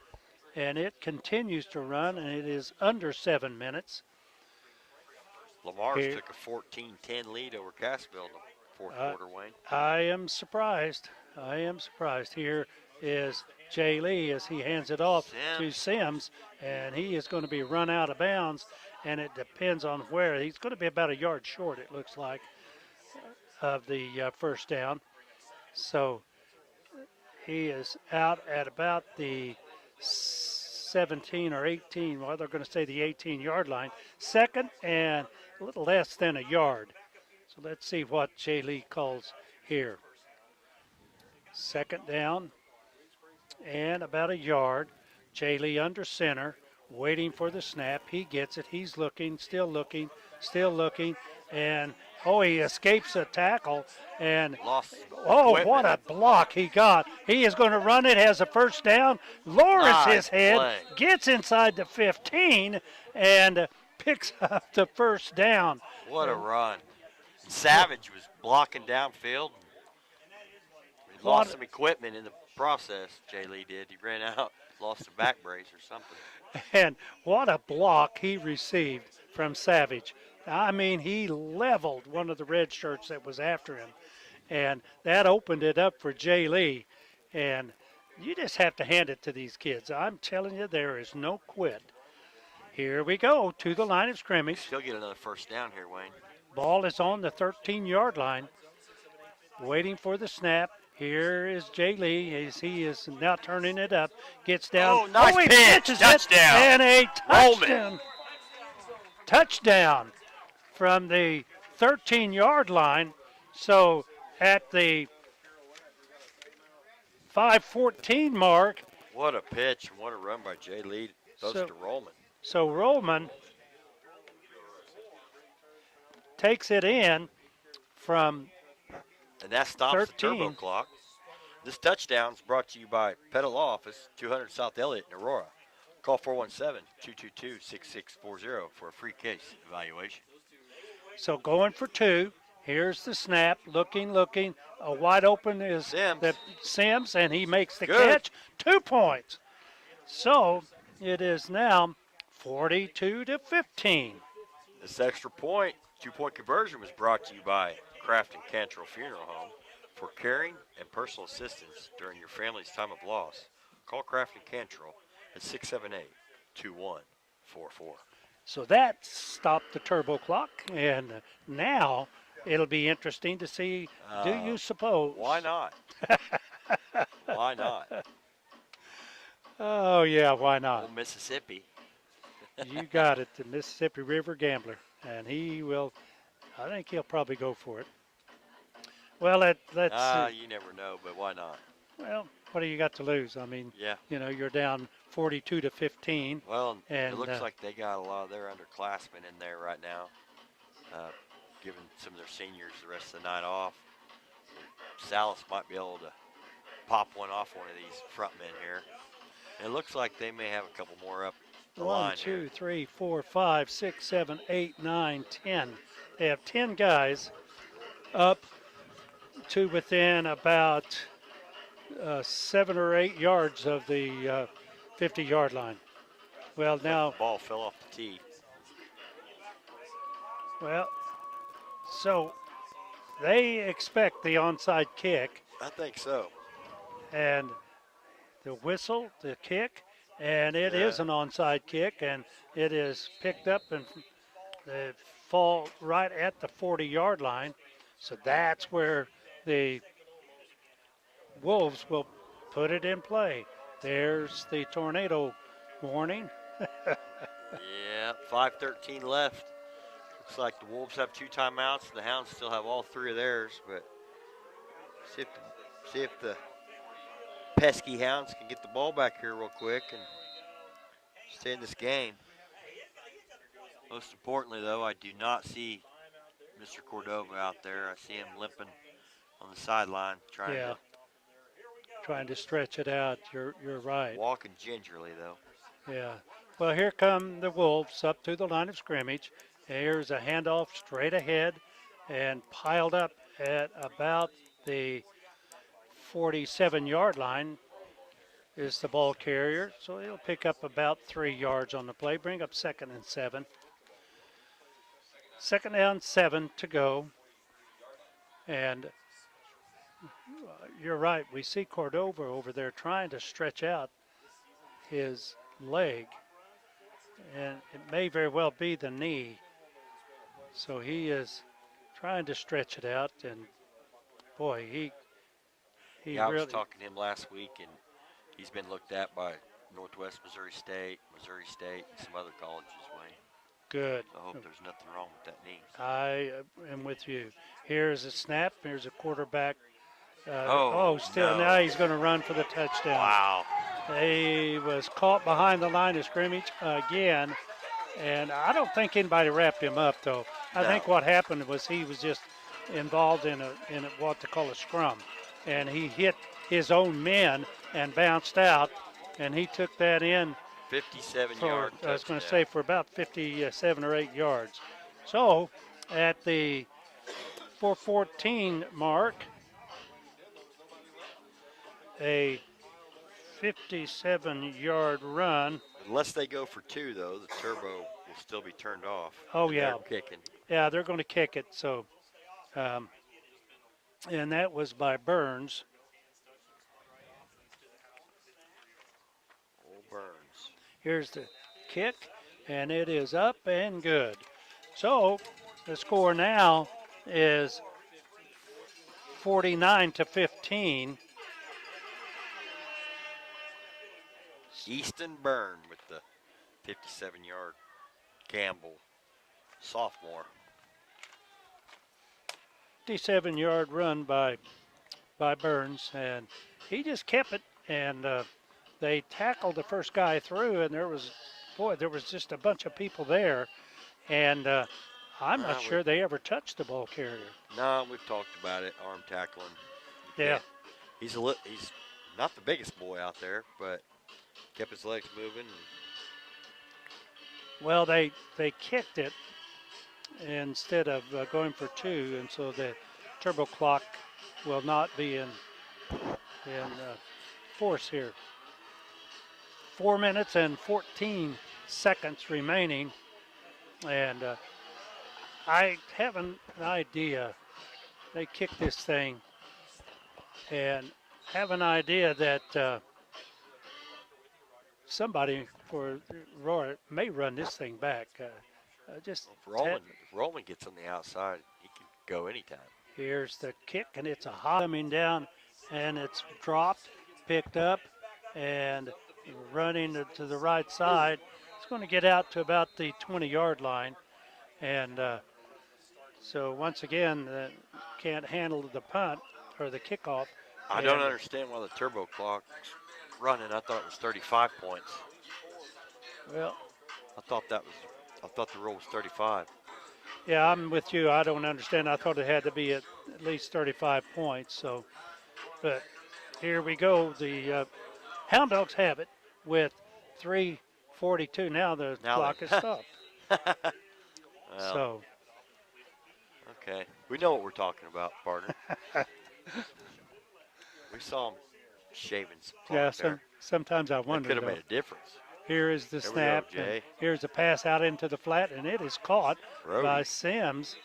and it continues to run, and it is under 7 minutes. Lamar's took a 14-10 lead over Cassville in the fourth quarter, Wayne. I am surprised. Here is Jay Lee as he hands it off to Sims, and he is going to be run out of bounds, and it depends on where. He's going to be about a yard short, it looks like, of the first down. So he is out at about the 17 or 18, well, they're going to say the 18-yard line. Second and a little less than a yard. So let's see what Jay Lee calls here. Second down and about a yard. Jay Lee under center, waiting for the snap. He gets it. He's looking, still looking, and he escapes a tackle, and what a block he got. He is going to run it, has a first down, lowers his head, gets inside the 15, and picks up the first down. What a run. Savage was blocking downfield. He lost some equipment in the process, Jay Lee did. He ran out, lost a back brace or something. And what a block he received from Savage. I mean, he leveled one of the red shirts that was after him. And that opened it up for Jay Lee. And you just have to hand it to these kids. I'm telling you, there is no quit. Here we go to the line of scrimmage. Still get another first down here, Wayne. Ball is on the 13-yard line. Waiting for the snap. Here is Jay Lee as he is now turning it up. Gets down. Nice pitch. Touchdown. And a touchdown. Touchdown from the 13-yard line. So at the 5:14 mark. What a pitch and what a run by Jay Lee. Goes So, to Rollman. so Rollman takes it in from And that stops the turbo 13. clock. This touchdown is brought to you by Pedal Office, 200 South Elliott in Aurora. Call 417-222-6640 for a free case evaluation. So going for two. Here's the snap. Looking. A wide open is Sims. the Sims, and he makes the Good. catch. 2 points. So it is now 42-15. This extra point, 2-point conversion was brought to you by Kraft and Cantrell Funeral Home. For caring and personal assistance during your family's time of loss, call Kraft and Cantrell at 678-2144. So that stopped the turbo clock, and now it'll be interesting to see. Do you suppose? Why not? Why not? Oh yeah, why not? Old Mississippi. You got it, the Mississippi River Gambler, and he will. I think he'll probably go for it. Well, let's see. You never know, but why not? Well, what do you got to lose? I mean, Yeah. you're down 42-15. Well, And it looks like they got a lot of their underclassmen in there right now, giving some of their seniors the rest of the night off. Salas might be able to pop one off one of these front men here. And it looks like they may have a couple more up the 1, line 2, here. 3, 4, 5, 6, 7, 8, 9, 10. They have 10 guys up to within about 7 or 8 yards of the 50-yard line. Well, now, The ball fell off the tee. well, so they expect the onside kick I think so. and the whistle, the kick, and it is an onside kick, and it is picked up and they fall right at the 40-yard line. So that's where the Wolves will put it in play. There's the tornado warning. Yeah, 5:13 left. Looks like the Wolves have 2 timeouts. The Hounds still have all 3 of theirs, but see if the pesky Hounds can get the ball back here real quick and stay in this game. Most importantly, though, I do not see Mr. Cordova out there. I see him limping on the sideline, trying Trying to stretch it out. You're right. walking gingerly, though. Yeah. Well, here come the Wolves up to the line of scrimmage. Here's a handoff straight ahead and piled up at about the 47-yard line is the ball carrier. So he'll pick up about 3 yards on the play, bring up 2nd and 7. 2nd down, 7 to go. And you're right. We see Cordova over there trying to stretch out his leg. And it may very well be the knee. So he is trying to stretch it out. And boy, he I really. was talking to him last week, and he's been looked at by Northwest Missouri State, and some other colleges, Wayne. Good. I hope there's nothing wrong with that knee. I am with you. Here's a snap. Here's a quarterback. No. Now he's going to run for the touchdown. Wow. He was caught behind the line of scrimmage again, and I don't think anybody wrapped him up, though. I think what happened was he was just involved in what they call a scrum, and he hit his own men and bounced out, and he took that in 57-yard touchdown. I was going to say for about 57 or 8 yards. So at the 4:14 mark, a 57-yard run. Unless they go for 2, though, the turbo will still be turned off. Oh, yeah. They're kicking. Yeah, they're going to kick it. So, and that was by Burns. Old Burns. Here's the kick, and it is up and good. So the score now is 49-15. Easton Byrne with the 57-yard Campbell sophomore. 57-run by Burns, and he just kept it. And they tackled the first guy through, and there was just a bunch of people there, and I'm not We sure they ever touched the ball carrier. no, we've talked about it. Arm tackling. You Yeah. can't. He's not the biggest boy out there, but kept his legs moving. And Well, they kicked it instead of going for two, and so the turbo clock will not be in force here. 4 minutes and 14 seconds remaining, and I have an idea. They kicked this thing, and have an idea that somebody for Aurora may run this thing back. Just if Roman gets on the outside, he can go anytime. Here's the kick, and it's a hot coming down, and it's dropped, picked up, and running to the right side. It's going to get out to about the 20-yard line, and so once again, can't handle the punt or the kickoff. I don't understand why the turbo clock's running. I thought it was 35 points. Well, I thought the rule was 35. yeah, I'm with you. I don't understand. I thought it had to be at least 35 points. So, but here we go. The Hound Dogs have it with 3:42. Now the clock is stopped. Well, So, okay, we know what we're talking about, partner. We saw him shaving some clock there. Sometimes I That wonder. could have made a difference. Here is the There we snap. go, Jay. Here's a pass out into the flat, and it is caught Brody. by Sims,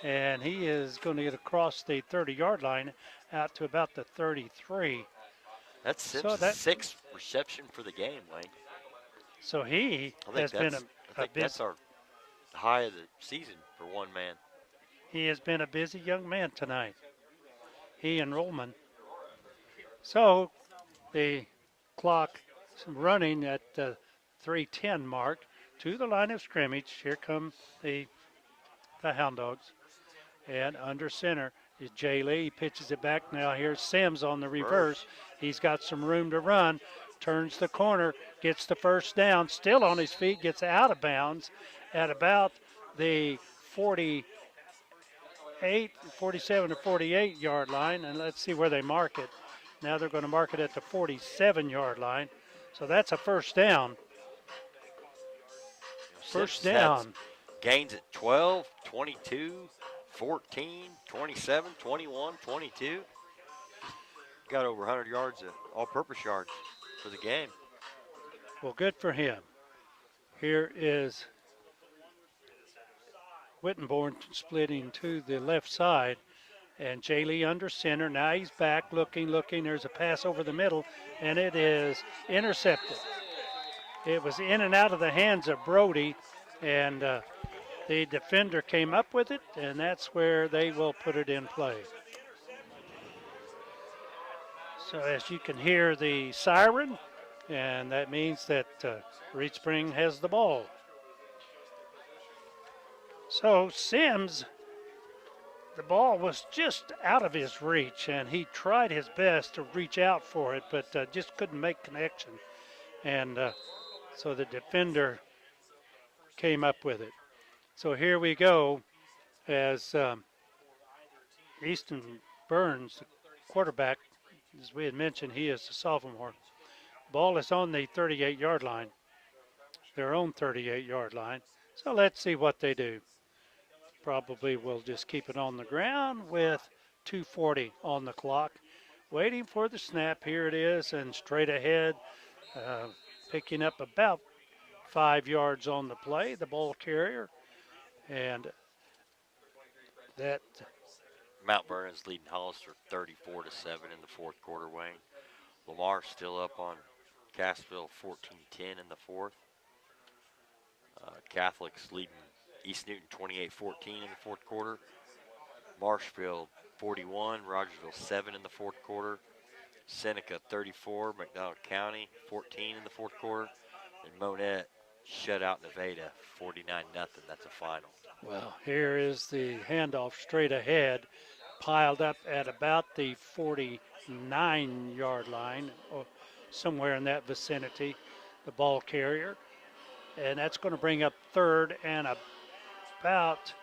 and he is going to get across the 30-yard line out to about the 33. That's Sims' sixth reception for the game, Wayne. So he has been that's our high of the season for one man. He has been a busy young man tonight. He and Rollman. So the clock is running at the 3:10 mark to the line of scrimmage. Here come the Hound Dogs. And under center is Jay Lee. He pitches it back. Now here's Sims on the reverse. He's got some room to run. Turns the corner, gets the first down, still on his feet, gets out of bounds at about the 47 to 48 yard line. And let's see where they mark it. Now they're going to mark it at the 47-yard line. So that's a first down. First down. Gains at 12, 22, 14, 27, 21, 22. Got over 100 yards of all-purpose yards for the game. Well, good for him. Here is Wittenborn splitting to the left side, and Jay Lee under center. Now he's back, looking. There's a pass over the middle, and it is intercepted. It was in and out of the hands of Brody, and the defender came up with it, and that's where they will put it in play. So as you can hear the siren, and that means that Reed Spring has the ball. So Sims, the ball was just out of his reach, and he tried his best to reach out for it, but just couldn't make connection. And so the defender came up with it. So here we go as Easton Burns, the quarterback, as we had mentioned, he is a sophomore. Ball is on the 38-yard line, their own 38-yard line. So let's see what they do. Probably will just keep it on the ground with 2:40 on the clock. Waiting for the snap. Here it is, and straight ahead, picking up about 5 yards on the play, the ball carrier. And that Mount Vernon's leading Hollister 34-7 in the fourth quarter, Wayne. Lamar still up on Cassville 14-10 in the fourth. Catholics leading East Newton 28-14 in the fourth quarter. Marshfield 41, Rogersville 7 in the fourth quarter. Seneca 34, McDonald County 14 in the fourth quarter. And Monette shut out Nevada 49-0. That's a final. Well, here is the handoff straight ahead, piled up at about the 49-yard line. somewhere in that vicinity, the ball carrier. And that's going to bring up third and about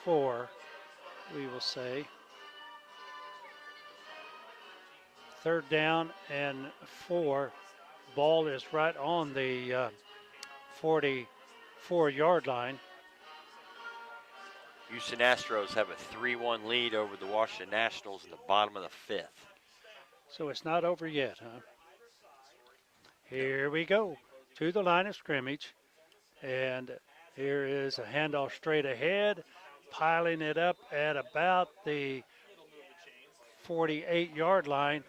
4, we will say. Third down and 4. Ball is right on the 44-yard line. Houston Astros have a 3-1 lead over the Washington Nationals in the bottom of the 5th. So it's not over yet, huh? Here we go to the line of scrimmage. And here is a handoff straight ahead, piling it up at about the 48-yard line.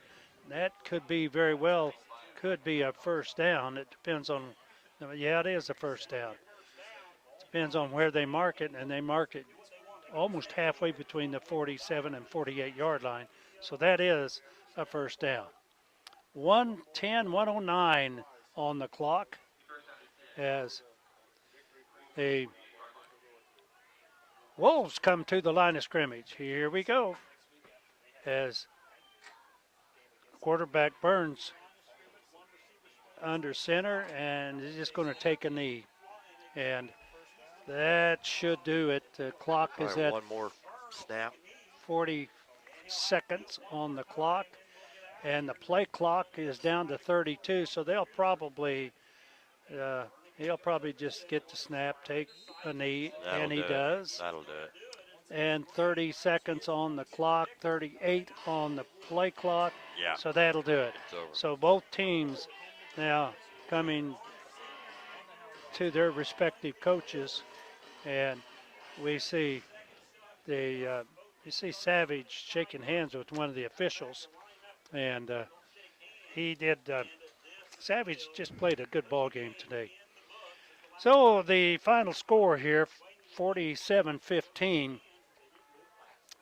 That could be very well, could be a first down. It depends on, yeah, it is a first down. Depends on where they mark it, and they mark it almost halfway between the 47 and 48-yard line. So that is a first down. 1:10, 109 on the clock as the Wolves come to the line of scrimmage. Here we go as quarterback Burns under center and is just going to take a knee. And that should do it. The clock is at one more snap. 40 seconds on the clock. And the play clock is down to 32, so he'll probably just get the snap, take a knee, and he does. That'll do it. And 30 seconds on the clock, 38 on the play clock. Yeah. So that'll do it. It's over. So both teams now coming to their respective coaches, and we see you see Savage shaking hands with one of the officials, and Savage just played a good ball game today. So the final score here, 47-15,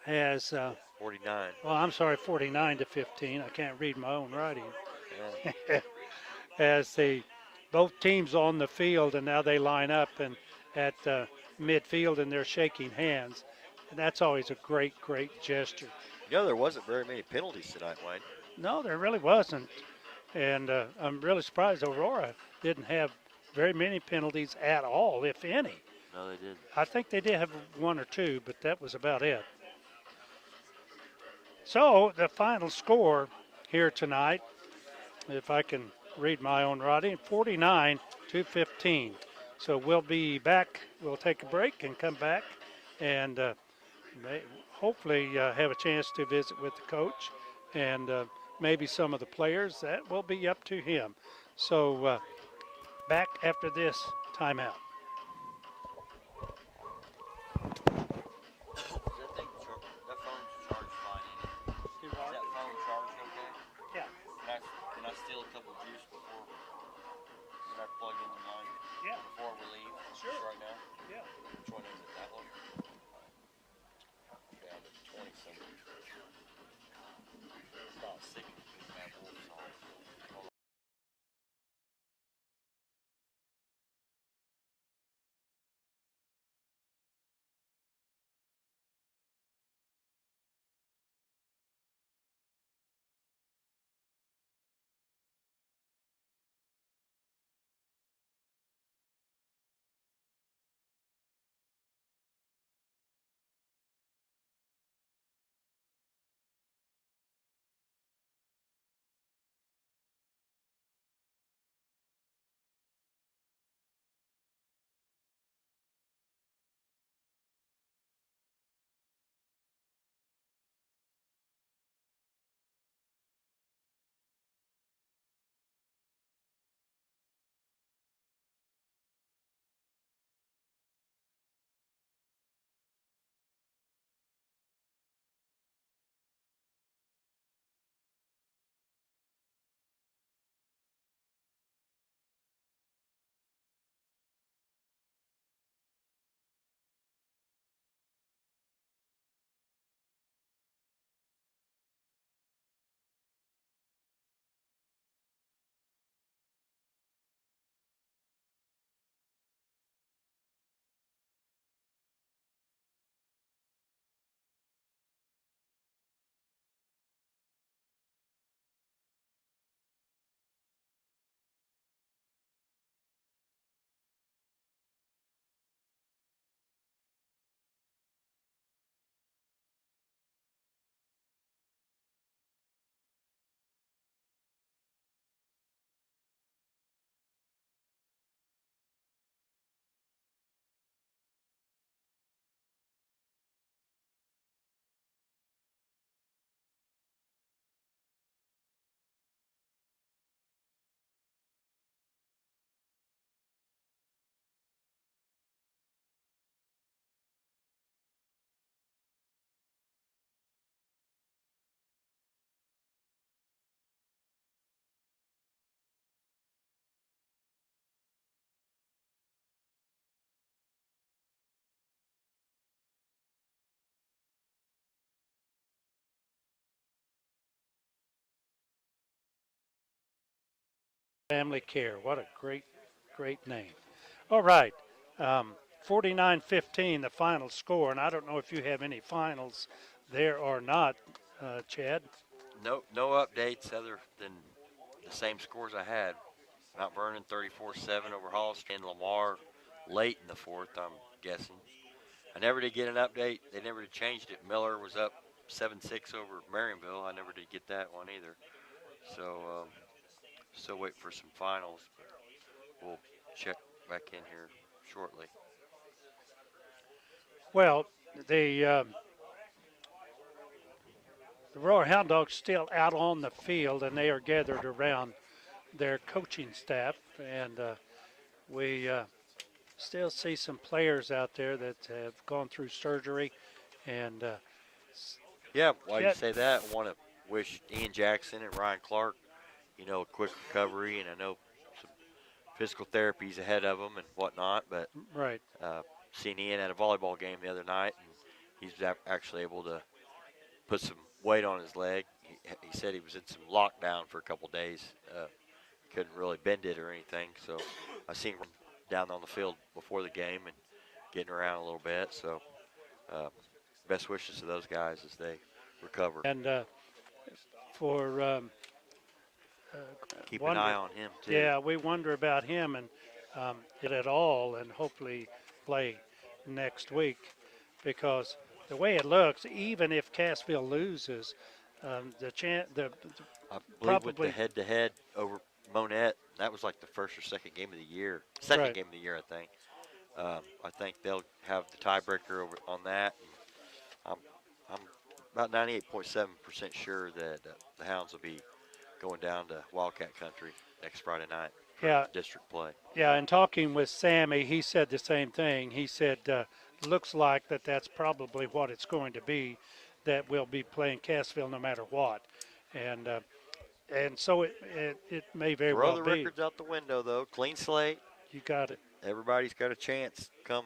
has 49. Well, I'm sorry, 49-15. I can't read my own writing. Yeah. As both teams on the field, and now they line up and at midfield, and they're shaking hands, and that's always a great, great gesture. There wasn't very many penalties tonight, Wayne. No, there really wasn't, and I'm really surprised Aurora didn't have very many penalties at all, if any. No, they didn't. I think they did have 1 or 2, but that was about it. So the final score here tonight, if I can read my own writing, 49-15. So we'll be back. We'll take a break and come back and hopefully have a chance to visit with the coach and maybe some of the players. That will be up to him. So back after this timeout. That phone's charged fine, ain't it? Is that phone charged okay? Yeah. Can I steal a couple of juice before I plug in the line? Yeah. Before we leave? Sure. Right now? Yeah. Which one is it? That one? Down to 20 something. About 60 between that wolf song. Family Care. What a great name. All right. Um, 49-15, the final score. And I don't know if you have any finals there or not, Chad. No updates other than the same scores I had. Mount Vernon 34-7 over Hollister and Lamar late in the fourth, I'm guessing. I never did get an update. They never did changed it. Miller was up 7-6 over Marionville. I never did get that one either. So still wait for some finals, but we'll check back in here shortly. Well, the Roar Hound Dogs still out on the field, and they are gathered around their coaching staff. And we still see some players out there that have gone through surgery. And Yeah, while you Chet, say that, I want to wish Ian Jackson and Ryan Clark, a quick recovery, and I know some physical therapies ahead of them and whatnot. But right. seen Ian at a volleyball game the other night, and he's actually able to put some weight on his leg. He said he was in some lockdown for a couple days. Couldn't really bend it or anything. So I seen him down on the field before the game and getting around a little bit. So uh, best wishes to those guys as they recover. And for Keep an wonder, eye on him too. yeah, we wonder about him and it at all, and hopefully play next week, because the way it looks, even if Cassville loses, the I believe with the probably head-to-head over Monette, that was like the first or second game of the year. Second right. game of the year, I think. I think they'll have the tiebreaker over on that. And I'm about 98.7% sure that the Hounds will be going down to Wildcat Country next Friday night for Yeah, district play. yeah. And talking with Sammy, he said the same thing. He said, looks like that's probably what it's going to be, that we'll be playing Cassville no matter what, and so it may very Throw well the be. records out the window, though. Clean slate. You got it. Everybody's got a chance. Come.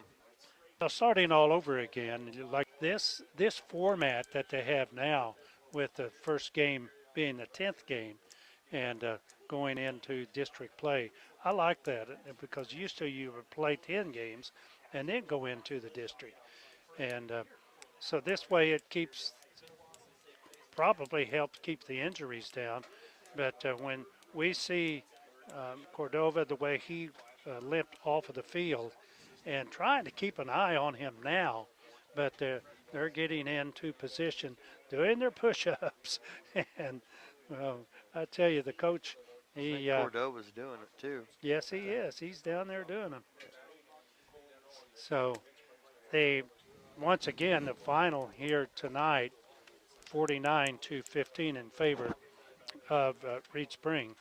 Starting all over again, like this format that they have now, with the first game being the 10th game, and going into district play. I like that because used to you would play 10 games and then go into the district, and so this way it probably helps keep the injuries down. But when we see Cordova, the way he limped off of the field, and trying to keep an eye on him now, but they're getting into position, doing their push-ups, and I tell you, the coach, I think Cordova's doing it too. yes, he is. He's down there doing them. So they, once again, the final here tonight, 49-15 in favor of Reed Spring,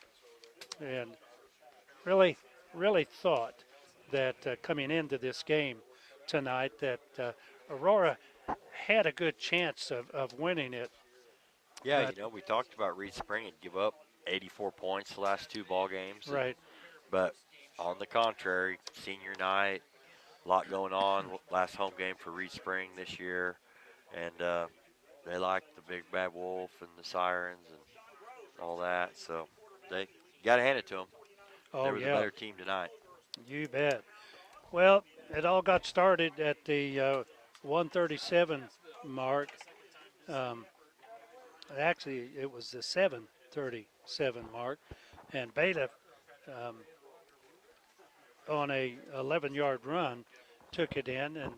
and really thought that coming into this game tonight that Aurora had a good chance of winning it. Yeah, we talked about Reed Spring and give up 84 points the last two ball games. Right. But on the contrary, senior night, a lot going on. Last home game for Reed Spring this year, and they like the big bad wolf and the sirens and all that. So they got to hand it to them. Oh, They were the yeah. better team tonight. You bet. Well, it all got started at the 137 mark. Actually, it was the 7:37 mark, and Bailiff, on a 11-yard run, took it in, and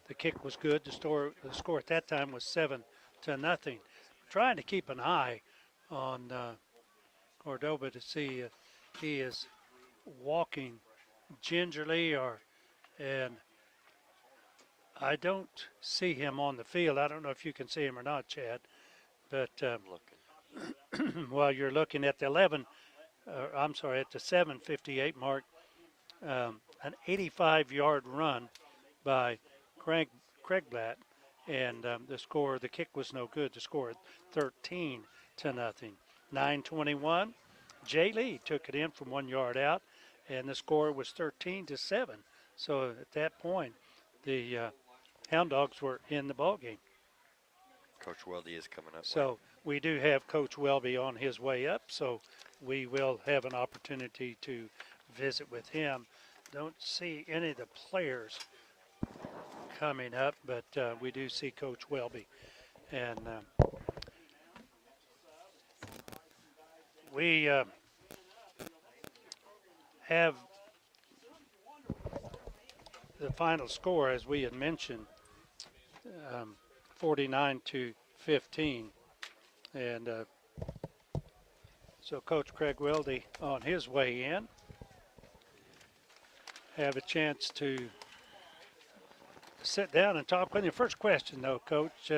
the kick was good. The score at that time was 7-0. Trying to keep an eye on Cordova to see if he is walking gingerly, and I don't see him on the field. I don't know if you can see him or not, Chad, but I'm looking. while you're looking at the 11, I'm sorry, at the 7:58 mark, an 85-yard run by Craig Blatt, and the kick was no good. The score 13-0. 9:21, Jay Lee took it in from 1 yard out, and the score was 13-7. So at that point, the Hound Dogs were in the ball game. Coach Weldy is coming up. So we do have Coach Welby on his way up. So we will have an opportunity to visit with him. Don't see any of the players coming up, but we do see Coach Welby. And we have the final score, as we had mentioned, um, 49 to 15. And so Coach Craig Weldy on his way in have a chance to sit down and talk with you. First question, though, Coach,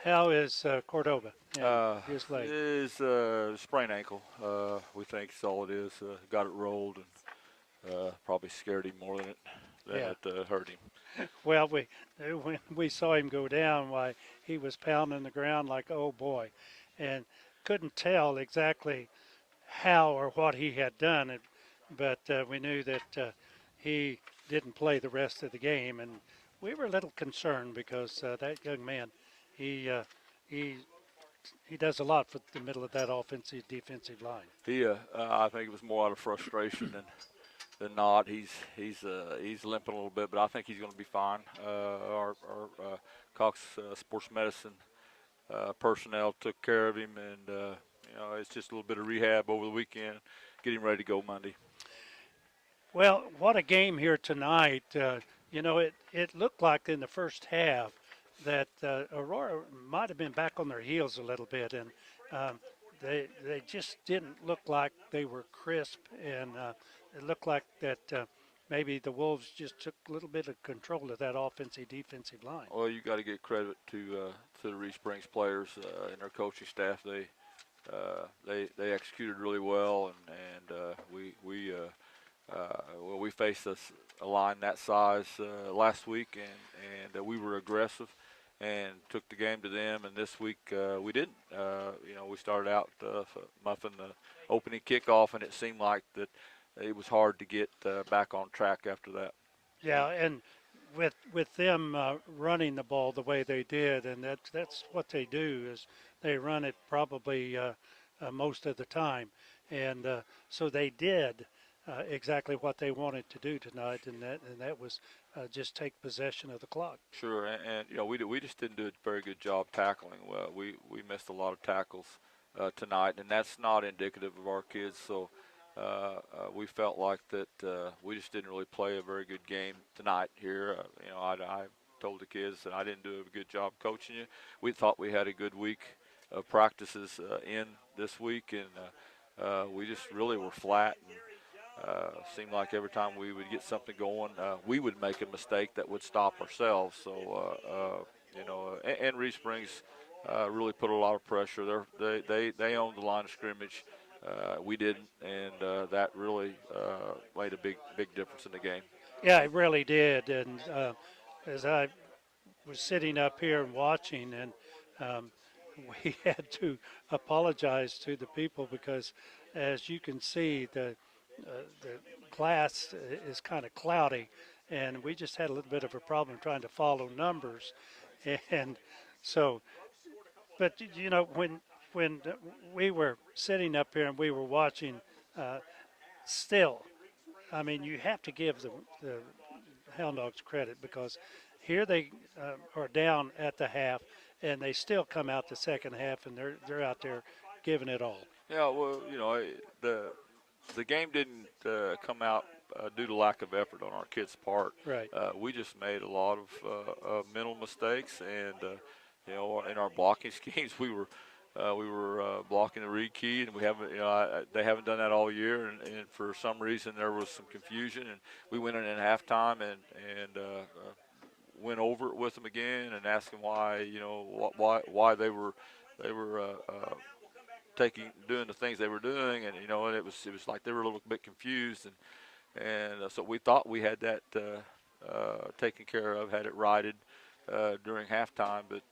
how is Cordova and his leg? Is sprained ankle. We think that's all it is. Got it rolled and probably scared him more than it hurt him. Well, when we saw him go down, why he was pounding the ground like, oh boy, and couldn't tell exactly how or what he had done, but we knew that he didn't play the rest of the game, and we were a little concerned because that young man, he uh, he he does a lot for the middle of that offensive defensive line. I think it was more out of frustration than not. He's limping a little bit, but I think he's going to be fine. Our Cox Sports Medicine personnel took care of him, and it's just a little bit of rehab over the weekend, get him ready to go Monday. Well, what a game here tonight. It looked like in the first half that Aurora might have been back on their heels a little bit, and um, they just didn't look like they were crisp, and it looked like that maybe the Wolves just took a little bit of control of that offensive defensive line. Well, you got to give credit to the Reese Springs players and their coaching staff. They executed really well, and we faced a line that size last week, and we were aggressive and took the game to them. And this week we didn't. We started out muffing the opening kickoff, and it seemed like that it was hard to get back on track after that. Yeah, and with them running the ball the way they did, and that's what they do is they run it probably most of the time, and so they did exactly what they wanted to do tonight, and that was just take possession of the clock. Sure, and we just didn't do a very good job tackling. Well, we missed a lot of tackles tonight, and that's not indicative of our kids. So we felt like that we just didn't really play a very good game tonight here. I told the kids that I didn't do a good job coaching you. We thought we had a good week of practices in this week, and we just really were flat. And, seemed like every time we would get something going, we would make a mistake that would stop ourselves. So, and Reese Springs really put a lot of pressure. They owned the line of scrimmage. We didn't, and that really made a big difference in the game. Yeah, it really did. And as I was sitting up here and watching, and um, we had to apologize to the people because, as you can see, the glass is kind of cloudy, and we just had a little bit of a problem trying to follow numbers, and so. But when we were sitting up here and we were watching, still, I mean, you have to give the Hound Dogs credit because here they are down at the half, and they still come out the second half, and they're out there giving it all. Yeah, well, the game didn't come out due to lack of effort on our kids' part. Right. We just made a lot of mental mistakes, and in our blocking schemes, we were blocking the read key, and we haven't, they haven't done that all year, and for some reason there was some confusion, and we went in at halftime and went over it with them again and asked them why, why they were doing the things they were doing, and and it was like they were a little bit confused, and so we thought we had that taken care of, had it righted during halftime, but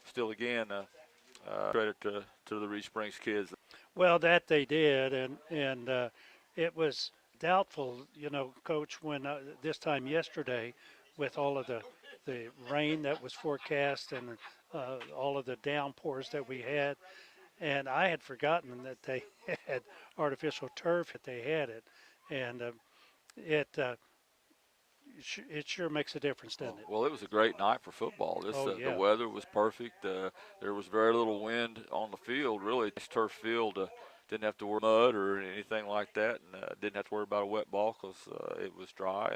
still again, credit to the Reed Springs kids. Well, that they did, and it was doubtful, Coach, when this time yesterday, with all of the rain that was forecast and all of the downpours that we had, and I had forgotten that they had artificial turf. That they had it, and it it sure makes a difference, doesn't it? Well, it was a great night for football. Oh The yeah. weather was perfect. There was very little wind on the field. Really, this turf field didn't have to worry about mud or anything like that, and didn't have to worry about a wet ball because it was dry.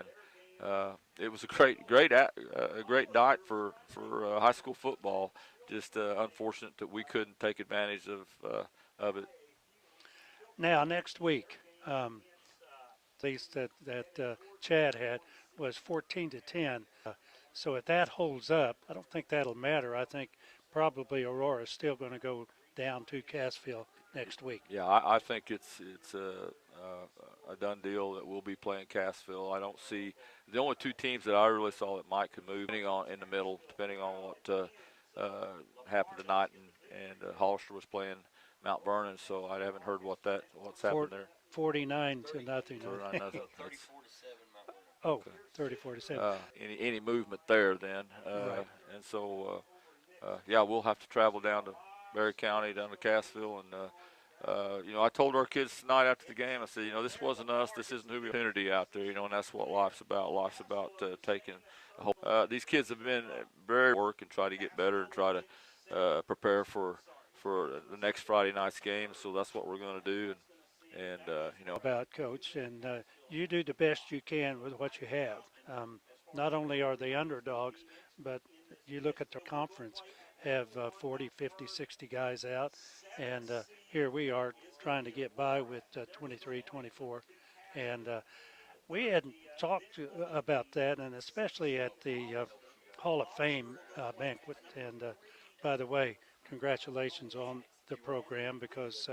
And it was a a great night for high school football. Just unfortunate that we couldn't take advantage of it. Now next week, at least that Chad had was 14 to 10. So if that holds up, I don't think that'll matter. I think probably Aurora's still going to go down to Cassville next week. Yeah, I think it's a done deal that we'll be playing Cassville. I don't see the only two teams that I really saw that might could move, depending on in the middle, depending on what happened tonight, and Hollister was playing Mount Vernon, so I haven't heard what's For, happened there. 49 to nothing. For I think. nothing. 34 to 7 Mount Vernon. Oh, Okay. 34 to 7. Any movement there then, Right. and so yeah, we'll have to travel down to Berry County, down to Cassville, and I told our kids tonight after the game, I said, this wasn't us. This isn't who we opportunity out there, and that's what life's about. Life's about taking a whole. These kids have been very work and try to get better and try to prepare for the next Friday night's game. So that's what we're going to do, and About coach, and you do the best you can with what you have. Not only are they underdogs, but you look at the conference, have 40, 50, 60 guys out, and here we are trying to get by with 23, 24, and we hadn't talked about that, and especially at the Hall of Fame banquet. And by the way, congratulations on the program because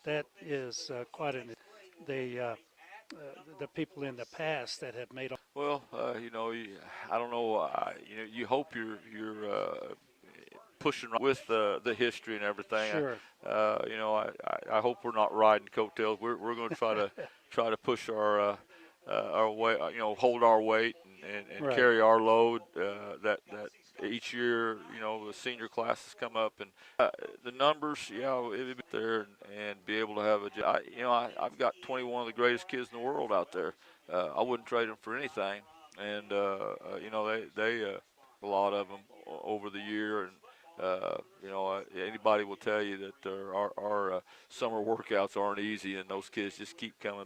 that is quite an the people in the past that have made. well, I don't know. You hope you're pushing with the history and everything. Sure. I hope we're not riding coattails. We're going to try to push our weight, hold our weight and Right. carry our load. That each year, the senior classes come up and the numbers, yeah, it'd be there and be able to have I've got 21 of the greatest kids in the world out there. I wouldn't trade them for anything, and they a lot of them over the year and. Anybody will tell you that our summer workouts aren't easy, and those kids just keep coming